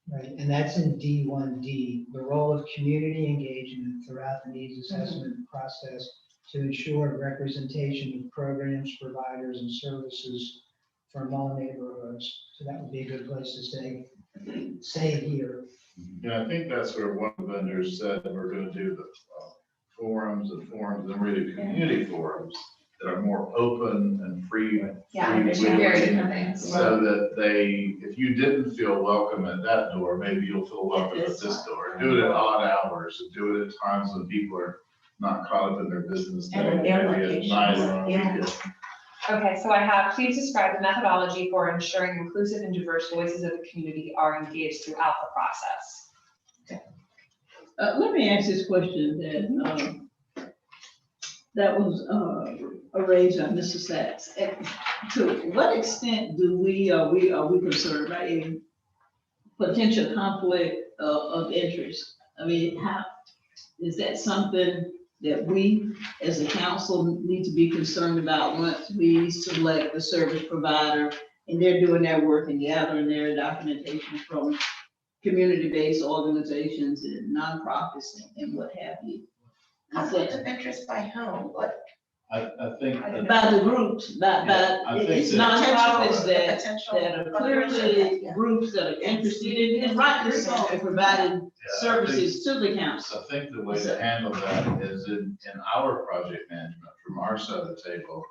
Speaker 3: Right, and that's in D1D, the role of community engagement throughout the needs assessment process to ensure representation of programs, providers, and services from all neighborhoods. So that would be a good place to say here.
Speaker 5: Yeah, I think that's where one of the vendors said we're going to do the forums and really community forums that are more open and free.
Speaker 4: Yeah, they're two very different things.
Speaker 5: So that if you didn't feel welcome at that door, maybe you'll feel welcome at this door. Do it at odd hours, and do it at times when people are not caught up in their business day,
Speaker 2: And their
Speaker 5: maybe at night or on a
Speaker 2: locations,
Speaker 5: weekend.
Speaker 4: Okay, so I have, please describe the methodology for ensuring inclusive and diverse voices of the community are engaged throughout the process.
Speaker 7: Let me ask this question that was raised by Mr. Sachs. To what extent are we concerned about a potential conflict of interest? I mean, how is that something that we as a council need to be concerned about once we select the service provider and they're doing their work and gathering their documentation from community-based organizations and nonprofits and what have you?
Speaker 2: Conflict of interest by whom? What?
Speaker 5: I think.
Speaker 7: By the groups, it's nonprofits that
Speaker 2: Potential
Speaker 7: are clearly groups that are interested in rightly so in providing services to the council.
Speaker 5: I think the way to handle that is in our project management, from our side of the table,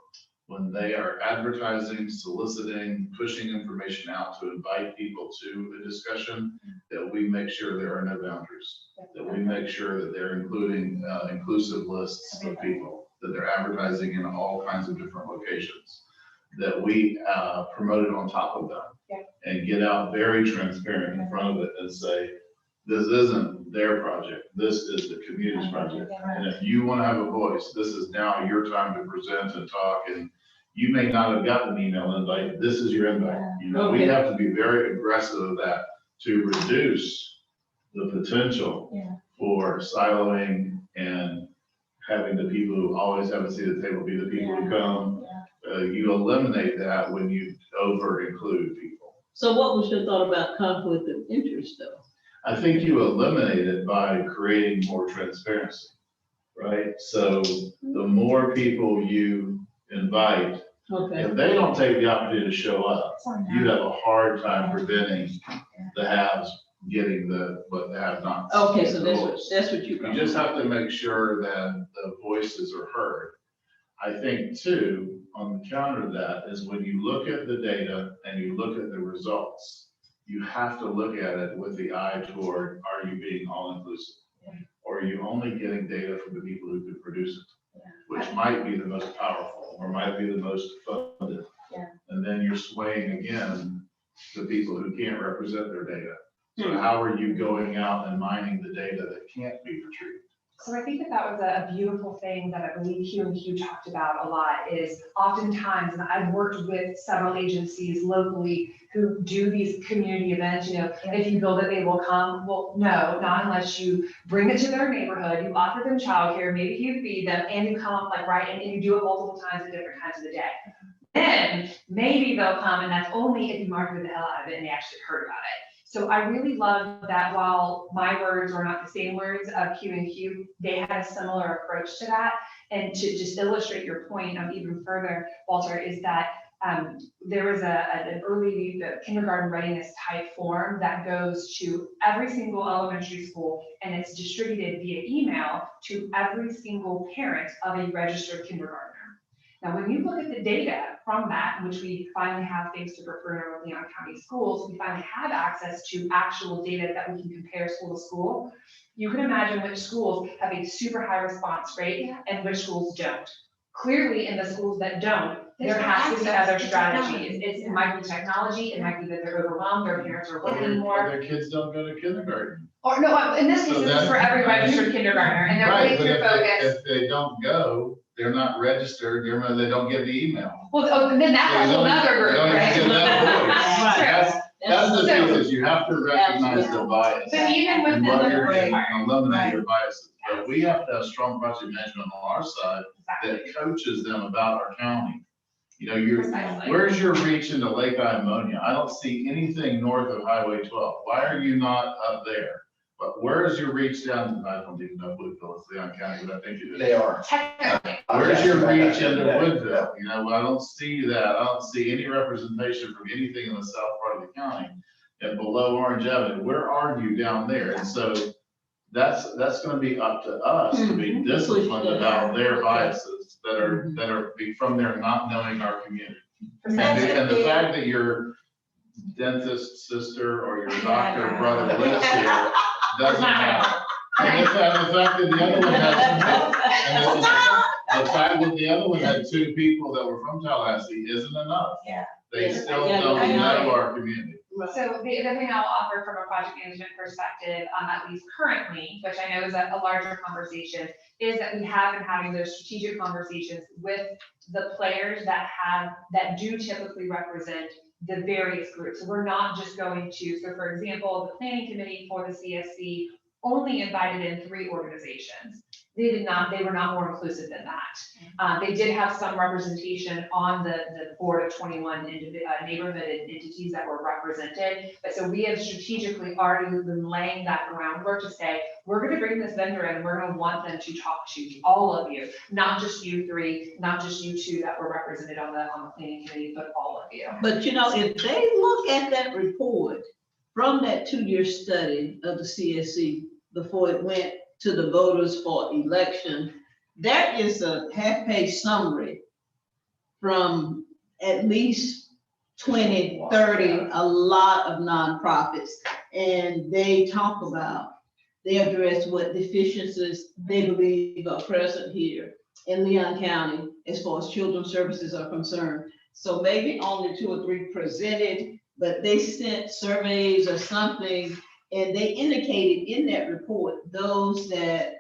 Speaker 5: when they are advertising, soliciting, pushing information out to invite people to a discussion, that we make sure there are no boundaries, that we make sure that they're including inclusive lists of people, that they're advertising in all kinds of different locations. that we promoted on top of that.
Speaker 2: Yeah.
Speaker 5: And get out very transparent in front of it and say, this isn't their project, this is the community's project. And if you want to have a voice, this is now your time to present and talk, and you may not have gotten an email invite, this is your invite. You know, we
Speaker 7: Okay.
Speaker 5: have to be very aggressive of that to reduce the potential
Speaker 2: Yeah.
Speaker 5: for siloing and having the people who always have a seat at the table be the people who come. You eliminate that when you over include people.
Speaker 7: So what was your thought about conflict of interest though?
Speaker 5: I think you eliminate it by creating more transparency, right? So the more people you invite,
Speaker 7: Okay,
Speaker 5: if they don't take the opportunity to show up, you have a hard time preventing the haves getting what the have nots.
Speaker 7: okay, so that's what you.
Speaker 5: You just have to make sure that the voices are heard. I think too, on the counter to that is when you look at the data and you look at the results, you have to look at it with the eye toward, are you being all inclusive? Or are you only getting data from the people who could produce it? Which might be the most powerful or might be the most funded.
Speaker 2: Yeah.
Speaker 5: And then you're swaying again to people who can't represent their data. So how are you going out and mining the data that can't be retrieved?
Speaker 4: So I think that was a beautiful thing that I believe Q&Q talked about a lot is oftentimes, and I've worked with several agencies locally who do these community events, you know, if you build it, they will come. Well, no, not unless you bring it to their neighborhood, you offer them childcare, maybe you feed them, and you come up like, right, and you do it multiple times at different times of the day. Then maybe they'll come, and that's only if you marketed the hell out of it and they actually heard about it. So I really love that while my words are not the same words of Q&Q, they had a similar approach to that. And to just illustrate your point even further, Walter, is that there was an early kindergarten readiness type form that goes to every single elementary school, and it's distributed via email to every single parent of a registered kindergartner. Now, when you look at the data from that, which we finally have thanks to Bruner of Leon County Schools, we finally have access to actual data that we can compare school to school. You can imagine which schools have a super high response rate and which schools don't. Clearly, in the schools that don't, there has to be other strategies. It might be technology, it might be that they're overwhelmed, their parents are working more.
Speaker 5: Or their kids don't go to kindergarten.
Speaker 4: Or no, in this case,
Speaker 5: So
Speaker 4: this is
Speaker 5: that's-
Speaker 4: for every registered kindergartner, and they're
Speaker 5: Right, but
Speaker 4: laser focused.
Speaker 5: if they don't go, they're not registered, they don't get the email.
Speaker 4: Well, and then that's a whole nother group, right?
Speaker 5: That's the
Speaker 4: So-
Speaker 5: thing, is you have to recognize the bias.
Speaker 4: But even
Speaker 5: And
Speaker 4: within
Speaker 5: what
Speaker 4: the
Speaker 5: you're doing,
Speaker 4: right.
Speaker 5: eliminate your biases. But we have to have strong project management on our side that coaches them about our county. You know,
Speaker 4: Precisely.
Speaker 5: where's your reach into Lake Imonia? I don't see anything north of Highway 12. Why are you not up there? But where is your reach down? I don't even know Woodville, it's Leon County, but I think it is.
Speaker 1: They are.
Speaker 4: Technically.
Speaker 5: Where's your reach into Woodville? You know, I don't see that. I don't see any representation from anything in the south part of the county. And below Orange Avenue, where are you down there? And so that's gonna be up to us to be disciplined about their biases that are from their not knowing our community. And the fact that your dentist sister or your doctor brother lives here doesn't matter. And the fact that the other one had two people that were from Tallahassee isn't enough.
Speaker 2: Yeah.
Speaker 5: They still
Speaker 7: Yeah,
Speaker 5: don't
Speaker 7: I know.
Speaker 5: know our community.
Speaker 4: So the other thing I'll offer from a project management perspective, at least currently, which I know is a larger conversation, is that we have been having those strategic conversations with the players that do typically represent the various groups. So we're not just going to, so for example, the planning committee for the CSC only invited in 3 organizations. They were not more inclusive than that. They did have some representation on the board of 21 neighborhood entities that were represented. But so we have strategically already been laying that groundwork to say, we're gonna bring this vendor in and we're gonna want them to talk to all of you, not just you 3, not just you 2 that were represented on the planning committee, but all of you.
Speaker 7: But you know, if they look at that report from that 2-year study of the CSC before it went to the voters for election, there is a half-page summary from at least 20, 30, a lot of nonprofits. And they talk about, they address what deficiencies they believe are present here in Leon County as far as children's services are concerned. So maybe only 2 or 3 presented, but they sent surveys or something, and they indicated in that report those that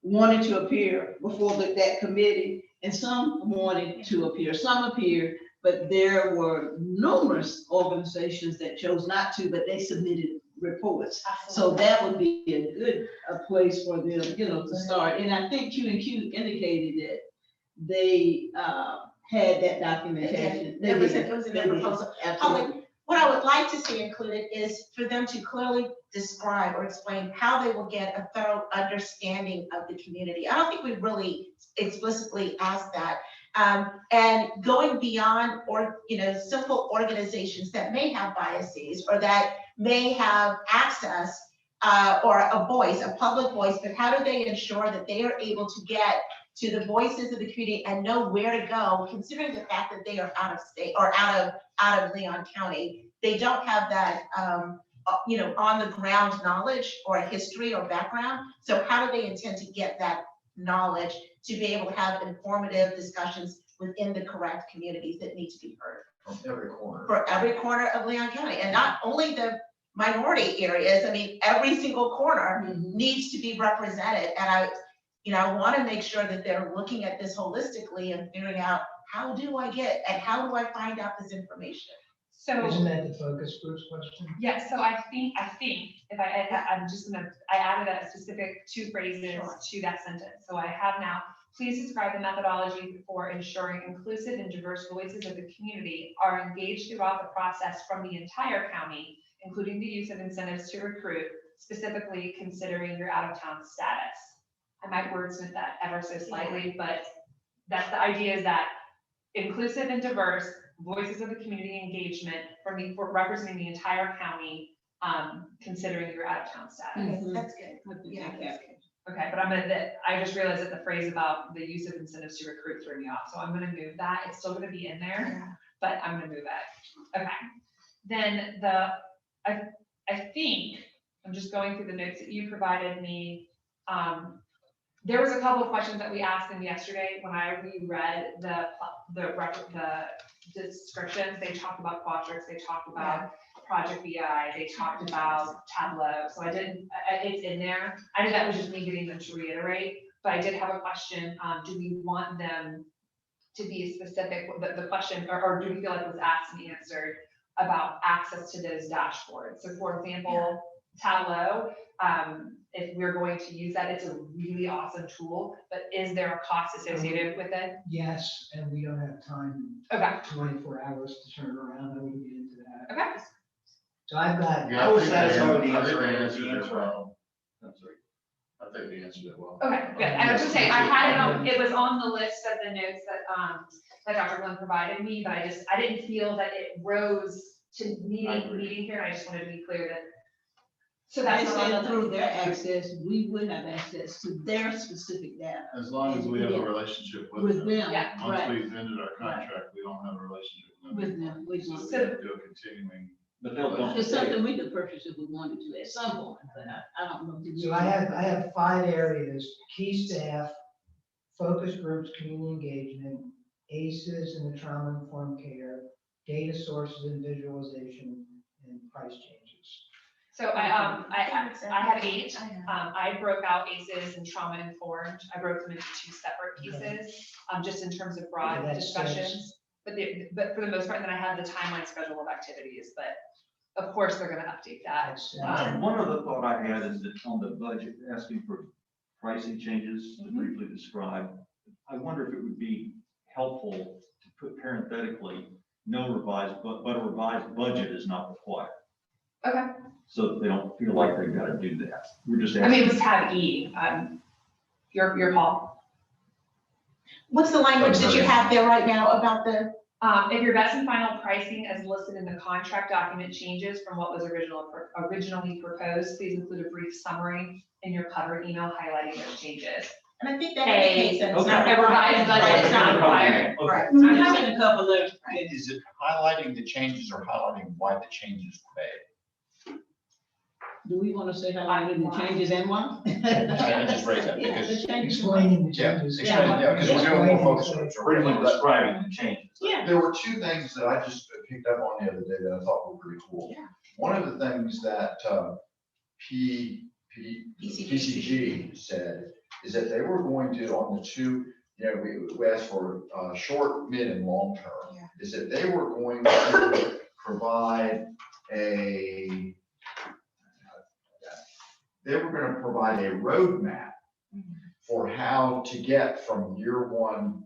Speaker 7: wanted to appear before that committee, and some wanted to appear, some appeared, but there were numerous organizations that chose not to, but they submitted reports. So that would be a good place for them, to start. And I think Q&Q indicated that they had that documentation.
Speaker 2: It was in their proposal.
Speaker 7: Absolutely.
Speaker 2: What I would like to see included is for them to clearly describe or explain how they will get a thorough understanding of the community. I don't think we really explicitly asked that. And going beyond simple organizations that may have biases or that may have access or a voice, a public voice, but how do they ensure that they are able to get to the voices of the community and know where to go, considering the fact that they are out of state or out of Leon County. They don't have that, on the ground knowledge or history or background. So how do they intend to get that knowledge to be able to have informative discussions within the correct communities that need to be heard?
Speaker 1: From every corner.
Speaker 2: For every corner of Leon County, and not only the minority areas, I mean, every single corner needs to be represented. And I want to make sure that they're looking at this holistically and figuring out how do I get and how do I find out this information?
Speaker 4: So,
Speaker 3: Isn't that the focus groups question?
Speaker 4: yeah, so I think if I added a specific 2 phrases
Speaker 2: Sure.
Speaker 4: to that sentence. So I have now, please describe the methodology for ensuring inclusive and diverse voices of the community are engaged throughout the process from the entire county, including the use of incentives to recruit, specifically considering your out-of-town status. I might wordsmith that ever so slightly, but that's the idea, is that inclusive and diverse voices of the community engagement for representing the entire county, considering your out-of-town status.
Speaker 2: That's good. Yeah, that's good.
Speaker 4: Okay, but I just realized that the phrase about the use of incentives to recruit threw me off, so I'm gonna move that. It's still gonna be in there, but I'm gonna move it. Okay. Then I think, I'm just going through the notes that you provided me. There was a couple of questions that we asked them yesterday when I reread the descriptions. They talked about Qualtrics, they talked about Project BI, they talked about Tableau. So it's in there. I know that was just me getting them to reiterate, but I did have a question. Do we want them to be specific, the question, or do we feel like it was asked and answered about access to those dashboards? So for example, Tableau, if we're going to use that, it's a really awesome tool, but is there a cost associated with it?
Speaker 3: Yes, and we don't have time,
Speaker 4: Okay,
Speaker 3: 24 hours to turn around, I wouldn't get into that.
Speaker 4: okay.
Speaker 3: So I've got,
Speaker 5: Yeah,
Speaker 1: I was
Speaker 5: think
Speaker 1: satisfied with the
Speaker 5: I think
Speaker 1: answer.
Speaker 5: they answered
Speaker 1: The
Speaker 5: it
Speaker 1: answer.
Speaker 5: well.
Speaker 6: I'm sorry.
Speaker 5: I think they answered it well.
Speaker 4: Okay, good. I was just saying, I had it on, it was on the list of the notes that Dr. Glenn provided me, but I didn't feel that it rose to meeting here. I just wanted to be clear that, so
Speaker 7: They
Speaker 4: that's
Speaker 7: said
Speaker 4: not
Speaker 7: through their access, we would have access to their specific data
Speaker 5: As long as we have a relationship with
Speaker 7: with
Speaker 5: them.
Speaker 7: them,
Speaker 4: Yeah.
Speaker 5: Once
Speaker 7: right,
Speaker 5: we've ended our contract, we don't have a relationship with them.
Speaker 7: with them, we
Speaker 5: So
Speaker 7: just,
Speaker 5: we have to do a continuing.
Speaker 6: But they'll
Speaker 7: it's something we could purchase if we wanted to at some point, but I don't know.
Speaker 3: so I have 5 areas: key staff, focus groups, community engagement, ACEs and the trauma-informed care, data sources and visualization, and price changes.
Speaker 4: So I have 8. I broke out ACEs and trauma informed. I broke them into 2 separate pieces, just in terms of broad
Speaker 3: Okay, that's
Speaker 4: discussions. But for the most part, then I have the timeline schedule of activities, but of course they're gonna update that.
Speaker 3: That's,
Speaker 6: One other thought I had is that on the budget, asking for pricing changes to briefly describe. I wonder if it would be helpful to put parenthetically, no revised, but a revised budget is not required.
Speaker 4: Okay.
Speaker 6: So that they don't feel like they've got to do that. We're just
Speaker 4: I mean,
Speaker 6: asking.
Speaker 4: it was tab E, your call.
Speaker 2: What's the language that you have there right now about the?
Speaker 4: If your best and final pricing as listed in the contract document changes from what was originally proposed, please include a brief summary in your cover email highlighting those changes.
Speaker 2: And I think that indicates that it's not
Speaker 4: A revised budget is not required.
Speaker 2: Right.
Speaker 7: I'm having a couple of,
Speaker 1: Is it highlighting the changes or highlighting why the changes were made?
Speaker 7: Do we want to say how many the changes and why?
Speaker 8: Just raise that
Speaker 7: Yeah,
Speaker 8: because,
Speaker 7: the changes.
Speaker 3: Explaining the
Speaker 8: yeah,
Speaker 3: changes.
Speaker 8: explain, yeah, because we're doing more focus groups. We're
Speaker 6: Briefly
Speaker 8: really
Speaker 6: describing the changes.
Speaker 7: Yeah.
Speaker 1: There were two things that I just picked up on the other day that I thought were pretty cool.
Speaker 2: Yeah.
Speaker 1: One of the things that PCG said is that they were going to, on the two, we asked for short, mid, and long term.
Speaker 2: Yeah.
Speaker 1: Is that they were going to provide they were going to provide a roadmap for how to get from year one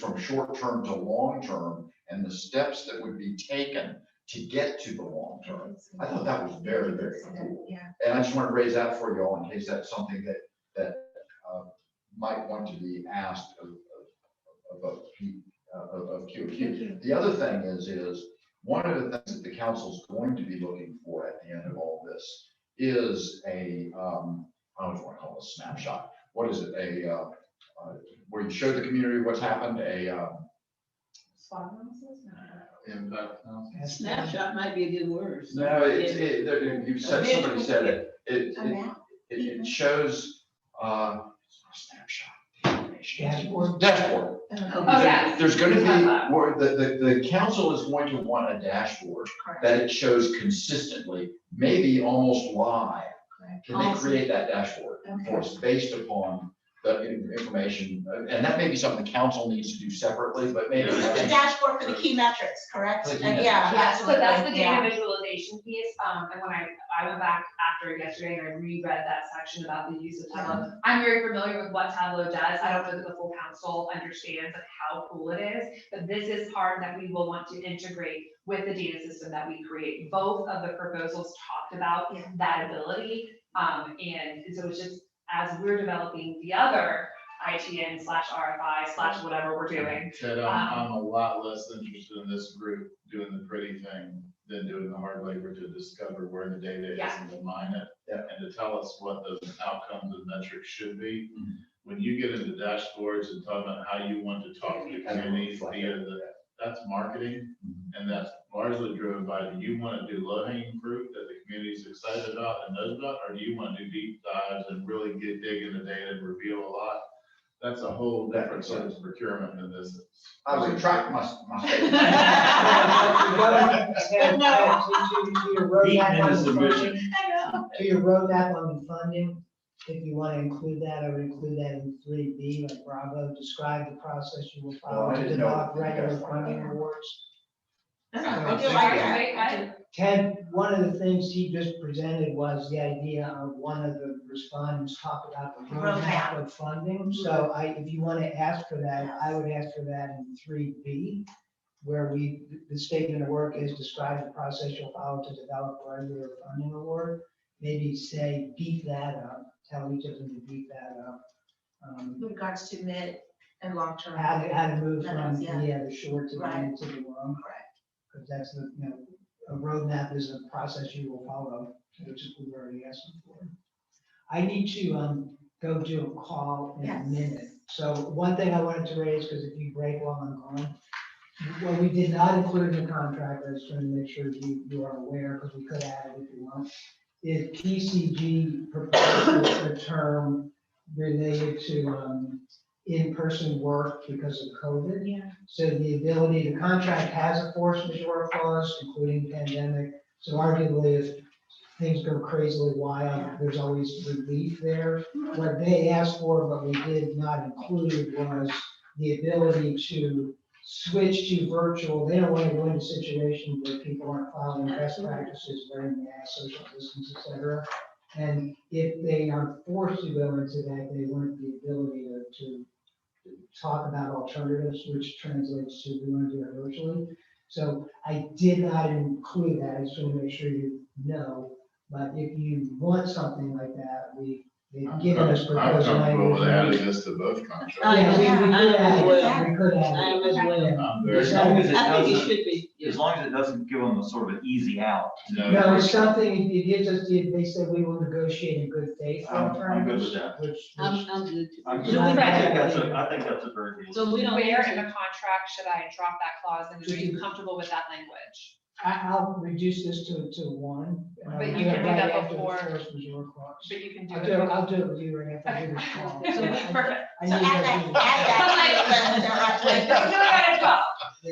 Speaker 1: from short term to long term, and the steps that would be taken to get to the long term. I thought that was very, very cool.
Speaker 2: Yeah.
Speaker 1: And I just want to raise that for you all in case that's something that might want to be asked of QQ. The other thing is one of the things that the council's going to be looking for at the end of all this is I don't know if you want to call it a snapshot. What is it? Where you show the community what's happened,
Speaker 5: Impact.
Speaker 7: Snapshot might be a good word.
Speaker 1: No, you said, somebody said it. It shows, snapshot.
Speaker 3: Dashboard.
Speaker 1: Dashboard.
Speaker 2: Oh,
Speaker 4: yeah.
Speaker 1: There's gonna be, where the council is going to want a dashboard
Speaker 2: Correct.
Speaker 1: that it shows consistently, maybe almost live.
Speaker 2: Correct.
Speaker 1: Can they create that dashboard for us based upon the information? And that may be something the council needs to do separately, but maybe.
Speaker 2: This is the dashboard for the key metrics, correct?
Speaker 1: For the key
Speaker 2: And
Speaker 1: metrics.
Speaker 2: yeah,
Speaker 4: So that's the
Speaker 2: absolutely, yeah.
Speaker 4: data visualization piece, and when I went back after yesterday and I reread that section about the use of Tableau. I'm very familiar with what Tableau does. I don't know that the full council understands like how cool it is, but this is part that we will want to integrate with the data system that we create. Both of the proposals talked about that ability, and so it's just, as we're developing the other ITN/RFI/whatever we're doing.
Speaker 5: Ted, I'm a lot less interested in this group doing the pretty thing than doing the hard labor to discover where the data is
Speaker 4: Yeah.
Speaker 5: and to mine it.
Speaker 1: Yeah.
Speaker 5: And to tell us what those outcomes and metrics should be.
Speaker 1: Mhm.
Speaker 5: When you get into dashboards and talk about how you want to talk to the community via that's marketing. And that's largely driven by, do you want to do low hanging fruit that the community is excited about and knows about? Or do you want to do deep dives and really dig into data and reveal a lot? That's a whole different sort of procurement than this.
Speaker 1: I was retracting my statement.
Speaker 3: To your roadmap on the funding,
Speaker 2: I know.
Speaker 3: to your roadmap on the funding, if you want to include that, I would include that in 3B, like Bravo, describe the process you will
Speaker 1: Oh,
Speaker 3: follow
Speaker 1: I
Speaker 3: to
Speaker 1: didn't know.
Speaker 3: develop regular funding awards.
Speaker 2: I do
Speaker 3: Sorry,
Speaker 2: like that.
Speaker 3: Ted, one of the things he just presented was the idea of one of the respondents talked about the roadmap of funding. So if you want to ask for that, I would ask for that in 3B, where the statement of work is describe the process you'll follow to develop a regular funding award. Maybe say, beef that up, tell each of them to beef that up.
Speaker 2: With regards to mid and long term.
Speaker 3: How to move from,
Speaker 2: Yeah.
Speaker 3: the short to the
Speaker 2: Right.
Speaker 3: mid to the long.
Speaker 2: Correct.
Speaker 3: Because that's a roadmap is a process you will follow, which is what we're already asking for. I need to go do a call in a
Speaker 2: Yes.
Speaker 3: minute. So one thing I wanted to raise, because if you break while I'm gone, what we did not include in the contract, I was trying to make sure you are aware, because we could add it if you want, is PCG proposed a term related to in-person work because of COVID.
Speaker 2: Yeah.
Speaker 3: So the ability, the contract has a force majeure clause, including pandemic. So arguably, if things go crazily wild, there's always relief there. What they asked for, but we did not include, was the ability to switch to virtual. They don't want to go into situations where people aren't following best practices, wearing masks, social distance, et cetera. And if they are forced to go into that, they want the ability to talk about alternatives, which translates to we want to do it virtually. So I did not include that. I just want to make sure you know. But if you want something like that, they've given us
Speaker 5: I'm
Speaker 3: proposed
Speaker 5: comfortable with
Speaker 3: language.
Speaker 5: adding this to both contracts.
Speaker 3: Yeah, we could add
Speaker 7: Yeah.
Speaker 3: it. We could
Speaker 7: I
Speaker 3: add
Speaker 7: am
Speaker 3: it.
Speaker 7: as well.
Speaker 5: I'm very-
Speaker 6: As long as it
Speaker 7: I think it
Speaker 6: doesn't,
Speaker 7: should be.
Speaker 6: as long as it doesn't give them a sort of an easy out.
Speaker 3: No, it's something, it gives us, they said we will negotiate in good faith. for
Speaker 6: I'm good with
Speaker 3: alternatives,
Speaker 6: that.
Speaker 3: Which,
Speaker 7: I'm good.
Speaker 6: I'm
Speaker 7: Do
Speaker 6: good.
Speaker 7: we
Speaker 6: I
Speaker 7: have
Speaker 6: think
Speaker 7: to-
Speaker 6: that's a very good.
Speaker 7: So we don't.
Speaker 4: Where
Speaker 7: need
Speaker 4: in
Speaker 7: to-
Speaker 4: the contract should I drop that clause, and are you comfortable with that language?
Speaker 3: I'll reduce this to one. and I'll
Speaker 4: But you
Speaker 3: do it
Speaker 4: can do
Speaker 3: right
Speaker 4: that
Speaker 3: after the
Speaker 4: before-
Speaker 3: force majeure clause.
Speaker 4: But you can do
Speaker 3: I'll
Speaker 4: it.
Speaker 3: do it with you right after this call.
Speaker 7: So
Speaker 4: Perfect.
Speaker 3: I
Speaker 2: So
Speaker 3: need
Speaker 2: add
Speaker 3: to do
Speaker 2: that,
Speaker 4: Don't do it at 12.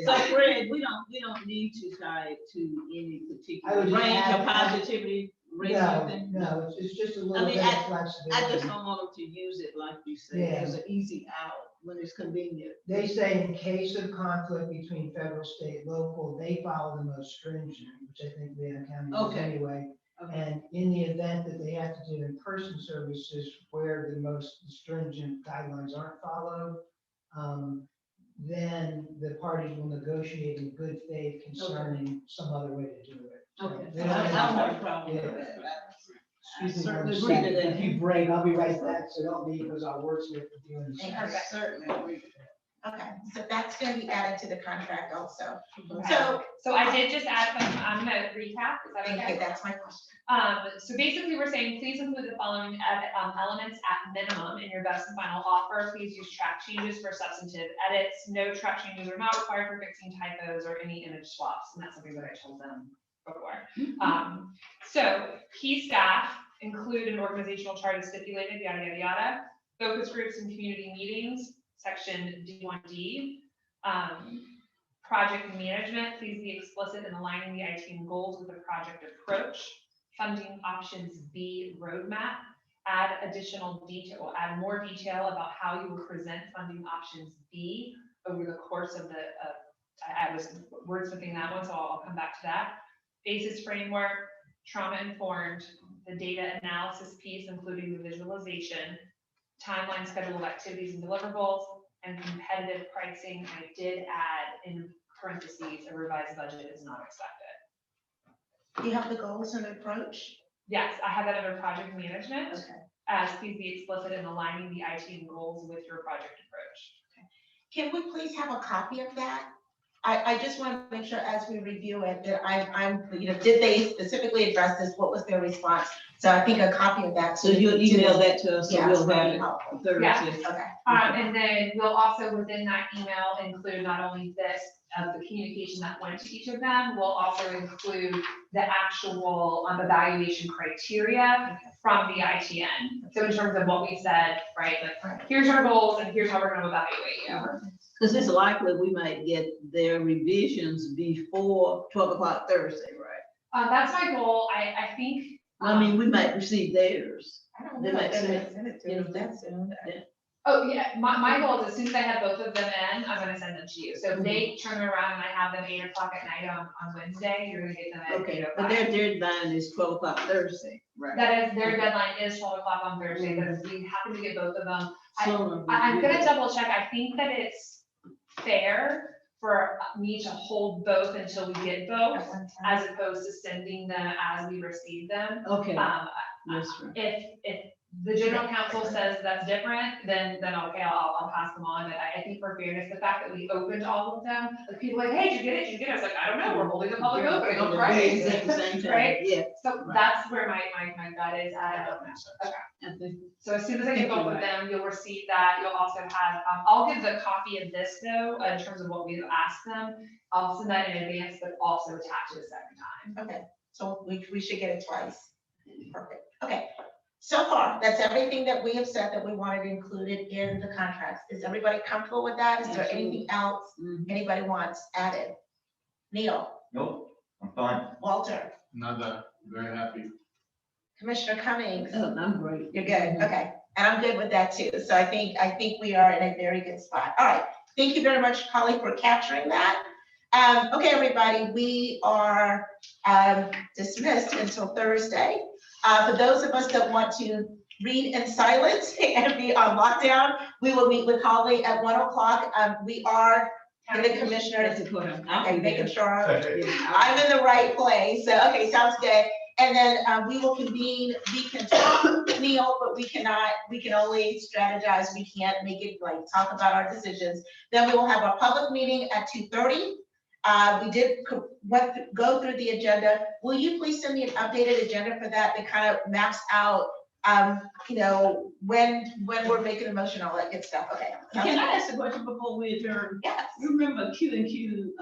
Speaker 7: So Fred, we don't need to tie it to any
Speaker 3: I
Speaker 7: particular
Speaker 3: would
Speaker 7: range
Speaker 3: add-
Speaker 7: of positivity, rate
Speaker 3: No,
Speaker 7: something.
Speaker 3: no, it's just a little
Speaker 7: mean,
Speaker 3: bit
Speaker 7: I
Speaker 3: of
Speaker 7: just
Speaker 3: flexibility.
Speaker 7: don't want them to use it like you said,
Speaker 3: Yeah.
Speaker 7: as an easy out when it's convenient.
Speaker 3: They say in case of conflict between federal, state, local, they follow the most stringent, which I think Leon County does
Speaker 7: Okay.
Speaker 3: anyway.
Speaker 7: Okay.
Speaker 3: And in the event that they have to do in-person services where the most stringent guidelines aren't followed, then the parties will negotiate in good faith concerning some other way to do it. So
Speaker 7: Okay,
Speaker 3: they
Speaker 7: I
Speaker 3: don't
Speaker 7: don't
Speaker 3: have-
Speaker 7: have a problem with
Speaker 3: Yeah.
Speaker 7: that.
Speaker 3: Excuse me
Speaker 7: certainly
Speaker 3: one
Speaker 7: agree to
Speaker 3: second.
Speaker 7: that.
Speaker 3: If you break, I'll be right back, so don't leave because I'll wordsmith with you in a second.
Speaker 7: I certainly agree.
Speaker 2: Okay, so that's gonna be added to the contract also.
Speaker 4: Okay.
Speaker 2: So,
Speaker 4: So I did just add some, I'm gonna recap, is that
Speaker 2: thank
Speaker 4: okay?
Speaker 2: you, that's my question.
Speaker 4: So basically, we're saying, please include the following elements at minimum in your best and final offer. Please use track changes for substantive edits. No track changes are not required for fixing typos or any image swaps, and that's something that I told them before. So key staff include an organizational chart as stipulated, yada, yada, yada. Focus groups and community meetings, section D1D. Project management, please be explicit in aligning the ITN goals with the project approach. Funding options B roadmap, add additional detail, add more detail about how you will present funding options B over the course of the, I was wordsmithing that one, so I'll come back to that. BASIS framework, trauma informed, the data analysis piece, including the visualization, timeline, schedule of activities and deliverables, and competitive pricing. I did add in parentheses, a revised budget is not expected.
Speaker 2: Do you have the goals and approach?
Speaker 4: Yes, I have that under project management,
Speaker 2: Okay.
Speaker 4: as please be explicit in aligning the ITN goals with your project approach.
Speaker 2: Can we please have a copy of that? I just want to make sure as we review it, that I'm, did they specifically address this? What was their response? So I think a copy of that.
Speaker 7: So you'll email that to us, so
Speaker 2: Yeah,
Speaker 7: we'll
Speaker 2: that'd
Speaker 7: have
Speaker 2: be
Speaker 7: it
Speaker 2: helpful.
Speaker 7: Thursday.
Speaker 2: Okay.
Speaker 4: And then we'll also, within that email, include not only this, the communication that went to each of them, we'll also include the actual evaluation criteria from the ITN. So in terms of what we said, right, like, here's our goals and here's how we're gonna evaluate you.
Speaker 7: Because it's likely we might get their revisions before 12 o'clock Thursday, right?
Speaker 4: That's my goal. I think.
Speaker 7: I mean, we might receive theirs.
Speaker 2: I don't
Speaker 7: They
Speaker 2: know.
Speaker 7: might send
Speaker 2: it
Speaker 7: you know,
Speaker 2: that soon.
Speaker 4: Oh, yeah, my goal is as soon as I have both of them in, I'm gonna send them to you. So if they turn around and I have them 8 o'clock at night on Wednesday, you're gonna get them at
Speaker 7: Okay,
Speaker 4: 8
Speaker 7: but
Speaker 4: o'clock.
Speaker 7: their deadline is 12 o'clock Thursday, right?
Speaker 4: That is, their deadline is 12 o'clock on Thursday, but if we happen to get both of them,
Speaker 7: So,
Speaker 4: I'm gonna double check. I think that it's fair for me to hold both until we get both, as opposed to sending them as we receive them.
Speaker 7: Okay,
Speaker 4: Um,
Speaker 7: that's right.
Speaker 4: if the general counsel says that's different, then okay, I'll pass them on. But I think for fairness, the fact that we opened all of them, like people like, hey, did you get it? Did you get it? I was like, I don't know, we're holding the public opening on Friday.
Speaker 7: At the same time,
Speaker 4: Right?
Speaker 7: yeah.
Speaker 4: So that's where my gut is at. I don't know. Okay.
Speaker 7: I think-
Speaker 4: So as soon as I get both of them, you'll receive that. You'll also have, I'll give the copy of this though, in terms of what we've asked them. I'll send that in advance, but also attach it a second time.
Speaker 2: Okay, so we should get it twice. Perfect. Okay. So far, that's everything that we have said that we wanted included in the contracts. Is everybody comfortable with that? Is there anything else
Speaker 7: Mhm.
Speaker 2: anybody wants added? Neil,
Speaker 6: Nope, I'm fine.
Speaker 2: Walter,
Speaker 5: Nada, very happy.
Speaker 2: Commissioner Cummings,
Speaker 7: Oh, I'm great.
Speaker 2: you're good, okay. And I'm good with that too. So I think we are in a very good spot. All right, thank you very much, Holly, for capturing that. Okay, everybody, we are dismissed until Thursday. For those of us that want to read in silence and be on lockdown, we will meet with Holly at 1 o'clock. We are in the commissioners.
Speaker 7: That's important. I'll
Speaker 2: Okay,
Speaker 7: be
Speaker 2: making
Speaker 7: there.
Speaker 2: sure
Speaker 7: Yeah,
Speaker 2: I'm in the right place. So, okay, sounds good. And then we will convene. We can talk, Neil, but we can only strategize. We can't make it like talk about our decisions. Then we will have a public meeting at 2:30. We did go through the agenda. Will you please send me an updated agenda for that kind of maps out, when we're making a motion, all that good stuff. Okay.
Speaker 7: Can I ask a question before we adjourn?
Speaker 2: Yes.
Speaker 7: You remember Q&Q,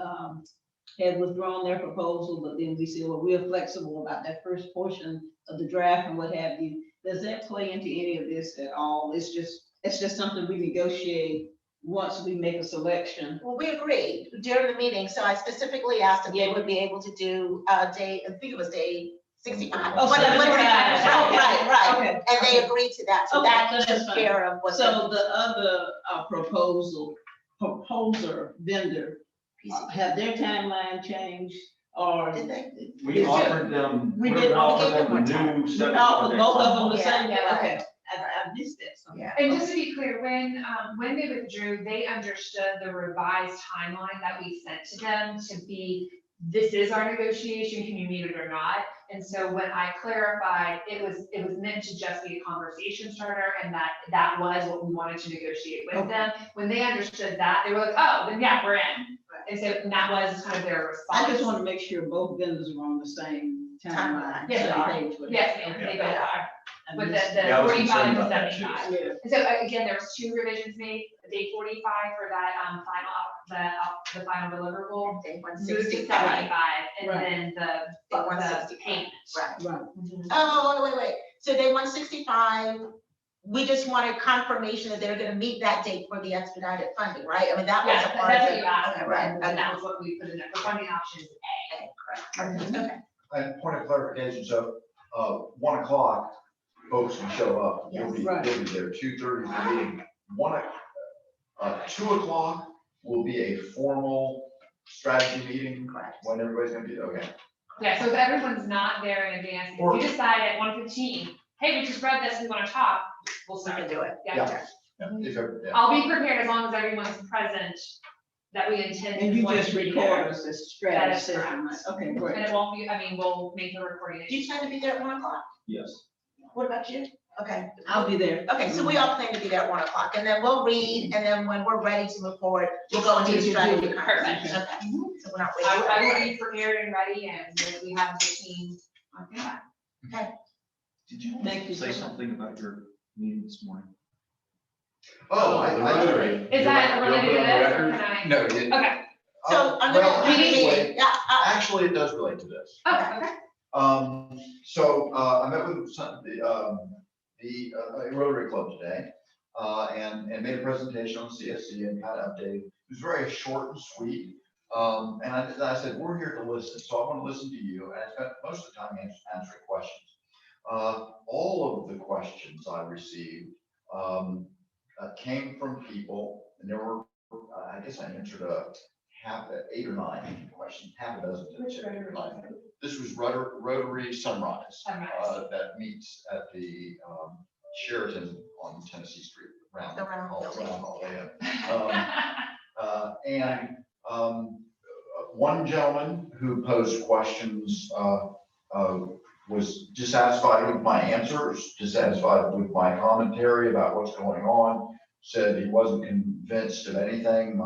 Speaker 7: had withdrawn their proposal, but then we said, well, we're flexible about that first portion of the draft and what have you. Does that play into any of this at all? It's just something we negotiate once we make a selection.
Speaker 2: Well, we agreed during the meeting, so I specifically asked if they would be able to do day, I think it was day 65.
Speaker 7: Oh,
Speaker 2: What-
Speaker 7: 75.
Speaker 2: Right.
Speaker 7: Okay.
Speaker 2: And they agreed to that, so
Speaker 7: Okay,
Speaker 2: that
Speaker 7: that's
Speaker 2: took
Speaker 7: fine.
Speaker 2: care of what.
Speaker 7: So the other vendor, have their timeline changed or?
Speaker 2: Did they?
Speaker 6: We offered them,
Speaker 7: We
Speaker 6: we
Speaker 7: did
Speaker 6: offered
Speaker 2: offer
Speaker 6: them
Speaker 2: them
Speaker 6: the new.
Speaker 7: We
Speaker 6: seven
Speaker 7: offered
Speaker 6: day
Speaker 7: both of them
Speaker 6: timeline.
Speaker 7: the same,
Speaker 2: Yeah,
Speaker 7: okay, I missed that. So.
Speaker 2: Yeah.
Speaker 4: And just to be clear, when they withdrew, they understood the revised timeline that we sent to them to be, this is our negotiation, can you meet it or not? And so when I clarified, it was meant to just be a conversation starter, and that was what we wanted to negotiate with them. When they understood that, they were like, oh, then yeah, we're in. And so that was kind of their
Speaker 7: I
Speaker 4: response.
Speaker 7: just want to make sure both vendors are on the same timeline.
Speaker 2: Yes,
Speaker 4: they
Speaker 7: same
Speaker 4: are.
Speaker 7: page with it.
Speaker 4: Yes, ma'am, they both are,
Speaker 7: I
Speaker 4: with
Speaker 7: missed
Speaker 4: the
Speaker 6: Yeah, I was
Speaker 4: 45
Speaker 6: concerned
Speaker 4: and
Speaker 6: about that too.
Speaker 4: 75.
Speaker 7: Yeah.
Speaker 4: And so again, there was 2 revisions made, day 45 for that the final deliverable,
Speaker 2: Day
Speaker 4: moved to
Speaker 2: 165.
Speaker 4: 75, and
Speaker 7: Right.
Speaker 4: then the
Speaker 2: 165.
Speaker 4: payment.
Speaker 2: Right.
Speaker 7: Right.
Speaker 2: Oh, wait. So day 165, we just wanted confirmation that they're gonna meet that date for the expedited funding, right? I mean, that was
Speaker 4: Yeah,
Speaker 2: a part
Speaker 4: that's
Speaker 2: of
Speaker 4: what
Speaker 2: it.
Speaker 4: you asked,
Speaker 2: Okay, right,
Speaker 4: and
Speaker 2: okay.
Speaker 4: that was what we put in there, for funding options A.
Speaker 2: Okay.
Speaker 1: And point of clarification, so, 1 o'clock, folks can show up, you'll be,
Speaker 7: Yes.
Speaker 1: you'll be there, 2:30 is the meeting. 2 o'clock will be a formal strategy meeting,
Speaker 2: Correct.
Speaker 1: when everybody's gonna be, okay.
Speaker 4: Yeah, so if everyone's not there in advance, if you decide at 1:15, hey, we just read this, we wanna talk, we'll
Speaker 2: We
Speaker 4: start.
Speaker 2: can do it.
Speaker 4: Yeah.
Speaker 1: Yeah. If yeah.
Speaker 4: I'll be prepared as long as everyone's present that we intend.
Speaker 7: And you
Speaker 4: want
Speaker 7: just
Speaker 4: to be
Speaker 7: record
Speaker 4: there.
Speaker 7: us as strategy
Speaker 4: That is
Speaker 7: session,
Speaker 4: correct.
Speaker 7: right? Okay,
Speaker 4: And
Speaker 7: great.
Speaker 4: it won't be, I mean, we'll make the recording.
Speaker 2: Do you plan to be there at 1 o'clock?
Speaker 6: Yes.
Speaker 2: What about you? Okay.
Speaker 7: I'll be there.
Speaker 2: Okay, so we all plan to be there at 1 o'clock, and then we'll read, and then when we're ready to move forward, we'll go into the strategy
Speaker 4: Perfect.
Speaker 2: conversation. Okay, so we're not
Speaker 4: I
Speaker 2: waiting.
Speaker 4: will be prepared and ready, and we have the team on that.
Speaker 6: Did you
Speaker 7: Thank you
Speaker 6: say
Speaker 7: so much.
Speaker 6: something about your meeting this morning?
Speaker 1: Oh,
Speaker 8: The Rotary.
Speaker 4: Is that
Speaker 8: You'll
Speaker 4: related
Speaker 8: put
Speaker 4: to
Speaker 8: on the
Speaker 4: this, or
Speaker 8: record?
Speaker 4: can I?
Speaker 8: No,
Speaker 4: Okay,
Speaker 2: So I'm
Speaker 1: well,
Speaker 2: gonna,
Speaker 1: actually,
Speaker 2: yeah,
Speaker 1: actually, it does relate to this.
Speaker 4: okay.
Speaker 1: So, I met with the Rotary Club today, and made a presentation on CSC and kind of updated. It was very short and sweet. And I said, we're here to listen, so I want to listen to you, and I spent most of the time answering questions. All of the questions I received, came from people, and there were, I guess I answered half, 8 or 9 questions, half a dozen. to
Speaker 4: Which
Speaker 1: 10,
Speaker 4: Rotary?
Speaker 1: 9. This was Rotary Sunrise.
Speaker 4: Sunrise.
Speaker 1: That meets at the Sheraton on Tennessee Street.
Speaker 2: The round building.
Speaker 1: And one gentleman who posed questions was dissatisfied with my answers, dissatisfied with my commentary about what's going on, said he wasn't convinced of anything.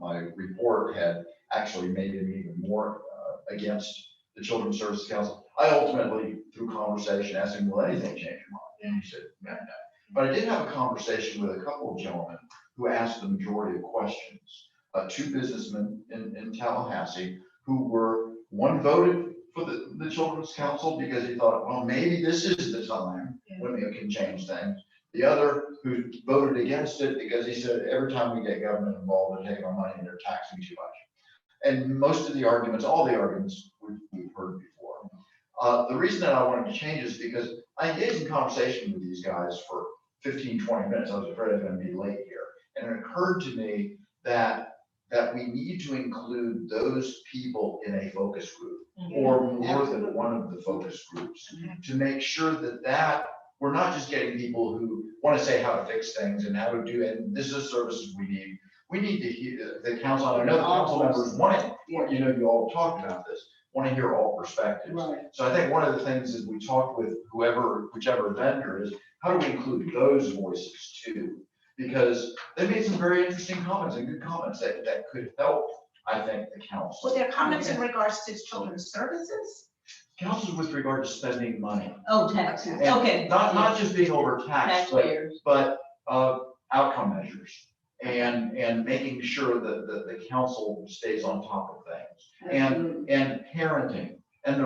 Speaker 1: My report had actually made him even more against the Children's Services Council. I ultimately, through conversation, asked him, will anything change your mind? And he said, no. But I did have a conversation with a couple of gentlemen who asked the majority of questions. 2 businessmen in Tallahassee who were, one voted for the Children's Council because he thought, well, maybe this is the time when it can change things. The other who voted against it because he said, every time we get government involved, they're taking our money and they're taxing too much. And most of the arguments, all the arguments we've heard before. The reason that I wanted to change is because I engaged in conversation with these guys for 15, 20 minutes. I was afraid I was going to be late here. And it occurred to me that we need to include those people in a focus group or more than one of the focus groups to make sure that we're not just getting people who want to say how to fix things and how to do it. And this is services we need. We need to hear the council. I know the council members want it. You know, you all talked about this, want to hear all perspectives.
Speaker 7: Right.
Speaker 1: So I think one of the things is we talked with whichever vendor is, how do we include those voices too? Because they made some very interesting comments and good comments that could help, I think, the council.
Speaker 2: was there comments in regards to children's services?
Speaker 1: Council with regard to spending money.
Speaker 7: Oh, taxes,
Speaker 1: And
Speaker 7: okay.
Speaker 1: Not just being overtaxed,
Speaker 7: Taxpayers.
Speaker 1: but outcome measures. and making sure that the council stays on top of things.
Speaker 7: Absolutely.
Speaker 1: And parenting, and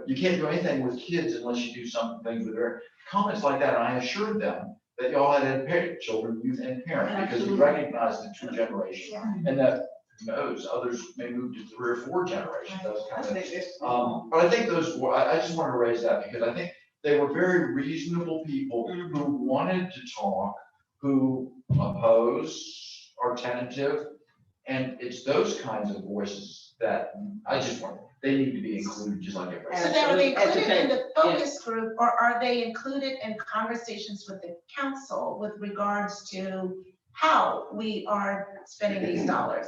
Speaker 1: you can't do anything with kids unless you do some things with their comments like that. And I assured them that y'all had children, youth, and parents, because we
Speaker 7: Absolutely.
Speaker 1: recognize the two generations. And that, who knows, others may move to 3 or 4 generations, those
Speaker 7: I
Speaker 1: kind of.
Speaker 7: think it's.
Speaker 1: But I think I just want to raise that because I think they were very reasonable people
Speaker 7: Mhm.
Speaker 1: who wanted to talk, who oppose, are tentative. And it's those kinds of voices that I just want, they need to be included just like everybody
Speaker 2: So
Speaker 1: else.
Speaker 2: then are they included in the
Speaker 7: Educate,
Speaker 2: focus group, or are they included in conversations with the council with regards to how we are spending these dollars?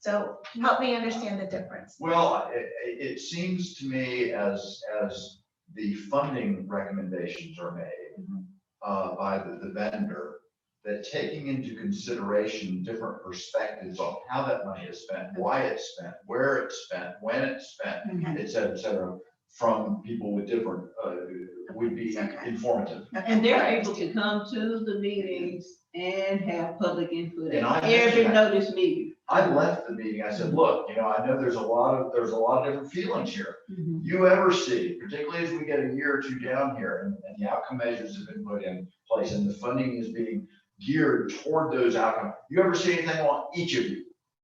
Speaker 2: So help me understand the difference.
Speaker 1: Well, it seems to me as the funding recommendations are made by the vendor, that taking into consideration different perspectives on how that money is spent, why it's spent, where it's spent, when it's spent, et cetera, from people with different, would be
Speaker 2: Okay.
Speaker 1: informative.
Speaker 7: And they're able to come to the meetings and have public input
Speaker 1: And
Speaker 7: at
Speaker 1: I
Speaker 7: every
Speaker 1: mentioned
Speaker 7: notice meeting.
Speaker 1: I left the meeting, I said, look, I know there's a lot of different feelings here.
Speaker 7: Mhm.
Speaker 1: You ever see, particularly as we get a year or two down here and the outcome measures have been put in place and the funding is being geared toward those outcomes, you ever see anything on each of you?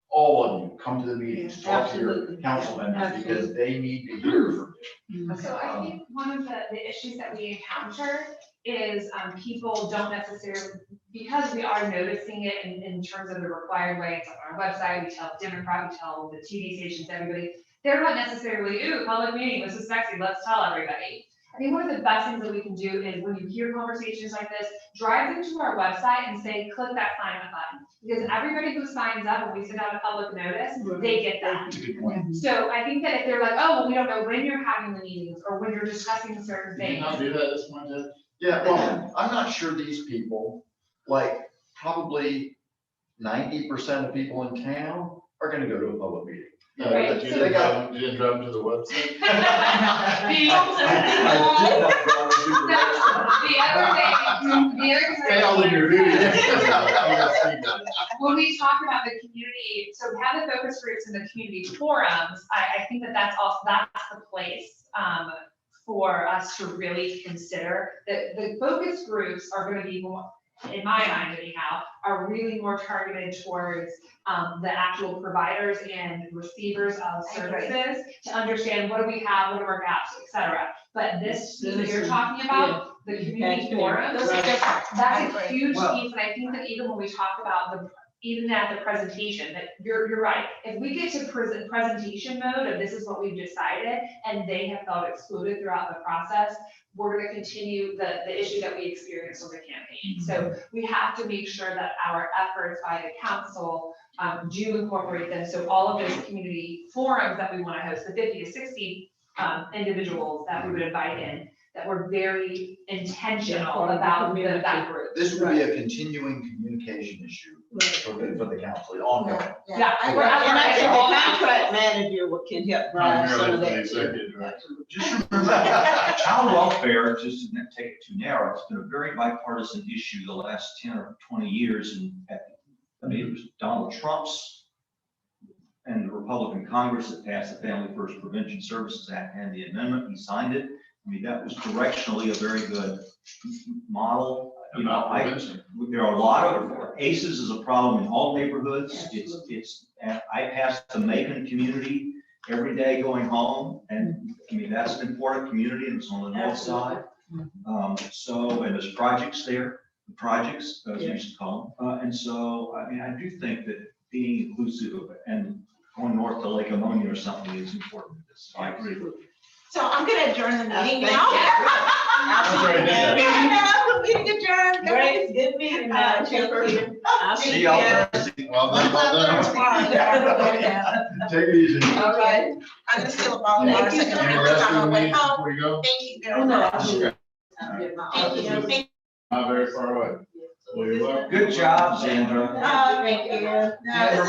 Speaker 1: All of you come to the meetings, talk to your
Speaker 7: Absolutely.
Speaker 1: council members because
Speaker 7: Absolutely.
Speaker 1: they need to hear from you.
Speaker 4: So I think one of the issues that we encounter is people don't necessarily, because we are noticing it in terms of the required way, it's on our website, we tell Democrat, we tell the TV stations, everybody, they're not necessarily, ooh, public meeting, this is sexy, let's tell everybody. I think one of the best things that we can do is when you hear conversations like this, drive them to our website and say, click that sign up button. Because everybody who signs up, when we send out a public notice, they get that.
Speaker 1: That's a good point.
Speaker 4: So I think that if they're like, oh, well, we don't know when you're having the meetings or when you're discussing certain
Speaker 5: Did you
Speaker 4: things.
Speaker 5: not do that this one, Ted?
Speaker 1: Yeah, well, I'm not sure these people, like probably 90% of people in town are gonna go to a public meeting.
Speaker 4: Right,
Speaker 5: But you
Speaker 4: so
Speaker 5: didn't
Speaker 1: they got-
Speaker 5: drive them- you didn't drive them to the website?
Speaker 1: I did not drive to the website.
Speaker 4: The other thing
Speaker 5: Failed in your duty.
Speaker 4: when we talk about the community, so we have the focus groups and the community forums, I think that's the place, for us to really consider. The focus groups are gonna be more, in my mind anyhow, are really more targeted towards, the actual providers and receivers of services to understand what do we have, what are our gaps, et cetera. But this piece that you're talking about, the community forum,
Speaker 2: Those are different. I
Speaker 4: that's a
Speaker 2: agree.
Speaker 4: huge
Speaker 6: Well-
Speaker 4: piece, and I think that even when we talk about even at the presentation, that you're right. If we get to presentation mode of this is what we've decided, and they have felt excluded throughout the process, we're gonna continue the issue that we experienced on the campaign. So we have to make sure that our efforts by the council do incorporate them. So all of those community forums that we wanna host, the 50 to 60 individuals that we would invite in, that were very intentional about that group.
Speaker 1: This would be a continuing communication issue for the council, ongoing.
Speaker 4: Yeah,
Speaker 2: I
Speaker 4: we're
Speaker 2: agree.
Speaker 4: at
Speaker 2: And I
Speaker 4: the
Speaker 2: think
Speaker 7: The
Speaker 4: all-
Speaker 7: contract manager can help drive some
Speaker 5: Primarily
Speaker 7: of
Speaker 5: for the
Speaker 7: that.
Speaker 5: executive director.
Speaker 7: Absolutely.
Speaker 6: Just remember, child welfare, just to not take it too narrow, it's been a very bipartisan issue the last 10 or 20 years. And it was Donald Trump's and the Republican Congress that passed the Family First Prevention Services Act and the amendment. He signed it. I mean, that was directionally a very good model.
Speaker 5: About prevention.
Speaker 6: There are a lot of, ACEs is a problem in all neighborhoods. I pass the Macon community every day going home, and I mean, that's an important community, and it's on the north side. So, and there's projects there, projects, as we used to call them. And so, I mean, I do think that being inclusive of it and going north to Lake Ammonia or something is important. I agree with you.
Speaker 2: So I'm gonna adjourn the meeting
Speaker 7: Thank
Speaker 2: now.
Speaker 7: you.
Speaker 2: Meeting adjourned.
Speaker 7: Great, good meeting, Chairperson. I'll
Speaker 6: See y'all
Speaker 7: you.
Speaker 6: Thursday.
Speaker 5: Well done, well done.
Speaker 1: Take it easy.
Speaker 7: All right.
Speaker 2: I'm gonna steal a ball of water. So I can
Speaker 5: Any
Speaker 2: drink
Speaker 5: rest
Speaker 2: this on
Speaker 5: of the
Speaker 2: my way
Speaker 5: meeting
Speaker 2: home.
Speaker 5: before you go?
Speaker 2: Thank you
Speaker 7: Oh,
Speaker 2: very
Speaker 7: no,
Speaker 2: much.
Speaker 7: I'll do it.
Speaker 2: Thank you. Thank
Speaker 5: Not very far away. Well, you're welcome.
Speaker 6: Good job, Sandra.
Speaker 2: you. Thank you. No, this is